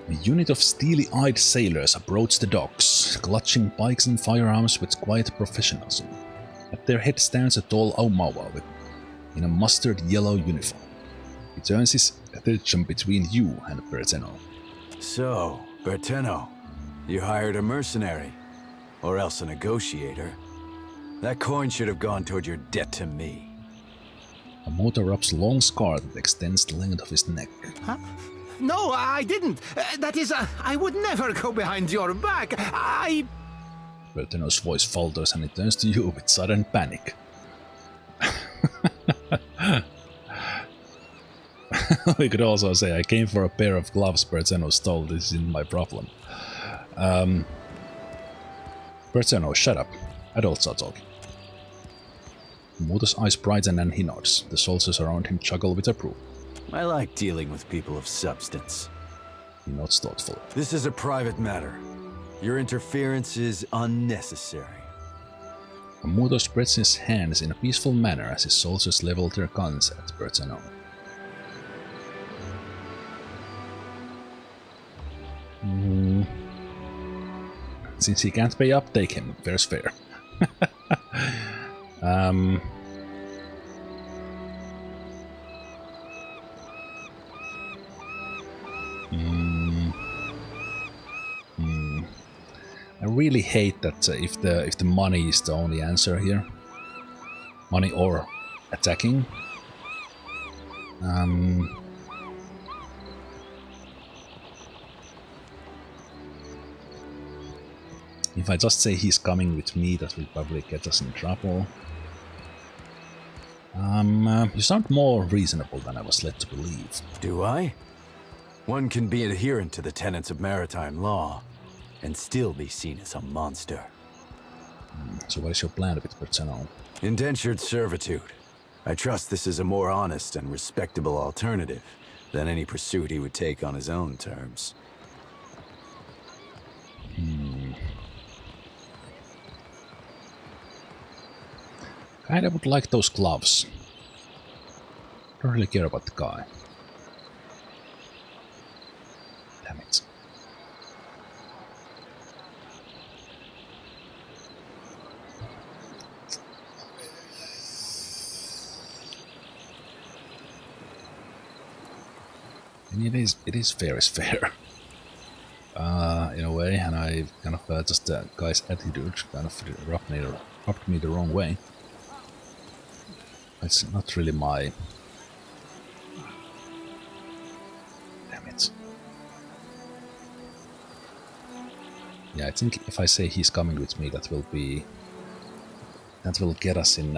A unit of steely-eyed sailors approach the docks, clutching pikes and firearms with quiet professionalism. At their head stands a tall Aumaua in a mustard yellow uniform. He turns his attention between you and Berteno. So, Berteno, you hired a mercenary, or else a negotiator. That coin should have gone toward your debt to me. Hamuto rubs a long scar that extends the length of his neck. Huh? No, I didn't. That is, I would never go behind your back. Berteno's voice falters and he turns to you with sudden panic. We could also say, I came for a pair of gloves Berteno stole, this isn't my problem. Berteno, shut up. Adults are talking. Muto's eyes brighten and he nods. The soldiers around him chuckle with approval. I like dealing with people of substance. He nods thoughtfully. This is a private matter. Your interference is unnecessary. Muto spreads his hands in a peaceful manner as his soldiers level their guns at Berteno. Since he can't pay up, take him. Fair's fair. I really hate that if the money is the only answer here, money or attacking. If I just say he's coming with me, that will probably get us in trouble. You sound more reasonable than I was led to believe. Do I? One can be adherent to the tenets of maritime law and still be seen as a monster. So what is your plan with Berteno? Indentured servitude. I trust this is a more honest and respectable alternative than any pursuit he would take on his own terms. Kinda would like those gloves. Don't really care about the guy. Damn it. And it is fair is fair. In a way, and I kind of just the guy's attitude kind of rubbed me the wrong way. It's not really my... Damn it. Yeah, I think if I say he's coming with me, that will get us in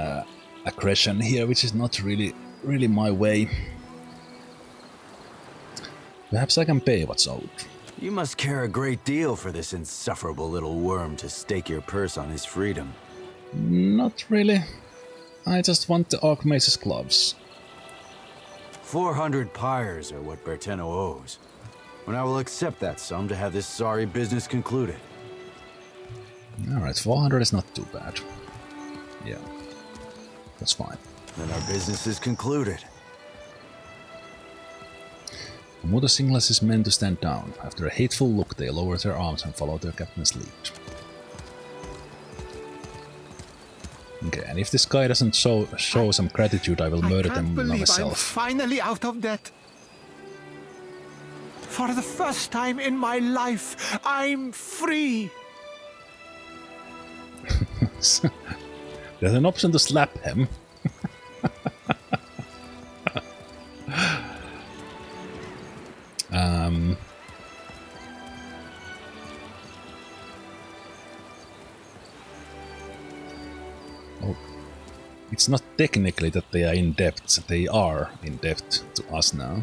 aggression here, which is not really my way. Perhaps I can pay what's owed. You must care a great deal for this insufferable little worm to stake your purse on his freedom. Not really. I just want the Archmage's gloves. 400 pyres are what Berteno owes. And I will accept that sum to have this sorry business concluded. Alright, 400 is not too bad. Yeah, that's fine. Then our business is concluded. Muto signals his men to stand down. After a hateful look, they lower their arms and follow their captain's lead. Okay, and if this guy doesn't show some gratitude, I will murder them myself. I'm finally out of debt. For the first time in my life, I'm free. There's an option to slap him. Oh, it's not technically that they are in debt, they are in debt to us now.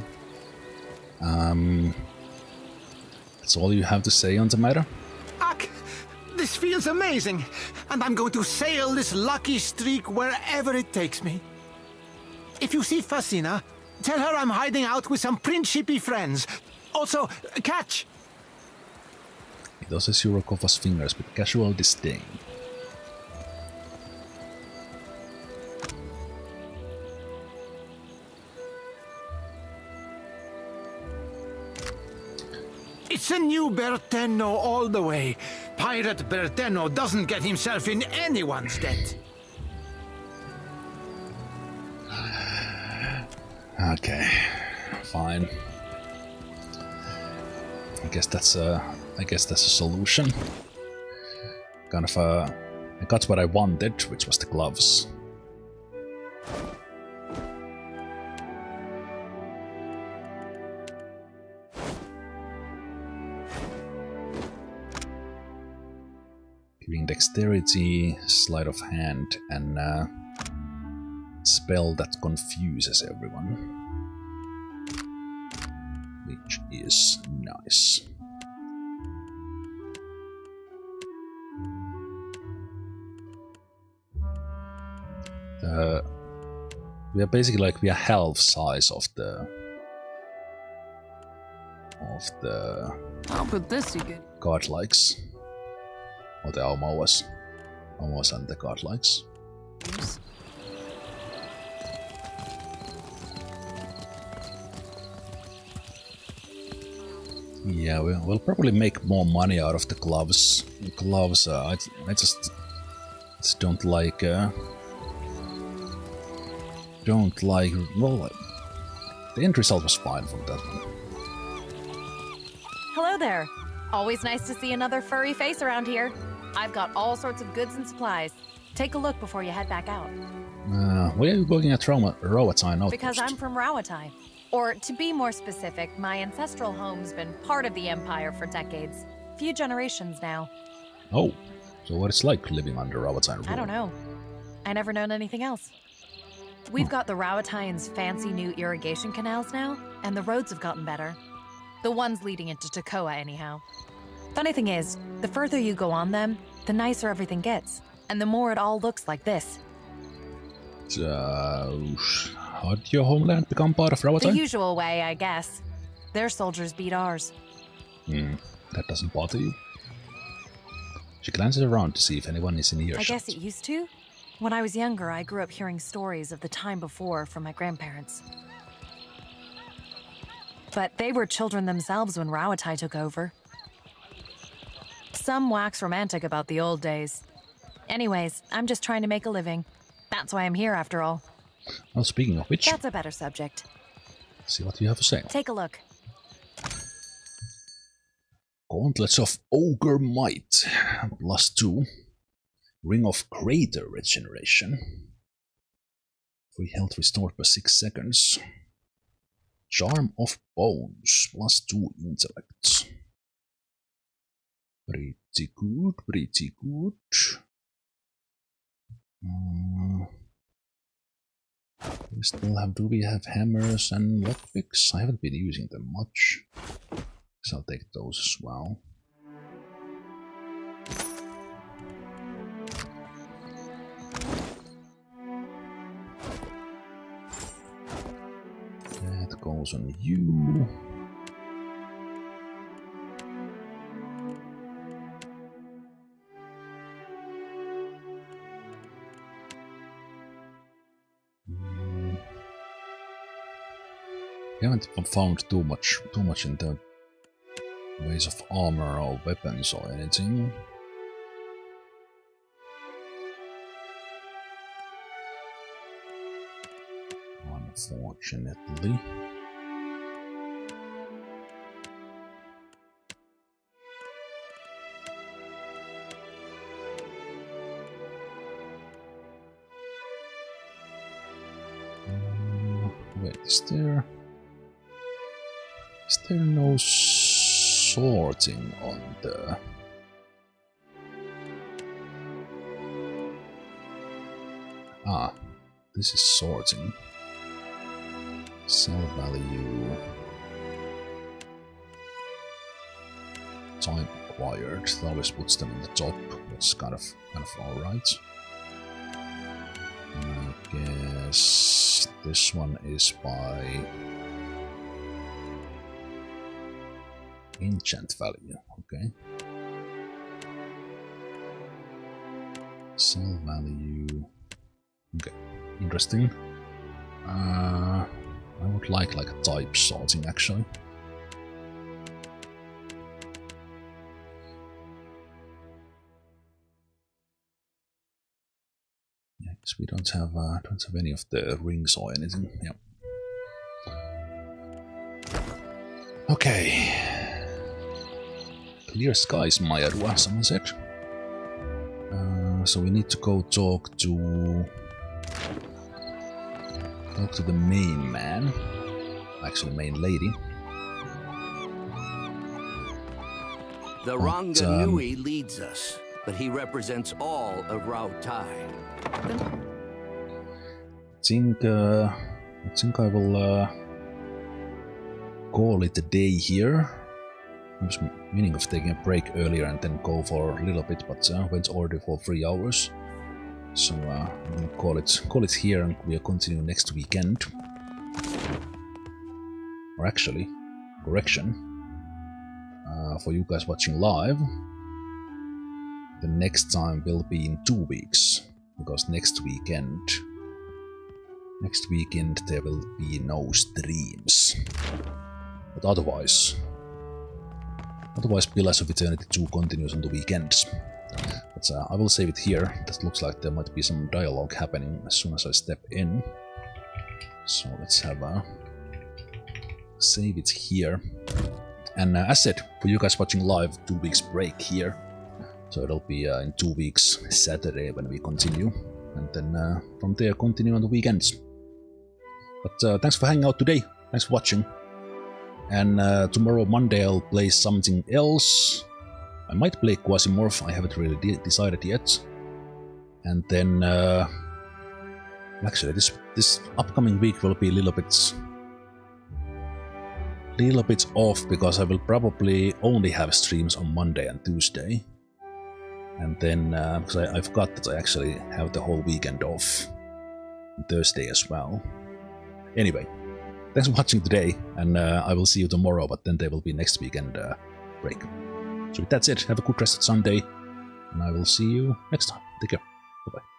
That's all you have to say on the matter? Ak, this feels amazing, and I'm going to sail this lucky streak wherever it takes me. If you see Fasina, tell her I'm hiding out with some principy friends. Also, catch! He doses Yurokova's fingers with casual disdain. It's a new Berteno all the way. Pirate Berteno doesn't get himself in anyone's debt. Okay, fine. I guess that's a solution. Kind of I got what I wanted, which was the gloves. Giving dexterity, sleight of hand, and spell that confuses everyone. Which is nice. we are basically like we are half size of the I'll put this to good. godlikes. Or the almost and the godlikes. Yeah, we'll probably make more money out of the gloves. I just don't like. Well, the end result was fine from that one. Hello there. Always nice to see another furry face around here. I've got all sorts of goods and supplies. Take a look before you head back out. Why are you looking at Rowatai Outpost? Because I'm from Rawatai. Or, to be more specific, my ancestral home's been part of the Empire for decades. Few generations now. Oh, so what it's like living under Rawatai rule? I don't know. I never known anything else. We've got the Rawataians' fancy new irrigation canals now, and the roads have gotten better. The ones leading into Tekoa, anyhow. Funny thing is, the further you go on them, the nicer everything gets, and the more it all looks like this. So, how did your homeland become part of Rawatai? The usual way, I guess. Their soldiers beat ours. That doesn't bother you? She glances around to see if anyone is in earshot. I guess it used to. When I was younger, I grew up hearing stories of the time before from my grandparents. But they were children themselves when Rawatai took over. Some wax romantic about the old days. Anyways, I'm just trying to make a living. That's why I'm here, after all. Well, speaking of which... That's a better subject. See what you have to say. Take a look. Gauntlets of Ogre Might. +2. Ring of Greater Regeneration. Free health restored for 6 seconds. Charm of Bones. +2 intellect. Pretty good, pretty good. We still have, do we have hammers and lockpicks? I haven't been using them much, so I'll take those as well. That goes on you. We haven't found too much in the ways of armor or weapons or anything. Unfortunately. Wait, is there no sorting on the... Ah, this is sorting. Sell value. Time acquired. That always puts them in the top. That's kind of alright. I guess this one is by enchant value, okay. Sell value. Okay, interesting. I would like a type sorting actually. Yeah, because we don't have any of the rings or anything. Yeah. Okay. Clear skies, Mayarua, someone said. So we need to go talk to the main man. Actually, main lady. The Ranganui leads us, but he represents all of Rawatai. I think I will call it a day here. I was meaning of taking a break earlier and then go for a little bit, but went already for 3 hours. So we'll call it here, and we'll continue next weekend. Or actually, correction, for you guys watching live, the next time will be in 2 weeks, because next weekend there will be no streams. But otherwise Pillars of Eternity 2 continues on the weekends. But I will save it here. That looks like there might be some dialogue happening as soon as I step in. So let's have save it here. And as said, for you guys watching live, 2 weeks break here. So it'll be in 2 weeks, Saturday, when we continue. And then from there, continue on the weekends. But thanks for hanging out today. Thanks for watching. And tomorrow, Monday, I'll play something else. I might play Quasimorph, I haven't really decided yet. And then... actually, this upcoming week will be a little bit off, because I will probably only have streams on Monday and Tuesday. And then, because I forgot that I actually have the whole weekend off. On Thursday as well. Anyway, thanks for watching today, and I will see you tomorrow, but then there will be next weekend break. So with that said, have a good rest of Sunday, and I will see you next time. Take care. Bye-bye.